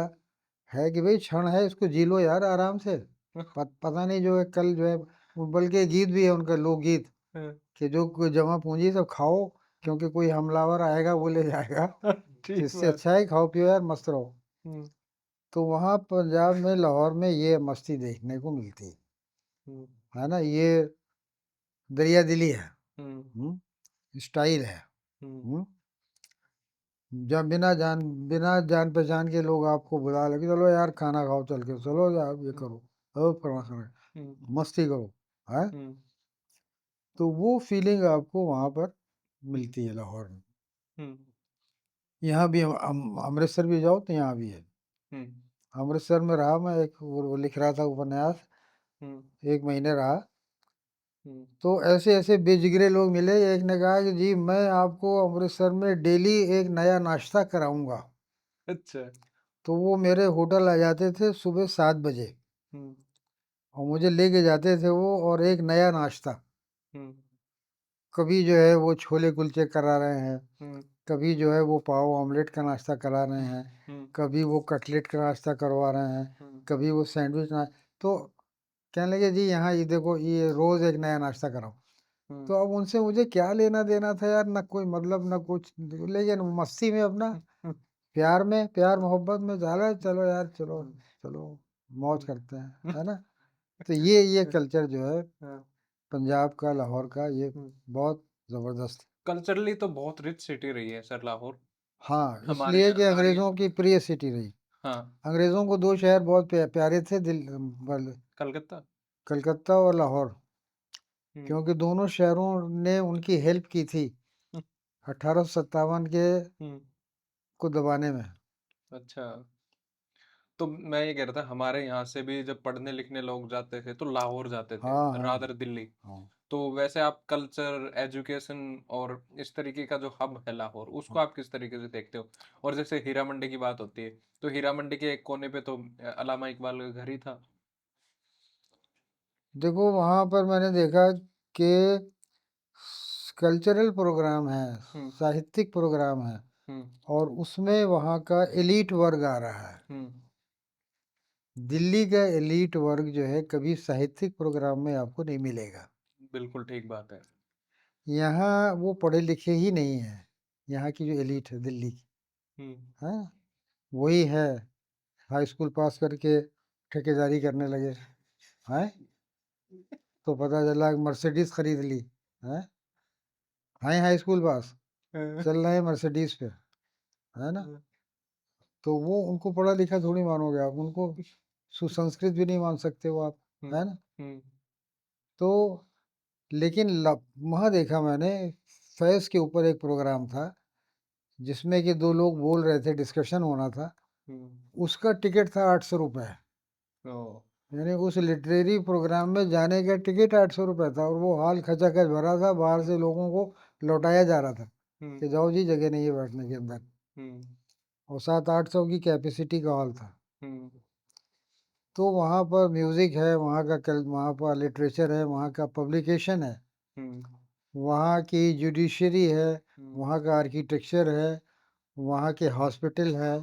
है कि भाई क्षण है, इसको जी लो यार आराम से। पता नहीं जो है कल जो है, बल्कि गीत भी है उनका, लोकगीत, हाँ, कि जो कोई जमा पूंजी सब खाओ, क्योंकि कोई हमलावर आएगा वो ले जाएगा। तो ठीक इससे बात। अच्छा है खाओ पियो यार, मस्त रहो। हम्म, तो वहाँ पंजाब में, लाहौर में ये मस्ती देखने को मिलती हम्म, है ना। ये दरिया दिली है, हम्म, स्टाइल है। हम्म, हम्म। जब बिना जान पहचान के लोग आपको बुला लगे, चलो यार खाना खाओ, चल के चलो यार ये करो, ओ फलाना करो, हम्म, मस्ती करो, है। हम्म, तो वो फीलिंग आपको वहाँ पर मिलती है लाहौर में। हम्म, यहाँ भी अमृतसर भी जाओ तो यहाँ भी है। हम्म, अमृतसर में रहा मैं, एक वो लिख रहा था उपन्यास, हम्म, 1 महीने रहा। हम्म, तो ऐसे ऐसे बेजिगरे लोग मिले, एक ने कहा कि जी मैं आपको अमृतसर में डेली एक नया नाश्ता कराऊंगा। अच्छा। तो वो मेरे होटल आ जाते थे सुबह 7 बजे, हम्म, और मुझे लेके जाते थे वो, और एक नया नाश्ता। हम्म, कभी जो है वो छोले कुलचे करा रहे हैं, हम्म, कभी जो है वो पाव ऑमलेट का नाश्ता करा रहे हैं, हम्म, कभी वो कटलेट का नाश्ता करवा रहे हैं, हम्म, कभी वो सैंडविच ना। तो कहने लगे जी यहाँ ये देखो, ये रोज़ एक नया नाश्ता कराओ। हम्म, तो अब उनसे मुझे क्या लेना देना था यार, ना कोई मतलब ना कुछ, लेकिन मस्ती में अपना, हम्म, प्यार मोहब्बत में जा रहा है, चलो यार चलो, हम्म, चलो मौज हम्म, करते हैं, है ना। तो ये कल्चर जो है हाँ, पंजाब का, लाहौर का, ये हम्म। बहुत ज़बरदस्त है। कल्चरली तो बहुत रिच सिटी रही है सर लाहौर, हाँ, हमारे इसलिए कि हमारे अंग्रेज़ों की प्रिय सिटी रही। हाँ। अंग्रेज़ों को 2 शहर बहुत प्यारे थे, कलकत्ता। कलकत्ता और लाहौर, हम्म, क्योंकि दोनों शहरों ने उनकी हेल्प की थी हम्म, 1857 के हम्म, को दबाने में। अच्छा। तो मैं ये कह रहा था हमारे यहाँ से भी जब पढ़ने लिखने लोग जाते थे तो लाहौर जाते थे, हाँ, हाँ, रादर दिल्ली। हाँ, तो वैसे आप कल्चर, एजुकेशन और इस तरीके का जो हब है लाहौर, उसको हाँ। आप किस तरीके से देखते हो? और जैसे हीरा मंडी की बात होती है, तो हीरा मंडी के एक कोने पे तो अल्लामा इकबाल का घर ही था। देखो वहाँ पर मैंने देखा कि कल्चरल प्रोग्राम है, हुँ, साहित्यिक प्रोग्राम है हुँ, और उसमें वहाँ का एलीट वर्ग आ रहा है। हुँ, दिल्ली का एलीट वर्ग जो है कभी साहित्यिक प्रोग्राम में आपको नहीं मिलेगा। बिल्कुल ठीक बात है। यहाँ वो पढ़े लिखे ही नहीं हैं। यहाँ की जो एलीट है दिल्ली की, हुँ, हाँ? वही है, हाई स्कूल पास करके ठेकेदारी करने लगे, हैं? तो पता चला कि मर्सिडीज़ खरीद ली, हैं? हैं हाई स्कूल पास, चल रहे हैं मर्सिडीज़ पे, है ना? तो वो उनको पढ़ा लिखा थोड़ी मानोगे आप, उनको सुसंस्कृत भी नहीं मान सकते हो आप, हुँ, है ना? हुँ, तो लेकिन वहाँ देखा मैंने, फैज़ के ऊपर एक प्रोग्राम था जिसमें कि दो लोग बोल रहे थे, डिस्कशन होना था। हुँ, उसका टिकट था 800 रुपये, ओह! यानी उस लिटरेरी प्रोग्राम में जाने का टिकट 800 रुपये था और वो हॉल खचाखच भरा था, बाहर से लोगों को लौटाया जा रहा था हुँ, कि जाओ जी, जगह नहीं है बैठने के अंदर। हुँ, और 700-800 की कैपेसिटी का हॉल था। हुँ, तो वहाँ पर म्यूज़िक है, वहाँ पर लिटरेचर है, वहाँ का पब्लिकेशन है, हुँ, वहाँ की जुडिशरी है, हुँ, वहाँ का आर्किटेक्चर है, वहाँ के हॉस्पिटल है।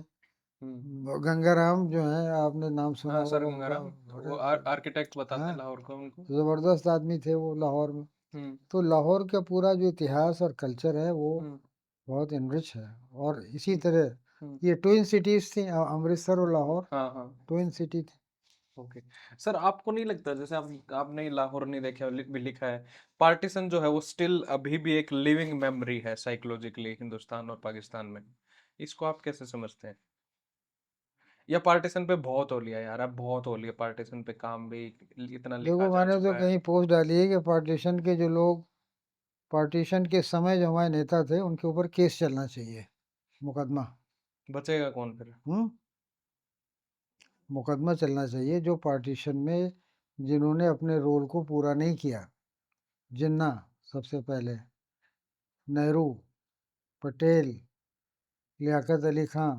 हुँ। गंगाराम जो हैं, आपने नाम सुना हाँ, सर होगा उनका, गंगाराम, वो बड़े आर्किटेक्ट बताते हाँ, हैं लाहौर को उनको। ज़बरदस्त आदमी थे वो लाहौर में। हुँ, तो लाहौर का पूरा जो इतिहास और कल्चर है वो हुँ, बहुत इनरिच है। और इसी हुँ, तरह हुँ। ये ट्विन सिटीज़ थी, अमृतसर और लाहौर हाँ, हाँ, ट्विन सिटी थी। ओके। सर आपको नहीं लगता जैसे आप आपने लाहौर नहीं देखा भी लिखा है, पार्टीशन जो है वो स्टिल अभी भी एक लिविंग मेमोरी है साइकोलॉजिकली हिंदुस्तान और पाकिस्तान में। इसको आप कैसे समझते हैं? या पार्टीशन पे बहुत हो लिया यार, अब बहुत हो लिया पार्टीशन पे काम भी इतना लिखा देखो जा मैंने तो चुका है। कहीं पोस्ट डाली है कि पार्टीशन के समय जो हमारे नेता थे उनके ऊपर केस चलना चाहिए, मुकदमा। बचेगा कौन फिर? हुँ? मुकदमा चलना चाहिए जो पार्टीशन में जिन्होंने अपने रोल को पूरा नहीं किया। जिन्ना सबसे पहले, नेहरू, पटेल, लियाकत अली खां,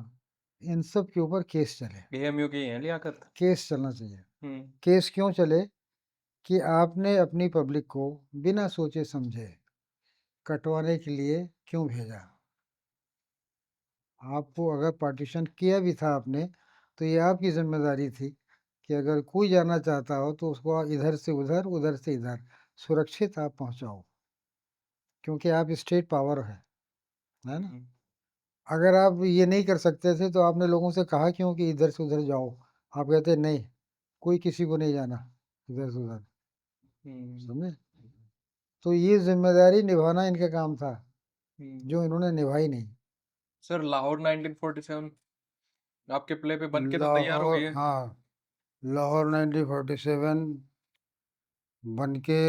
इन सब के ऊपर केस चले। एएमयू की है लियाकत। केस चलना चाहिए। हुँ, केस क्यों चले? कि आपने अपनी पब्लिक को बिना सोचे समझे कटवाने के लिए क्यों भेजा? आपको अगर पार्टीशन किया भी था आपने, तो ये आपकी ज़िम्मेदारी थी कि अगर कोई जाना चाहता हो तो उसको आप इधर से उधर से इधर सुरक्षित आप पहुँचाओ, क्योंकि आप स्टेट पावर है ना? हुँ, अगर आप ये नहीं कर सकते थे तो आपने लोगों से कहा क्यों कि इधर से उधर जाओ? आप कहते नहीं, कोई किसी को नहीं जाना इधर से उधर, हुँ, समझे? तो ये ज़िम्मेदारी निभाना इनका काम था, हुँ। जो इन्होंने निभाई नहीं। सर लाहौर 1947 आपके प्ले पे बन के तो तैयार हो गई लाहौर, है। हाँ, लाहौर 1947 बन के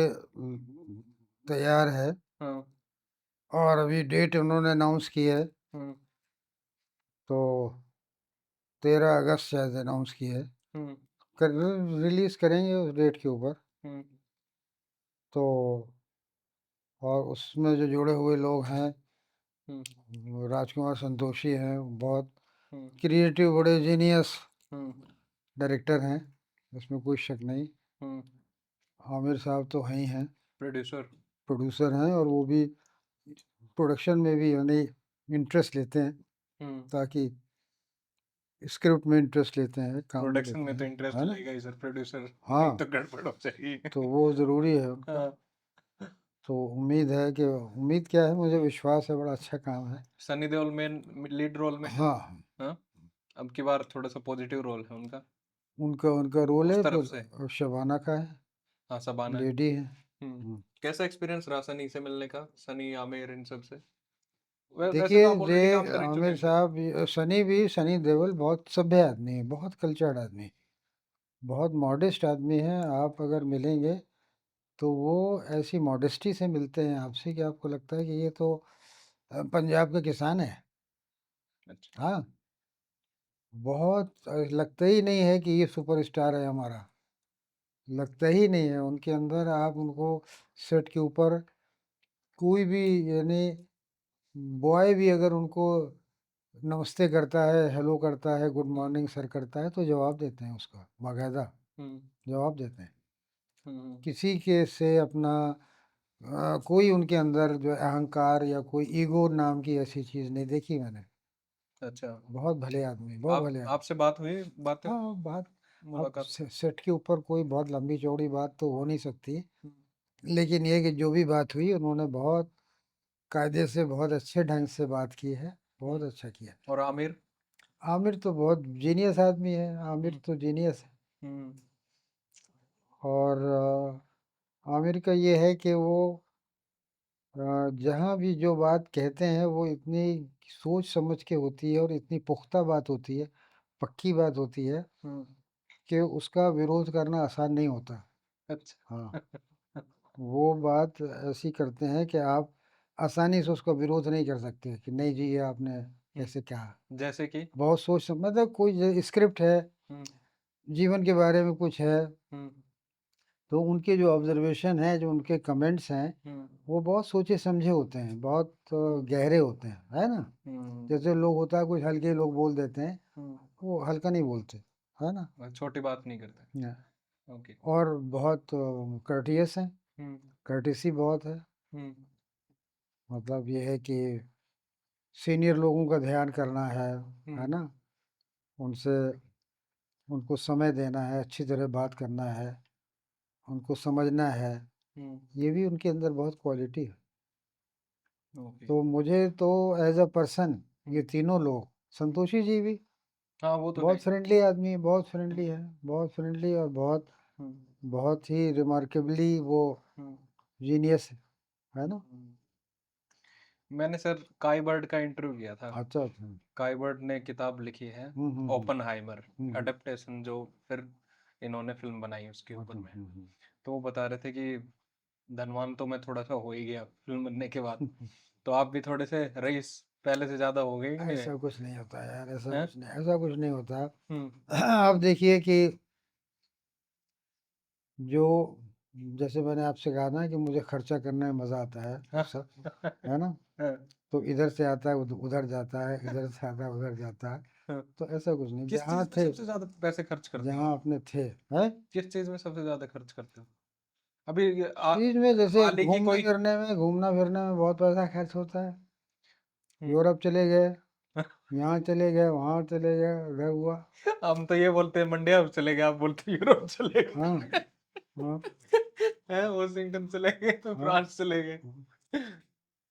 तैयार है हाँ, और अभी डेट उन्होंने अनाउंस की है, हुँ, तो 13 अगस्त शायद अनाउंस की है। हुँ, कर रिलीज़ करेंगे उस डेट के ऊपर। हुँ, तो और उसमें जो जुड़े हुए लोग हैं, हुँ, वो राजकुमार संतोषी हैं, बहुत हुँ, क्रिएटिव, बड़े जीनियस हुँ, डायरेक्टर हैं, इसमें कोई शक नहीं। हुँ, आमिर साहब तो हैं ही हैं, प्रोड्यूसर। प्रोड्यूसर हैं और वो भी प्रोडक्शन में भी यानी इंटरेस्ट लेते हैं, हुँ, ताकि स्क्रिप्ट में इंटरेस्ट लेते हैं, काम में प्रोडक्शन लेते में तो हैं, इंटरेस्ट है ना? लेगा ही सर प्रोड्यूसर, नहीं हाँ, तो गड़बड़ हो जाएगी। तो वो ज़रूरी है उनका। हाँ, तो उम्मीद क्या है, मुझे विश्वास है बड़ा अच्छा काम है। Sunny Deol main lead role में है। हाँ, हाँ, अब की बार थोड़ा-सा पॉजिटिव रोल है उनका, उनका उनका रोल उस है, तरफ से। फिर शबाना का है, हाँ, शबाना है। लेडी है। हुँ, हुँ। कैसा एक्सपीरियंस रहा सनी से मिलने का? सनी, आमिर इन सब से? वैसे देखिए, तो आप ऑलरेडी काम कर ही चुके आमिर हैं इनके साथ। साहब, सनी देओल बहुत सभ्य आदमी है, बहुत कल्चर्ड आदमी, बहुत मॉडेस्ट आदमी है। आप अगर मिलेंगे तो वो ऐसी मॉडेस्टी से मिलते हैं आपसे कि आपको लगता है कि ये तो पंजाब के किसान हैं, अच्छा। हाँ, बहुत लगता ही नहीं है कि ये सुपरस्टार है हमारा, लगता ही नहीं है। उनके अंदर आप उनको सेट के ऊपर कोई भी यानी बॉय भी अगर उनको नमस्ते करता है, हेलो करता है, गुड हुँ, मॉर्निंग सर करता है, तो जवाब देते हैं उसका, बाकायदा हुँ, जवाब देते हैं। हुँ, हुँ। किसी के से अपना कोई उनके अंदर जो है अहंकार या कोई ईगो नाम की ऐसी चीज़ नहीं देखी मैंने। अच्छा, बहुत भले आदमी, बहुत आप भले आदमी। आपसे बात हुई बातें हाँ, बात अब मुलाकात? सेट के ऊपर कोई बहुत लंबी-चौड़ी बात तो हो नहीं सकती। हुँ, लेकिन ये कि जो भी बात हुई उन्होंने बहुत कायदे से, बहुत अच्छे ढंग से बात की है, बहुत हुँ। अच्छा किया। और आमिर? आमिर तो बहुत जीनियस आदमी है, आमिर हुँ, तो जीनियस है। हुँ, और आमिर का ये है कि वो जहाँ भी जो बात कहते हैं वो इतनी सोच समझ के होती है और इतनी पुख्ता बात होती है, पक्की बात होती है हुँ। कि उसका विरोध करना आसान नहीं होता। हाँ, अच्छा। वो बात ऐसी करते हैं कि आप आसानी से उसका विरोध नहीं कर सकते कि नहीं जी ये आपने हुँ, कैसे कहा। जैसे कि? बहुत सोच सम मतलब कोई स्क्रिप्ट है, हुँ, जीवन के बारे में कुछ है, हुँ, तो उनके जो ऑब्ज़र्वेशन हैं, जो उनके कमेंट्स हैं, हुँ, वो बहुत सोचे समझे होते हैं, बहुत हुँ, गहरे होते हैं, है ना? हुँ, जैसे लोग होता है कुछ हल्के लोग बोल देते हैं, हुँ। वो हल्का नहीं बोलते, है ना? छोटी बात नहीं करते। या ओके। और बहुत कर्टियस हैं, हुँ, कर्टेसी बहुत है, हुँ, मतलब ये है कि सीनियर लोगों का ध्यान करना है हुँ, ना? उनसे उनको समय देना है, अच्छी तरह बात करना है, उनको समझना है, हुँ, ये भी उनके अंदर बहुत क्वालिटी है। ओके। तो मुझे तो एज़ अ पर्सन हुँ, ये तीनों लोग संतोषी जी भी हाँ, वो तो है बहुत ही। फ्रेंडली आदमी, बहुत हुँ, फ्रेंडली है, बहुत फ्रेंडली और बहुत हुँ, बहुत ही रिमार्केबली वो हुँ, जीनियस है ना? हुँ। मैंने सर काई बर्ड का इंटरव्यू किया था। अच्छा, अच्छा। काई बर्ड ने किताब लिखी है हुँ, हुँ, हुँ। ओपनहाइमर, हुँ, हुँ। अडेप्टेशन जो फिर इन्होंने फिल्म बनाई उसके ऊपर अच्छा, में। हुँ, हुँ। तो वो बता रहे थे कि धनवान तो मैं थोड़ा-सा हो ही गया फिल्म बनने के बाद। हुँ, हुँ। तो आप भी थोड़े से रईस पहले से ज़्यादा हो गए कि नहीं? ऐसा कुछ नहीं होता यार, हैं? ऐसा कुछ नहीं होता। हुँ, आप देखिए कि जो जैसे मैंने आपसे कहा ना कि मुझे खर्चा करने में मज़ा आता है, हाँ। सब है ना? हाँ, तो इधर से आता है उधर जाता है, इधर से आता है उधर जाता है। हाँ। तो ऐसा कुछ नहीं, किस चीज़ पे सबसे ज़्यादा पैसे खर्च करते हो जहाँ आप? अपने थे, हैं? किस चीज़ में सबसे ज़्यादा खर्च करते हो? अभी ये चीज़ में जैसे हाल ही की कोई घूमना-फिरने में बहुत पैसा खर्च होता है। हुँ। यूरोप चले गए, यहाँ चले गए, वहाँ चले गए, उधर हुआ। हम तो ये बोलते हैं मंडिया चले गए, आप बोलते हो यूरोप चले हाँ, गए। हाँ, हैं, वॉशिंगटन चले गए, हाँ, फ्रांस चले गए।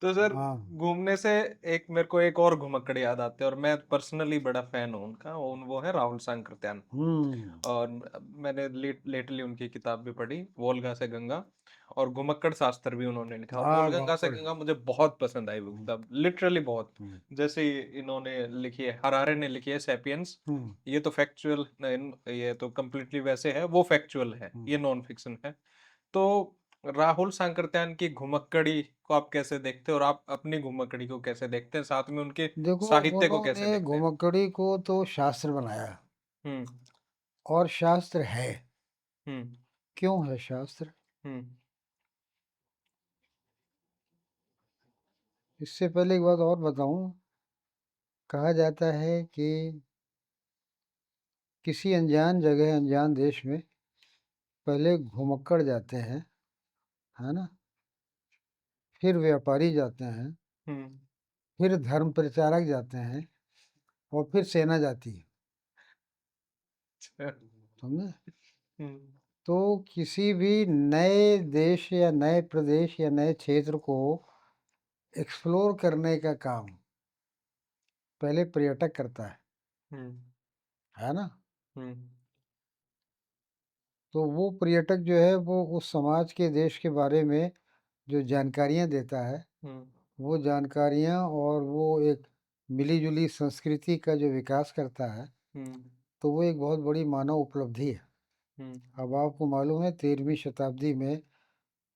तो सर हाँ। घूमने से एक मेरे को एक और घुमक्कड़ याद आते हैं और मैं पर्सनली बड़ा फैन हूँ उनका, वो है राहुल सांकृत्यान। हुँ। और मैंने लेटली उनकी किताब भी पढ़ी, वोल्गा से गंगा, और घुमक्कड़ शास्त्र भी उन्होंने लिखा। और हाँ, वोलगंगा से घुमक्कड़। गंगा मुझे बहुत पसंद आई वो हुँ, किताब, लिटरली बहुत। हुँ, जैसे ही इन्होंने लिखी है, हरारे ने लिखी है सैपियंस। हुँ, ये तो फैक्चुअल, ये तो कम्प्लीटली वैसे है, वो फैक्चुअल है, हुँ। ये नॉन फिक्शन है। तो राहुल सांकृत्यान की घुमक्कड़ी को आप कैसे देखते हैं और आप अपनी घुमक्कड़ी को कैसे देखते हैं, साथ में उनके देखो, साहित्य को कैसे उन्होंने देखते हैं? घुमक्कड़ी को तो शास्त्र बनाया हुँ, और शास्त्र है। हुँ, क्यों है शास्त्र? हुँ, इससे पहले एक बात और बताऊँ, कहा जाता है कि किसी अनजान जगह, अनजान देश में पहले घुमक्कड़ जाते हैं, है ना? फिर व्यापारी जाते हैं, हुँ, फिर धर्म प्रचारक जाते हैं और फिर सेना जाती है, अच्छा, समझे? हुँ, तो किसी भी नए देश या नए प्रदेश या नए क्षेत्र को एक्सप्लोर करने का काम पहले पर्यटक करता हुँ, है ना? हुँ, तो वो पर्यटक जो है वो उस समाज के देश के बारे में जो जानकारियाँ देता है, हुँ, वो जानकारियाँ और वो एक मिली-जुली संस्कृति का जो विकास करता है, हुँ, तो वो एक बहुत बड़ी मानव उपलब्धि है। हुँ, अब आपको मालूम है 13वीं शताब्दी में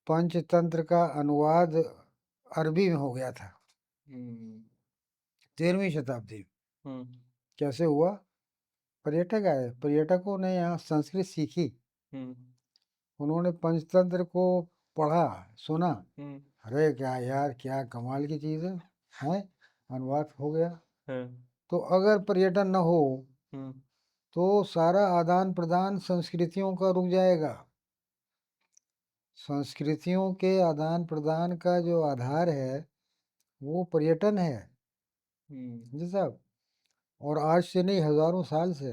पंचतंत्र का अनुवाद अरबी में हो गया था, हुँ, 13वीं शताब्दी में। हुँ, कैसे हुआ? पर्यटक आए, पर्यटकों ने यहाँ संस्कृत सीखी, हुँ, उन्होंने पंचतंत्र को पढ़ा, सुना। हुँ, अरे क्या यार, क्या कमाल की चीज़ है, हैं? अनुवाद हो गया। हाँ, तो अगर पर्यटन न हो, हुँ, तो सारा आदान-प्रदान संस्कृतियों का रुक जाएगा। संस्कृतियों के आदान-प्रदान का जो आधार है, वो पर्यटन है, हुँ, समझे साहब? और आज से नहीं, हज़ारों साल से।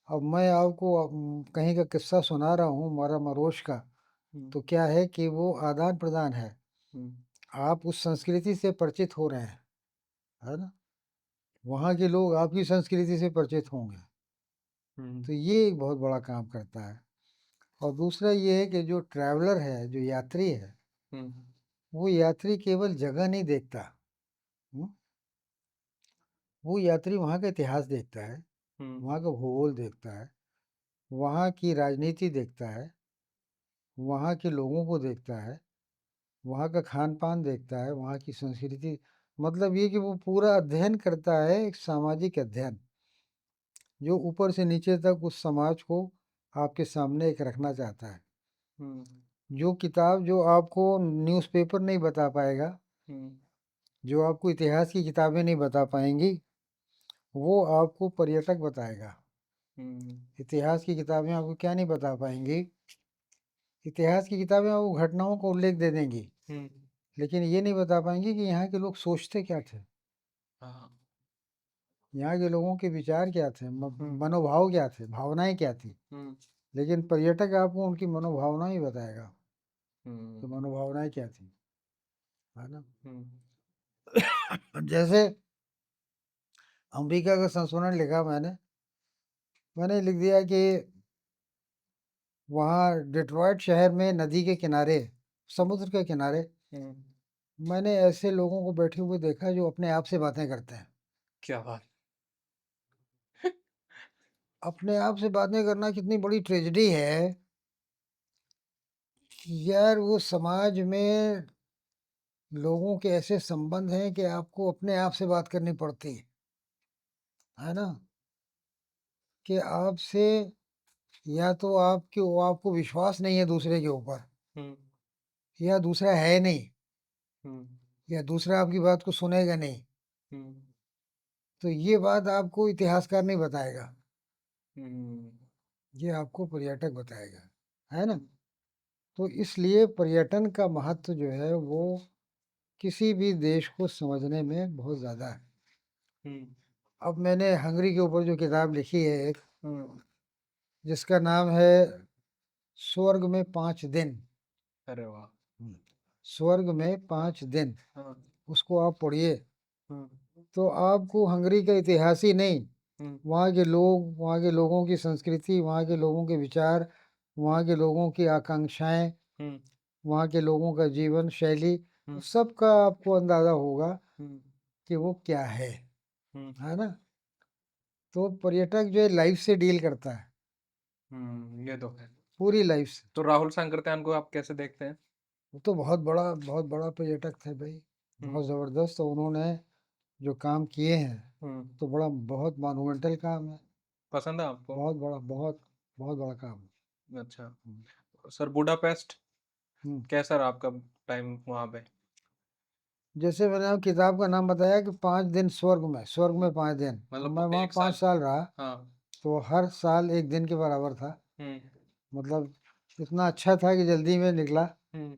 अब मैं आपको कहीं का किस्सा सुना रहा हूँ मारा मरोश का, हुँ, तो क्या है कि वो आदान-प्रदान है। हुँ, आप उस संस्कृति से परिचित हो रहे हैं, है ना? वहाँ के लोग आपकी संस्कृति से परिचित होंगे। हुँ, तो ये एक बहुत बड़ा काम करता है। और दूसरा ये है कि जो ट्रैवलर है, जो यात्री है, हुँ, वो यात्री केवल जगह नहीं देखता, हुँ? वो यात्री वहाँ का इतिहास देखता है, हुँ, वहाँ का भूगोल देखता है, वहाँ की राजनीति देखता है, वहाँ के लोगों को देखता है, वहाँ का खान-पान देखता है, वहाँ की संस्कृति, मतलब ये कि वो पूरा अध्ययन करता है, एक सामाजिक अध्ययन, जो ऊपर से नीचे तक उस समाज को आपके सामने एक रखना चाहता है। हुँ, जो किताब जो आपको न्यूज़पेपर नहीं बता पाएगा, हुँ, जो आपको इतिहास की किताबें नहीं बता पाएँगी, वो आपको पर्यटक बताएगा। हुँ, इतिहास की किताबें आपको क्या नहीं बता पाएँगी, इतिहास की किताबें आपको घटनाओं का उल्लेख दे देंगी, हुँ, लेकिन ये नहीं बता पाएँगी कि यहाँ के लोग सोचते क्या थे, हाँ, यहाँ के लोगों के विचार क्या थे, हुँ, मनोभाव क्या थे, भावनाएँ क्या थी। हुँ, लेकिन पर्यटक आपको उनकी मनोभावनाएँ बताएगा, हुँ, कि मनोभावनाएँ क्या थी, है ना? हुँ, जैसे अमेरिका का संस्मरण लिखा मैंने लिख दिया कि वहाँ डेट्रॉइट शहर में नदी के किनारे, समुद्र के किनारे, हुँ, मैंने ऐसे लोगों को बैठे हुए देखा जो अपने आप से बातें करते हैं। क्या बात! अपने आप से बातें करना कितनी बड़ी ट्रेजेडी है कि यार वो समाज में लोगों के ऐसे संबंध हैं कि आपको अपने आप से बात करनी पड़ती है ना? कि आपसे, या तो आपको विश्वास नहीं है दूसरे के ऊपर, हुँ, या दूसरा है नहीं, हुँ, या दूसरा आपकी बात को सुनेगा नहीं। हुँ, तो ये बात आपको इतिहासकार नहीं बताएगा, हुँ, ये आपको पर्यटक बताएगा, है ना? हुँ, तो इसलिए पर्यटन का महत्व जो है वो किसी भी देश को समझने में बहुत ज़्यादा है। हुँ, अब मैंने हंगरी के ऊपर जो किताब लिखी है एक, हुँ, जिसका नाम है स्वर्ग में 5 दिन। अरे वाह! हुँ, स्वर्ग में 5 दिन, हाँ, उसको आप पढ़िए, हुँ, तो आपको हंगरी का इतिहास ही नहीं, हुँ, वहाँ के लोग, वहाँ के लोगों की संस्कृति, वहाँ के लोगों के विचार, वहाँ के लोगों की आकांक्षाएँ, हुँ, वहाँ के लोगों का जीवन शैली, हुँ, सबका आपको अंदाज़ा होगा हुँ, कि वो क्या हुँ, है ना? तो पर्यटक जो है लाइफ़ से डील करता है, हुँ, ये तो है। पूरी लाइफ़ से। तो राहुल सांकृत्यान को आप कैसे देखते हैं? वो तो बहुत बड़ा पर्यटक थे भई, हुँ, बहुत ज़बरदस्त, और उन्होंने जो काम किए हैं, हुँ, तो बहुत मॉन्यूमेंटल काम है, पसंद है आपको? बहुत बड़ा, बहुत बड़ा काम है। अच्छा, हुँ, सर बुडापेस्ट हुँ। कैसा रहा आपका टाइम वहाँ पे? जैसे मैंने आपको किताब का नाम बताया कि 5 दिन स्वर्ग में 5 दिन, तो मैं मतलब वहाँ 1 5 साल साल रहा, हाँ, तो हर साल 1 दिन के बराबर था। हुँ, मतलब इतना अच्छा था कि जल्दी में निकला। हुँ,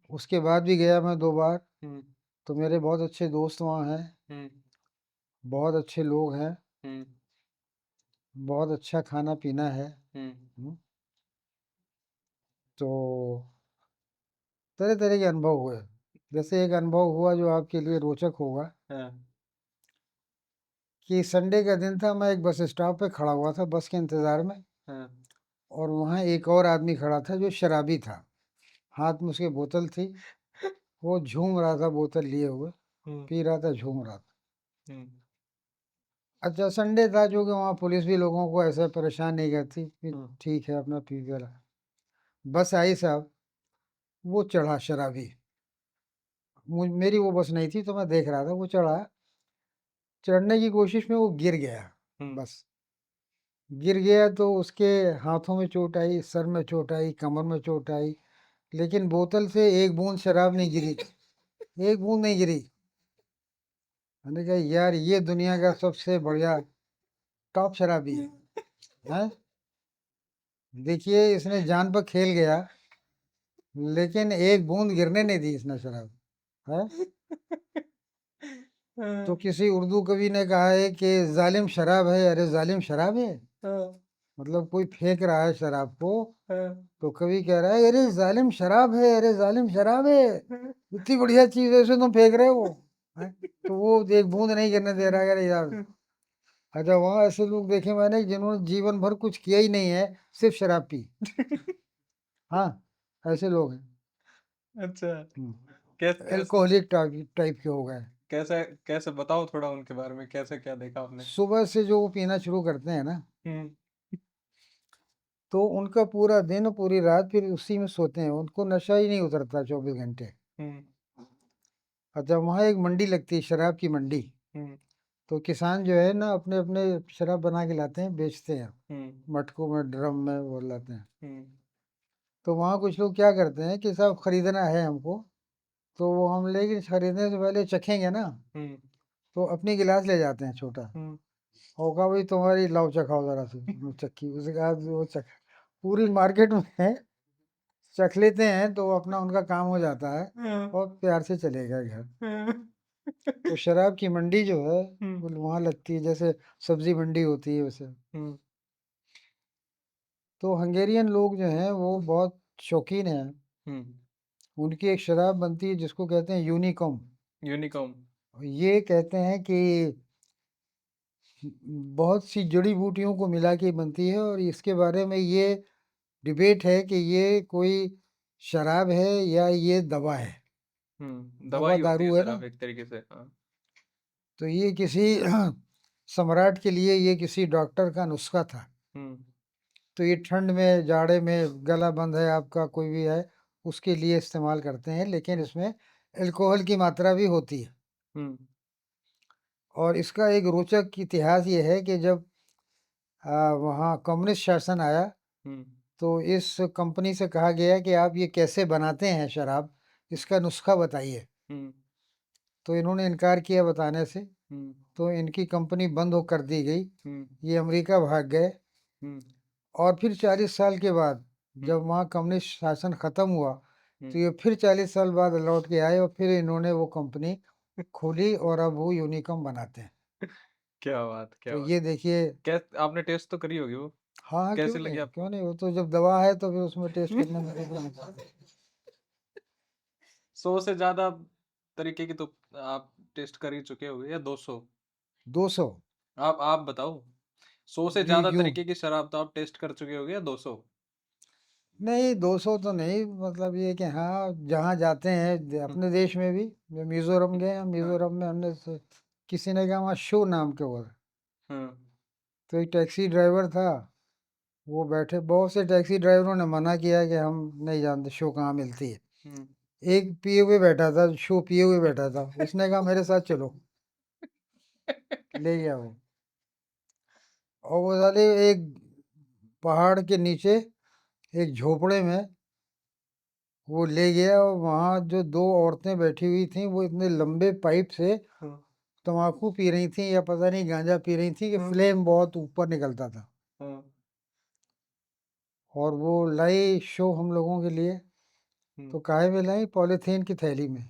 उसके बाद भी गया मैं 2 बार, हुँ, तो मेरे बहुत अच्छे दोस्त वहाँ हैं, हुँ, बहुत अच्छे लोग हैं, हुँ, बहुत अच्छा खाना-पीना है। हुँ, हुँ, तो तरह-तरह के अनुभव हुए। जैसे एक अनुभव हुआ जो आपके लिए रोचक होगा, हाँ, कि संडे का दिन था, मैं एक बस स्टॉप पे खड़ा हुआ था बस के इंतज़ार में, हाँ, और वहाँ एक और आदमी खड़ा था जो शराबी था। हाथ में उसके बोतल थी, वो झूम रहा था बोतल लिए हुए, हुँ, पी रहा था, झूम रहा था। हुँ, अच्छा संडे था, चूँकि वहाँ पुलिस भी लोगों को ऐसे परेशान नहीं करती, कि हुँ, ठीक है अपना पी के रहा। बस आई साहब, वो चढ़ा शराबी, मेरी वो बस नहीं थी तो मैं देख रहा था, वो चढ़ा, चढ़ने की कोशिश में वो गिर गया, हुँ, बस। गिर गया तो उसके हाथों में चोट आई, सर में चोट आई, कमर में चोट आई, लेकिन बोतल से एक बूंद शराब नहीं गिरी, एक बूंद नहीं गिरी। मैंने कहा यार ये दुनिया का सबसे बढ़िया टॉप शराबी है, हैं? देखिए इसने जान पर खेल गया, लेकिन एक बूंद गिरने नहीं दी इसने शराब, है? तो हाँ, किसी उर्दू कवि ने कहा है कि जालिम शराब है, अरे जालिम शराब है, हाँ, मतलब कोई फेंक रहा है शराब को, हाँ, तो कवि कह रहा है अरे जालिम शराब है, अरे जालिम शराब है, इतनी बढ़िया चीज है उसे तुम फेंक रहे हो, हैं? तो वो एक बूंद नहीं गिरने दे रहा है, अरे यार। अच्छा वहां ऐसे लोग देखे मैंने जिन्होंने जीवन भर कुछ किया ही नहीं है, सिर्फ शराब पी। हाँ, ऐसे लोग अच्छा, हैं, कैसे एल्कोहलिक टाइप टाइप के हो गए। कैसे कैसे बताओ थोड़ा उनके बारे में, कैसे क्या देखा आपने? सुबह से जो वो पीना शुरू करते हैं ना, हुँ, तो उनका पूरा दिन पूरी रात फिर उसी में सोते हैं, उनको नशा ही नहीं उतरता 24 घंटे। हुँ, अच्छा वहाँ एक मंडी लगती है, शराब की मंडी। हुँ, तो किसान जो है ना अपने अपने शराब बना के लाते हैं, बेचते हैं, हुँ, मटकों में ड्रम में वो लाते हैं। हुँ, तो वहाँ कुछ लोग क्या करते हैं कि साहब खरीदना है हमको, तो वो हम लेकिन खरीदने से पहले चखेंगे ना, हुँ, तो अपनी गिलास ले जाते हैं छोटा, हुँ, और कहा भाई तुम्हारी लाओ चखाओ जरा सी, वो चक्की, उसके बाद वो चख पूरी मार्केट में चख लेते हैं, तो अपना उनका काम हो जाता है हाँ, और प्यार से चले गए घर। हाँ, तो शराब की मंडी जो है हुँ, वो वहाँ लगती है, जैसे सब्जी मंडी होती है वैसे। हुँ, तो हंगेरियन लोग जो हैं वो बहुत शौकीन हैं। हुँ, उनकी एक शराब बनती है जिसको कहते हैं यूनिकॉम। यूनिकॉर्न, ये कहते हैं कि बहुत सी जड़ी बूटियों को मिला के बनती है, और इसके बारे में ये डिबेट है कि ये कोई शराब है या ये दवा है। हुँ, दवा दवाई होती है दारू है ना, शराब एक तरीके से, हाँ, तो ये किसी सम्राट के लिए ये किसी डॉक्टर का नुस्खा था। हुँ, तो ये ठंड में, जाड़े में, गला बंद है आपका कोई भी है, उसके लिए इस्तेमाल करते हैं, लेकिन इसमें अल्कोहल की मात्रा भी होती है। हुँ, और इसका एक रोचक इतिहास ये है कि जब वहाँ कम्युनिस्ट शासन आया, हुँ, तो इस कंपनी से कहा गया कि आप ये कैसे बनाते हैं शराब, इसका नुस्खा बताइए। हुँ, तो इन्होंने इनकार किया बताने से, हुँ, तो इनकी कंपनी बंद हो कर दी गई। हुँ, ये अमेरिका भाग गए, हुँ, और फिर 40 साल के बाद हुँ, जब वहाँ कम्युनिस्ट शासन ख़त्म हुआ, हुँ, तो ये फिर 40 साल बाद लौट के आए और फिर इन्होंने वो कंपनी खोली, और अब वो यूनिकॉम बनाते हैं। क्या बात, क्या तो बात! ये देखिए। आपने टेस्ट तो करी होगी वो? हाँ, हाँ, कैसी लगी क्यों आपको? नहीं, वो तो जब दवा है तो फिर उसमें टेस्ट करने में कोई मजा आता है। 100 से ज़्यादा तरीके की तो आप टेस्ट कर ही चुके होंगे या 200? 200। आप बताओ, 100 से यू ज़्यादा यू तरीके की शराब तो आप टेस्ट कर चुके होंगे या 200? नहीं, 200 तो नहीं, मतलब ये कि हाँ, जहाँ जाते हैं हुँ, अपने देश में भी, जब मिज़ोरम गए, हाँ, मिज़ोरम में हमने किसी ने कहा वहाँ शो नाम के वो है। हाँ, तो एक टैक्सी ड्राइवर था, वो बैठे, बहुत से टैक्सी ड्राइवरों ने मना किया कि हम नहीं जानते शो कहाँ मिलती है। हुँ, एक पिए हुए बैठा था, शो पिए हुए बैठा था, उसने कहा मेरे साथ चलो, ले गया वो। और वो साले एक पहाड़ के नीचे एक झोपड़े में वो ले गया, और वहाँ जो दो औरतें बैठी हुई थीं वो इतने लंबे पाइप से हाँ, तम्बाकू पी रही थीं या पता नहीं गांजा पी रही थीं कि हाँ, फ्लेम बहुत ऊपर निकलता था। हाँ, और वो लाई शो हम लोगों के लिए, हुँ, तो काहे में लाई, पॉलीथीन की थैली में।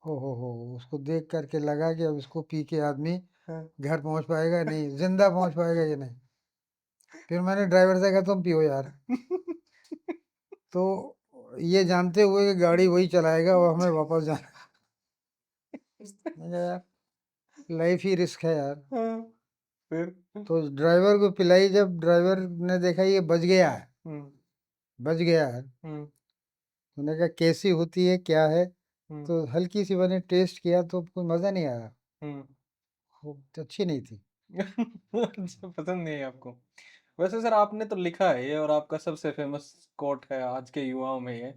हो, उसको देख करके लगा कि अब इसको पी के आदमी हाँ, घर पहुंच पाएगा नहीं, जिंदा पहुंच पाएगा कि नहीं। फिर मैंने ड्राइवर से कहा तुम पियो यार। तो ये जानते हुए कि गाड़ी वही चलाएगा और हमें वापस जाना। मैंने कहा यार लाइफ ही रिस्क है यार। हाँ, फिर? तो ड्राइवर को पिलाई, जब ड्राइवर ने देखा ये बच गया है, हुँ, बच गया है, हुँ, तो उन्होंने कहा कैसी होती है क्या है, हुँ, तो हल्की सी मैंने टेस्ट किया तो कोई मज़ा नहीं आया, हुँ। वो अच्छी नहीं थी। अच्छा, पसंद नहीं है आपको। वैसे सर आपने तो लिखा है ये और आपका सबसे फ़ेमस कोट है आज के युवाओं में ये,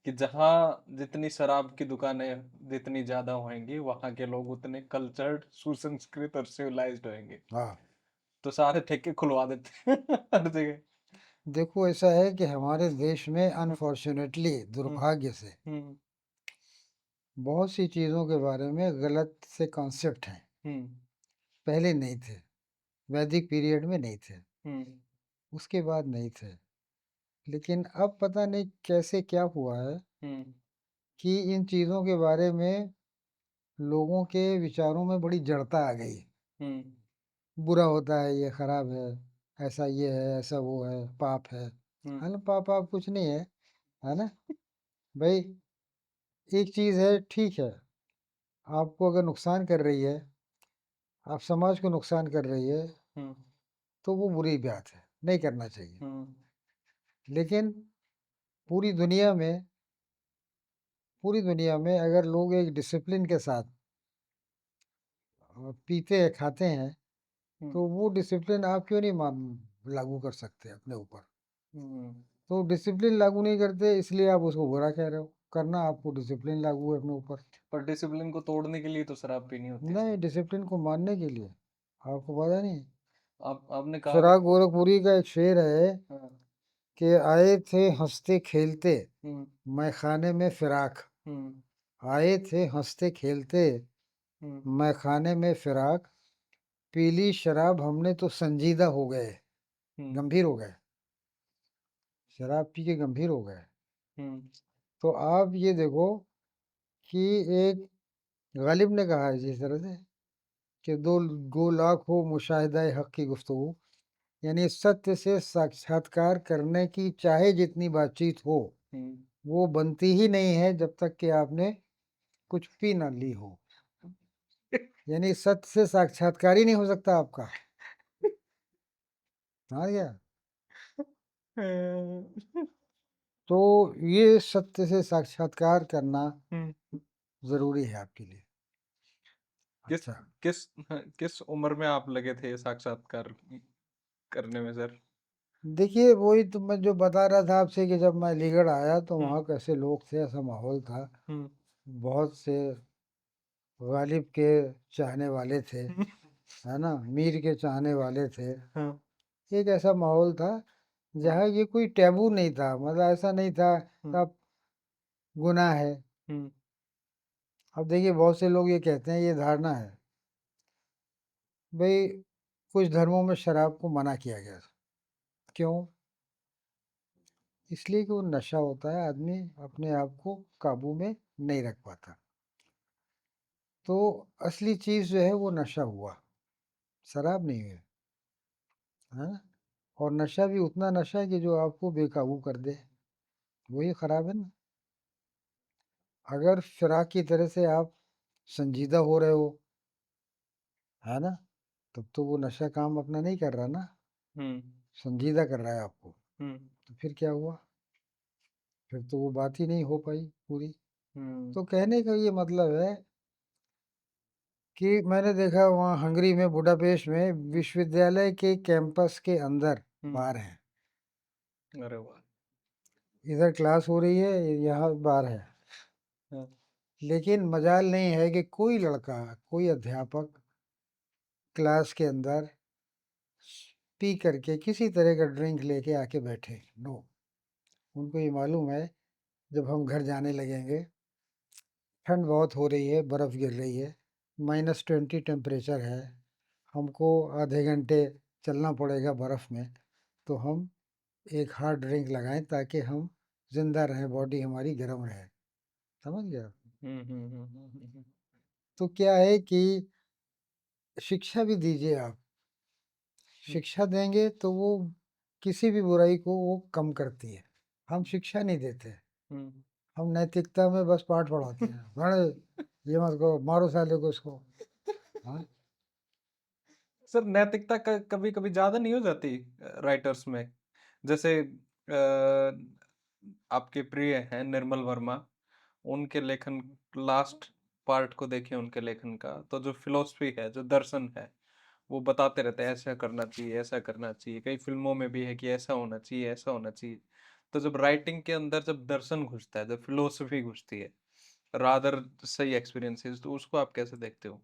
कि जहाँ जितनी शराब की दुकानें जितनी ज़्यादा होंगी, वहाँ के लोग उतने कल्चर्ड, सुसंस्कृत और सिविलाइज़्ड होंगे। हाँ, तो सारे ठेके खुलवा देते हैं हर जगह। देखो ऐसा है कि हमारे देश में हुँ, अनफॉर्च्यूनेटली हुँ, दुर्भाग्य से हुँ, बहुत सी चीज़ों के बारे में गलत से कॉन्सेप्ट हैं। हुँ, पहले नहीं थे, वैदिक पीरियड में नहीं थे, हुँ, उसके बाद नहीं थे। लेकिन अब पता नहीं कैसे क्या हुआ है हुँ, कि इन चीज़ों के बारे में लोगों के विचारों में बड़ी जड़ता आ गई। हुँ, बुरा होता है, ये खराब है, ऐसा ये है, ऐसा वो है, पाप है। हुँ, है ना? पाप वाप कुछ नहीं है ना? भई एक चीज़ है, ठीक है, आपको अगर नुकसान कर रही है, आप समाज को नुकसान कर रही है, हुँ, तो वो बुरी बात है, नहीं करना चाहिए। हुँ, लेकिन पूरी दुनिया में पूरी दुनिया में अगर लोग एक डिसिप्लिन के साथ पीते हैं, खाते हैं, हुँ, तो वो डिसिप्लिन आप क्यों नहीं मान लागू कर सकते अपने ऊपर? हुँ। तो डिसिप्लिन लागू नहीं करते इसलिए आप उसको बुरा कह रहे हो। करना आपको डिसिप्लिन लागू है अपने ऊपर। पर डिसिप्लिन को तोड़ने के लिए तो शराब पीनी होती है नहीं, सर। डिसिप्लिन को मानने के लिए। आपको पता नहीं? आपने कहा चिराग गोरखपुरी का एक शेर है हाँ, कि आए थे हँसते-खेलते, हुँ, मैख़ाने में फ़िराक। हुँ, आए थे हँसते-खेलते, हुँ, मैख़ाने में फ़िराक। पी ली शराब हमने तो संजीदा हो गए, हुँ, गंभीर हो गए। शराब पी के गंभीर हो गए। हुँ, तो आप ये देखो कि एक गालिब ने कहा है जिस तरह से कि दो गो लाख हो मुशाहिदा हक़ की गुफ्तगू, यानी सत्य से साक्षात्कार करने की चाहे जितनी बातचीत हो, हुँ। वो बनती ही नहीं है जब तक कि आपने कुछ पी ना ली हो। यानी सत्य से साक्षात्कार ही नहीं हो सकता आपका। समझ गया? तो ये सत्य से साक्षात्कार करना हुँ, ज़रूरी है आपके लिए। किस अच्छा, किस किस उम्र में आप लगे थे ये साक्षात्कार करने में सर? देखिए वही तो मैं जो बता रहा था आपसे कि जब मैं अलीगढ़ आया तो हुँ, वहाँ कैसे लोग थे, ऐसा माहौल था। हुँ, बहुत से गालिब के चाहने वाले थे, हुँ, है ना? मीर के चाहने वाले थे। हाँ, एक ऐसा माहौल था हुँ, जहाँ ये कोई टैबू नहीं था, मतलब ऐसा नहीं था हुँ, कि अब गुनाह है। हुँ, अब देखिए बहुत से लोग ये कहते हैं, ये धारणा है, भई कुछ धर्मों में शराब को मना किया गया। क्यों? इसलिए कि वो नशा होता है, आदमी अपने आप को काबू में नहीं रख पाता। तो असली चीज़ जो है वो नशा हुआ, शराब नहीं है, है ना? और नशा भी उतना नशा है कि जो आपको बेकाबू कर दे, वही खराब है ना। अगर फिराक की तरह से आप संजीदा हो रहे हो, है ना? तब तो वो नशा काम अपना नहीं कर रहा ना, हुँ, संजीदा कर रहा है आपको। हुँ, तो फिर क्या हुआ? फिर तो वो बात ही नहीं हो पाई पूरी। हुँ, तो कहने का ये मतलब है कि मैंने देखा वहाँ हंगरी में बुडापेस्ट में हुँ, विश्वविद्यालय के कैंपस के अंदर हुँ, बार है। अरे वाह! इधर क्लास हो रही है, यहाँ बार है। हाँ, लेकिन मजाल नहीं है कि कोई लड़का, कोई अध्यापक क्लास के अंदर पी करके किसी तरह का ड्रिंक लेके आके बैठे। नो, उनको ये मालूम है जब हम घर जाने लगेंगे, ठंड बहुत हो रही है, बर्फ़ गिर रही है, -20 टेम्परेचर है, हमको आधे घंटे चलना पड़ेगा बर्फ़ में, तो हम एक हार्ड ड्रिंक लगाएँ ताकि हम ज़िंदा रहें, बॉडी हमारी गर्म रहे। समझ गए आप? हुँ, हुँ, हुँ, हुँ, हुँ, हुँ, तो क्या है कि शिक्षा भी दीजिए आप। हुँ, शिक्षा देंगे तो वो किसी भी बुराई को वो कम करती है। हम शिक्षा नहीं देते, हुँ। हम नैतिकता में बस पाठ पढ़ाते हैं। बड़े ये मत करो, मारो साले को इसको। हाँ, सर नैतिकता कभी-कभी ज़्यादा नहीं हो जाती राइटर्स में? जैसे आपके प्रिय हैं निर्मल वर्मा, उनके लेखन लास्ट पार्ट को देखें उनके लेखन का, तो जो फ़िलॉसफ़ी है, जो दर्शन है, वो बताते रहते हैं ऐसा करना चाहिए, ऐसा करना चाहिए। कई फ़िल्मों में भी है कि ऐसा होना चाहिए, ऐसा होना चाहिए। तो जब राइटिंग के अंदर जब दर्शन घुसता है, जब फिलोसफी घुसती है, रादर सही एक्सपीरियंसेस, तो उसको आप कैसे देखते हो?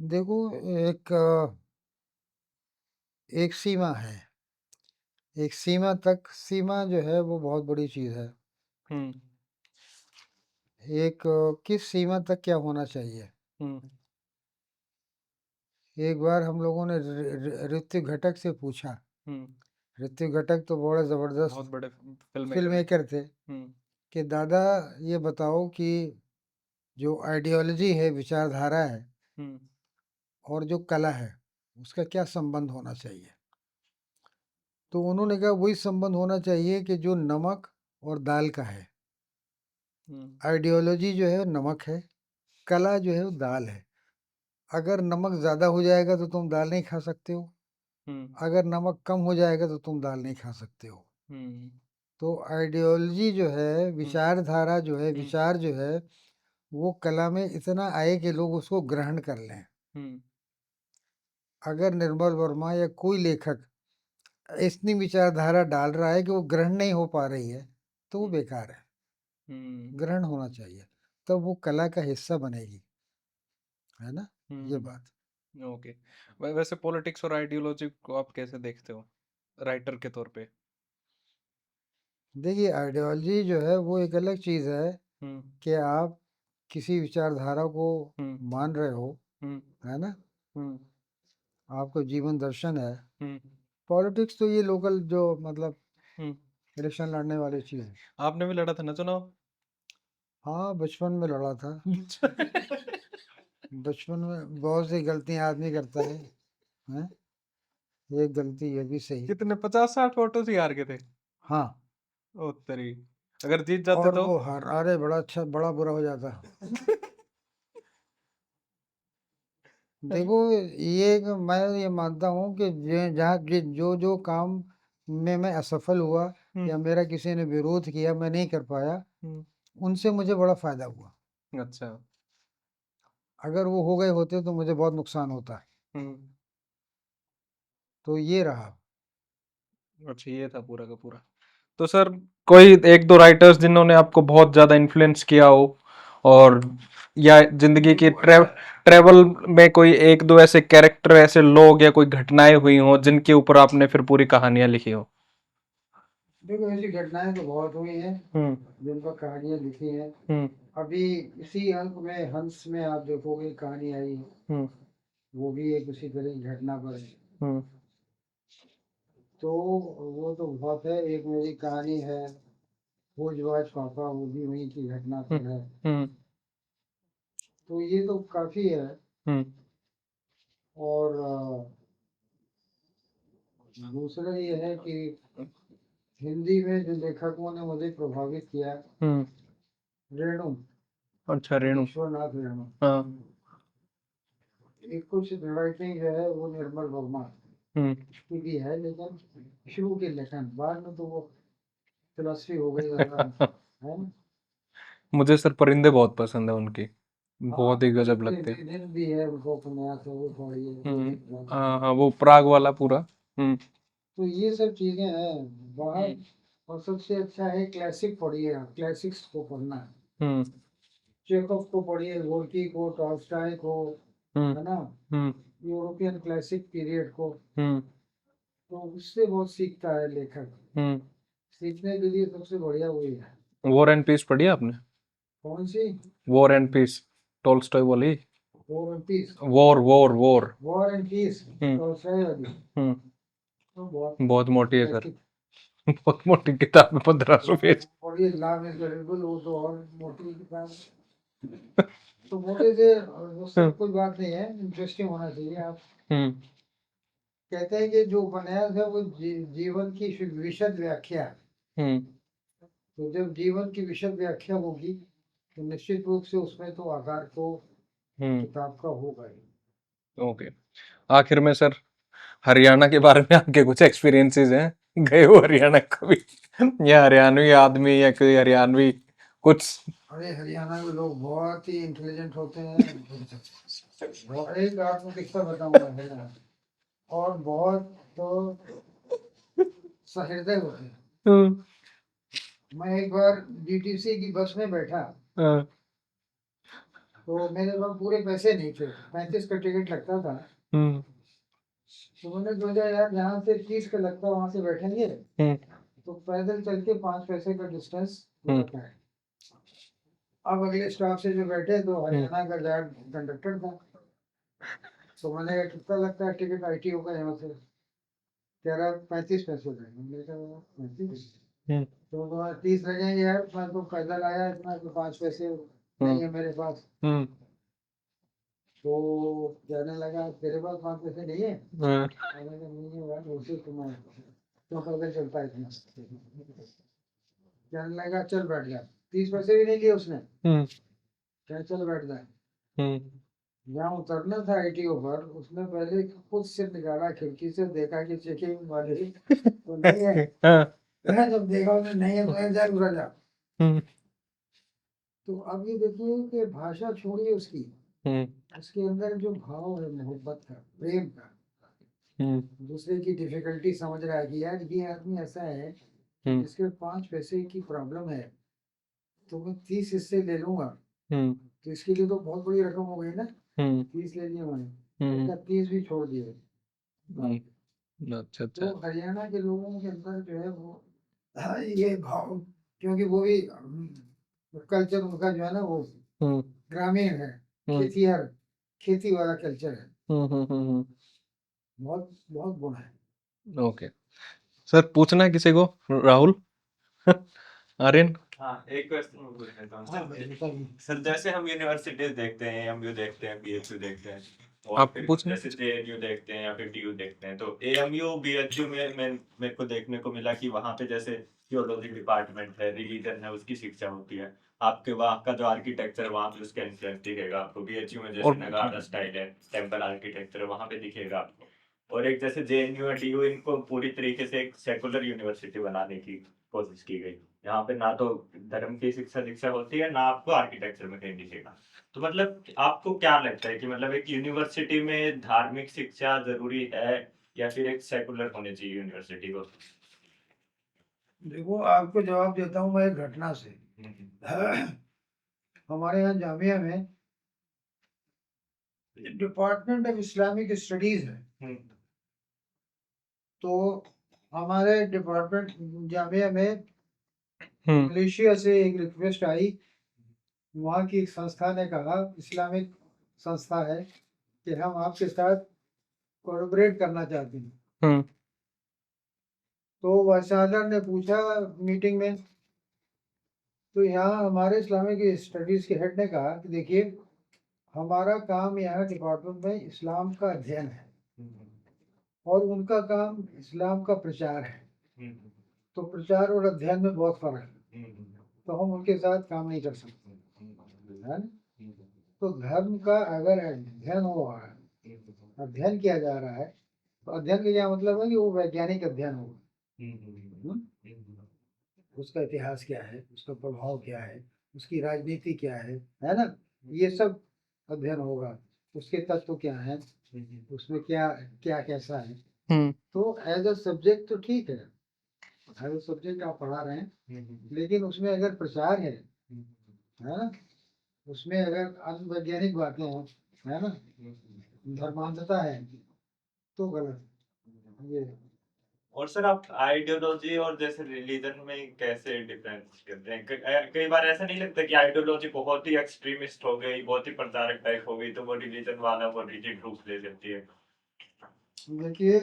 देखो, एक एक सीमा है। एक सीमा तक, सीमा जो है वो बहुत बड़ी चीज़ है। हम्म। एक किस सीमा तक क्या होना चाहिए। हम्म। एक बार हम लोगों ने ऋत्विक घटक से पूछा। हम्म। ऋत्विक घटक तो बड़े ज़बरदस्त बहुत बड़े फिल्म फिल्म मेकर हैं। मेकर थे हम्म। कि दादा ये बताओ कि जो आइडियोलॉजी है, विचारधारा है, हम्म। और जो कला है, उसका क्या संबंध होना चाहिए। तो उन्होंने कहा वही संबंध होना चाहिए कि जो नमक और दाल का है। हम्म। आइडियोलॉजी जो है वो नमक है, कला जो है वो दाल है। अगर नमक ज़्यादा हो जाएगा तो तुम दाल नहीं खा सकते हो, हम्म। अगर नमक कम हो जाएगा तो तुम दाल नहीं खा सकते हो। हम्म। तो आइडियोलॉजी जो है, हम्म। विचारधारा जो है, हम्म। विचार जो है, वो कला में इतना आए कि लोग उसको ग्रहण कर लें। हम्म। अगर निर्मल वर्मा या कोई लेखक इतनी विचारधारा डाल रहा है कि वो ग्रहण नहीं हो पा रही है, तो वो हम्म। बेकार है। हम्म। ग्रहण होना चाहिए, तब वो कला का हिस्सा बनेगी, है ना। ये बात। ओके। वैसे पॉलिटिक्स और आइडियोलॉजी को आप कैसे देखते हो, राइटर के तौर पे? देखिए, आइडियोलॉजी जो है वो एक अलग चीज़ है हम्म। कि आप किसी विचारधारा को हम्म। मान रहे हो, हम्म। है ना, हम्म। आपका जीवन दर्शन है। हम्म। पॉलिटिक्स तो ये लोकल जो मतलब हम्म। इलेक्शन लड़ने वाली चीज़ है। आपने भी लड़ा था ना चुनाव? हाँ, बचपन में लड़ा था। बचपन में बहुत सी गलतियां आदमी करता है। एक गलती ये भी सही। कितने, 50-60 वोटों से ही हार गए थे? हाँ, ओ तेरी, अगर जीत जाते और तो? वो हार, अरे बड़ा अच्छा, बड़ा बुरा हो जाता। देखो, मैं ये मानता हूँ कि जहाँ जो जो काम में मैं असफल हुआ या हम्म। मेरा किसी ने विरोध किया, मैं नहीं कर पाया, हम्म। उनसे मुझे बड़ा फायदा हुआ। अच्छा। अगर वो हो गए होते तो मुझे बहुत नुकसान होता। हम्म। तो ये रहा। अच्छा, ये था पूरा का पूरा। तो सर, कोई एक दो राइटर्स जिन्होंने आपको बहुत ज्यादा इन्फ्लुएंस किया हो, और या जिंदगी की ट्रेवल में कोई एक दो ऐसे कैरेक्टर, ऐसे लोग या कोई घटनाएं हुई हो जिनके ऊपर आपने फिर पूरी कहानियां लिखी हो? देखो, ऐसी घटनाएं तो बहुत हुई हैं हम्म। जिन पर कहानियां लिखी हैं। हम्म। अभी इसी अंक में हंस में आप देखोगे कहानी आई है, हम्म। वो भी एक उसी तरह की घटना पर है। हम्म। तो वो तो बहुत है। एक मेरी कहानी है भोजबाज पापा, वो भी वहीं की घटना हम्म। पर है। हम्म। तो ये तो काफी है। हम्म। और दूसरा ये है कि हिंदी में जो लेखकों ने मुझे प्रभावित किया, हम्म। रेणु, अच्छा, रेणु। ईश्वरनाथ रेणु। हाँ। एक कुछ राइटिंग जो है वो निर्मल वर्मा हम्म। की भी है, लेकिन शुरू के लेखन, बाद में तो वो फिलोसफी हो गई ज़्यादा, है ना। मुझे सर परिंदे बहुत पसंद है उनकी, हाँ, बहुत ही गजब कोई लगते हैं। दिन भी है उनको उपन्यास है, वो पढ़िए, वो हम्म। भी बहुत हाँ अच्छा। हाँ, वो प्राग वाला पूरा। हम्म। तो ये सब चीज़ें हैं बाहर। हम्म। और सबसे अच्छा है क्लासिक पढ़िए, आप क्लासिक्स को पढ़ना है। हम्म। चेखव को पढ़िए, गोर्की को, टॉल्स्टॉय को, हम्म। है ना, हम्म। यूरोपियन क्लासिक पीरियड को। हम्म। तो उससे बहुत सीखता है लेखक। हम्म। सीखने के लिए सबसे बढ़िया वही है। वॉर एंड पीस पढ़ी आपने? कौन सी? वॉर एंड पीस, टॉल्स्टॉय वाली। War and peace. War war war. War and peace, हम्म। टॉल्स्टॉय वाली। हम्म। तो बहुत बहुत मोटी है सर। क्लासिक। बहुत मोटी किताब है, 1500 पेज। और ये लाभ इनक्रेडिबल, वो तो और मोटी किताब है। तो मोटे से उससे हम्म। कोई बात नहीं है, इंटरेस्टिंग होना चाहिए। आप हम्म। कहते हैं कि जो उपन्यास है वो जीवन की विशद व्याख्या है। हम्म। तो जब जीवन की विशद व्याख्या होगी तो निश्चित रूप से उसमें तो आकार तो हम्म। किताब का होगा ही। ओके। आखिर में सर, हरियाणा के बारे में आपके कुछ एक्सपीरियंसेस हैं? गए हो हरियाणा कभी? या हरियाणवी आदमी या कोई हरियाणवी कुछ? अरे, हरियाणा के लोग बहुत ही इंटेलिजेंट होते हैं। एक आपको किस्सा बताऊंगा हरियाणा। और बहुत तो सहृदय होते हैं। मैं एक बार डीटीसी की बस में बैठा, हाँ, तो मेरे पास पूरे पैसे नहीं थे, 35 का टिकट लगता था। हम्म, तो मैंने सोचा यार जहाँ से 30 का लगता वहां से बैठेंगे, हम्म, तो पैदल चल के 5 पैसे का डिस्टेंस हम्म, लगता है। अब अगले स्टॉप से जो बैठे तो हम्म, हरियाणा का जाट कंडक्टर था। तो मैंने कहा कितना लगता है टिकट ITO का यहाँ से? कह रहा 35 पैसे लगेंगे। मैंने कहा 35? हम्म, तो 30 लगेंगे यार, मैं तो पैदल आया, इतना तो 5 पैसे हम्म, नहीं है मेरे पास। हम्म, तो कहने लगा तेरे पास 5 पैसे नहीं है? हाँ, मैंने कहा नहीं है यार, उसी तुम्हें तो पैदल चलता है इतना। कहने लगा चल बैठ जा। 30 पैसे भी नहीं लिए उसने। हम्म, कह चल बैठ जा। हम्म, जहाँ उतरना था ITO पर, उसने पहले खुद सिर निकाला, खिड़की से देखा कि चेकिंग वाले तो नहीं है। हाँ, जब देखा उसने नहीं है तो एक जा उतरा जा। हम्म, तो अब ये देखिए कि भाषा छोड़िए उसकी, हम्म, उसके अंदर जो भाव है मोहब्बत का, प्रेम का, हम्म, दूसरे की डिफिकल्टी समझ रहा है कि यार ये आदमी ऐसा है कि हम्म, जिसके 5 पैसे की प्रॉब्लम है, तो मैं 30 इससे ले लूंगा, हम्म, तो इसके लिए तो बहुत बड़ी रकम हो गई ना। हम्म, 30 ले लिए मैंने, हम्म, उसका 30 भी छोड़ दिए। अच्छा, तो अच्छा, हरियाणा के लोगों के अंदर जो है वो, हाँ, ये भाव, क्योंकि वो भी कल्चर उनका जो है ना वो हम्म, ग्रामीण है, हम्म, खेतिहर, खेती वाला कल्चर है। हम्म, बहुत बहुत गुण है। ओके। सर पूछना है किसी को, राहुल? आर्यन? हाँ, एक क्वेश्चन मैं पूछ लेता हूँ हाँ सर। भाई बताइए। सर जैसे हम यूनिवर्सिटीज देखते हैं, एएमयू देखते हैं, बीएचयू देखते हैं, और आपको फिर पूछना जैसे जेएनयू देखते हैं या फिर डीयू देखते हैं, तो एएमयू बीएचयू में मेरे को देखने को मिला कि वहाँ पे जैसे थियोलॉजी डिपार्टमेंट है, रिलीजन है, उसकी शिक्षा होती है। आपके वहाँ का जो आर्किटेक्चर है वहाँ पे उसका इन्फ्लुएंस दिखेगा आपको। बीएचयू में जैसे और नगाड़ा स्टाइल है, टेम्पल आर्किटेक्चर है, वहाँ पे दिखेगा आपको। और एक जैसे जेएनयू और डीयू, इनको पूरी तरीके से एक सेकुलर यूनिवर्सिटी बनाने की कोशिश की गई। यहाँ पे ना तो धर्म की शिक्षा दीक्षा होती है, ना आपको आर्किटेक्चर में कहीं दिखेगा। तो मतलब आपको क्या लगता है कि मतलब एक यूनिवर्सिटी में धार्मिक शिक्षा जरूरी है, या फिर एक सेकुलर होनी चाहिए यूनिवर्सिटी को? देखो आपको जवाब देता हूँ मैं एक घटना से। हमारे यहाँ जामिया में डिपार्टमेंट ऑफ इस्लामिक स्टडीज है। हम्म, तो हमारे डिपार्टमेंट जामिया में हम्म, मलेशिया से एक रिक्वेस्ट आई। वहाँ की एक संस्था ने कहा, इस्लामिक संस्था है, कि हम आपके साथ कोलैबोरेट करना चाहते हैं। हम्म, तो वाइस-चांसलर ने पूछा मीटिंग में, तो यहाँ हमारे इस्लामिक स्टडीज के हेड ने कहा कि देखिए हमारा काम यहाँ डिपार्टमेंट में इस्लाम का अध्ययन है, और उनका काम इस्लाम का प्रचार है। तो प्रचार और अध्ययन में बहुत फर्क है, तो हम उनके साथ काम नहीं कर सकते, है ना? तो धर्म का अगर अध्ययन हो रहा है, अध्ययन किया जा रहा है, तो अध्ययन का क्या मतलब है कि वो वैज्ञानिक अध्ययन होगा। उसका इतिहास क्या है, उसका प्रभाव क्या है, उसकी राजनीति क्या है ना? ये सब अध्ययन होगा। उसके तत्व क्या हैं, उसमें क्या क्या कैसा है। हम्म, तो एज अ सब्जेक्ट तो ठीक है, एज अ सब्जेक्ट आप पढ़ा रहे हैं, लेकिन उसमें अगर प्रचार है ना, उसमें अगर अवैज्ञानिक बातें हैं, है ना, धर्मांधता है, तो गलत है ये। और सर आप आइडियोलॉजी और जैसे रिलीजन में कैसे डिफरेंस करते हैं? कई बार ऐसा नहीं लगता कि आइडियोलॉजी बहुत ही एक्सट्रीमिस्ट हो गई, बहुत ही प्रताड़क टाइप हो गई, तो वो रिलीजन वाला वो रिजिड रूप ले लेती है? देखिए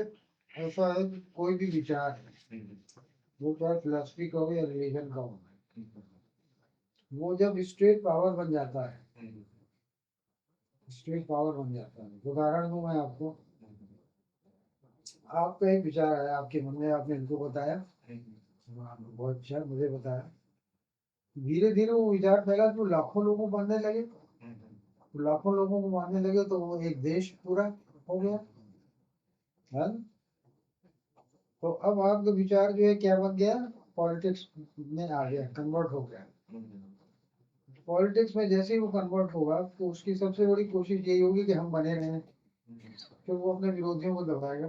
ऐसा है कि कोई भी विचार है, वो चाहे फिलोसफी का हो या रिलीजन का हो, वो जब स्टेट पावर बन जाता है, स्टेट पावर बन जाता है। उदाहरण दूं मैं आपको, आपका एक विचार आया आपके मन में, आपने इनको बताया, हाँ, बहुत अच्छा, मुझे बताया, धीरे धीरे वो विचार फैला तो लाखों लोगों को मानने लगे, तो लाखों लोगों को मानने लगे, तो वो एक देश पूरा हो गया, है ना? तो अब आपका विचार जो है क्या बन गया, पॉलिटिक्स में आ गया, कन्वर्ट हो गया। पॉलिटिक्स में जैसे ही वो कन्वर्ट होगा, तो उसकी सबसे बड़ी कोशिश यही होगी कि हम बने रहें, फिर वो अपने विरोधियों को दबाएगा,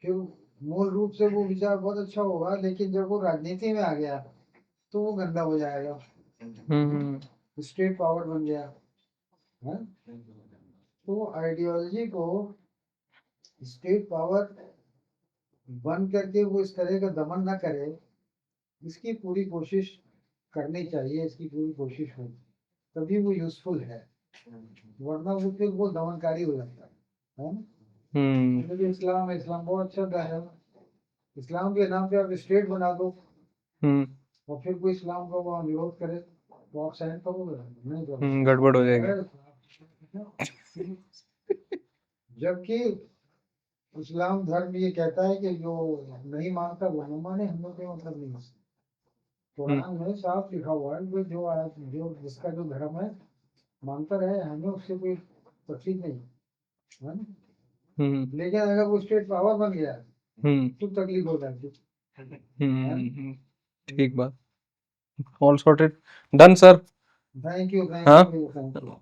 फिर मूल रूप से वो विचार बहुत अच्छा होगा, लेकिन जब वो राजनीति में आ गया तो वो गंदा हो जाएगा, स्टेट पावर बन गया है। तो आइडियोलॉजी को स्टेट पावर बन करके वो इस तरह का दमन ना करे, इसकी पूरी कोशिश करनी चाहिए, इसकी पूरी कोशिश हो, तभी वो यूजफुल है, वरना वो फिर वो दमनकारी हो जाता है ना। क्योंकि इस्लाम बहुत अच्छा था है, इस्लाम के नाम पे आप स्टेट बना दो और फिर कोई इस्लाम का वहाँ विरोध करे तो आप सहन करोगे? नहीं करोगे, गड़बड़ हो जाएगी। जबकि इस्लाम धर्म ये कहता है कि जो नहीं मानता वो न माने, हम लोग के मतलब नहीं। कुरान में साफ लिखा हुआ है कि जो जिसका जो धर्म है मानता रहे, हमें उससे कोई तकलीफ नहीं है ना। लेकिन अगर वो स्टेट पावर बन गया तो तकलीफ हो जाती है। ठीक बात। All sorted, done sir. Thank you, हाँ। Thank you.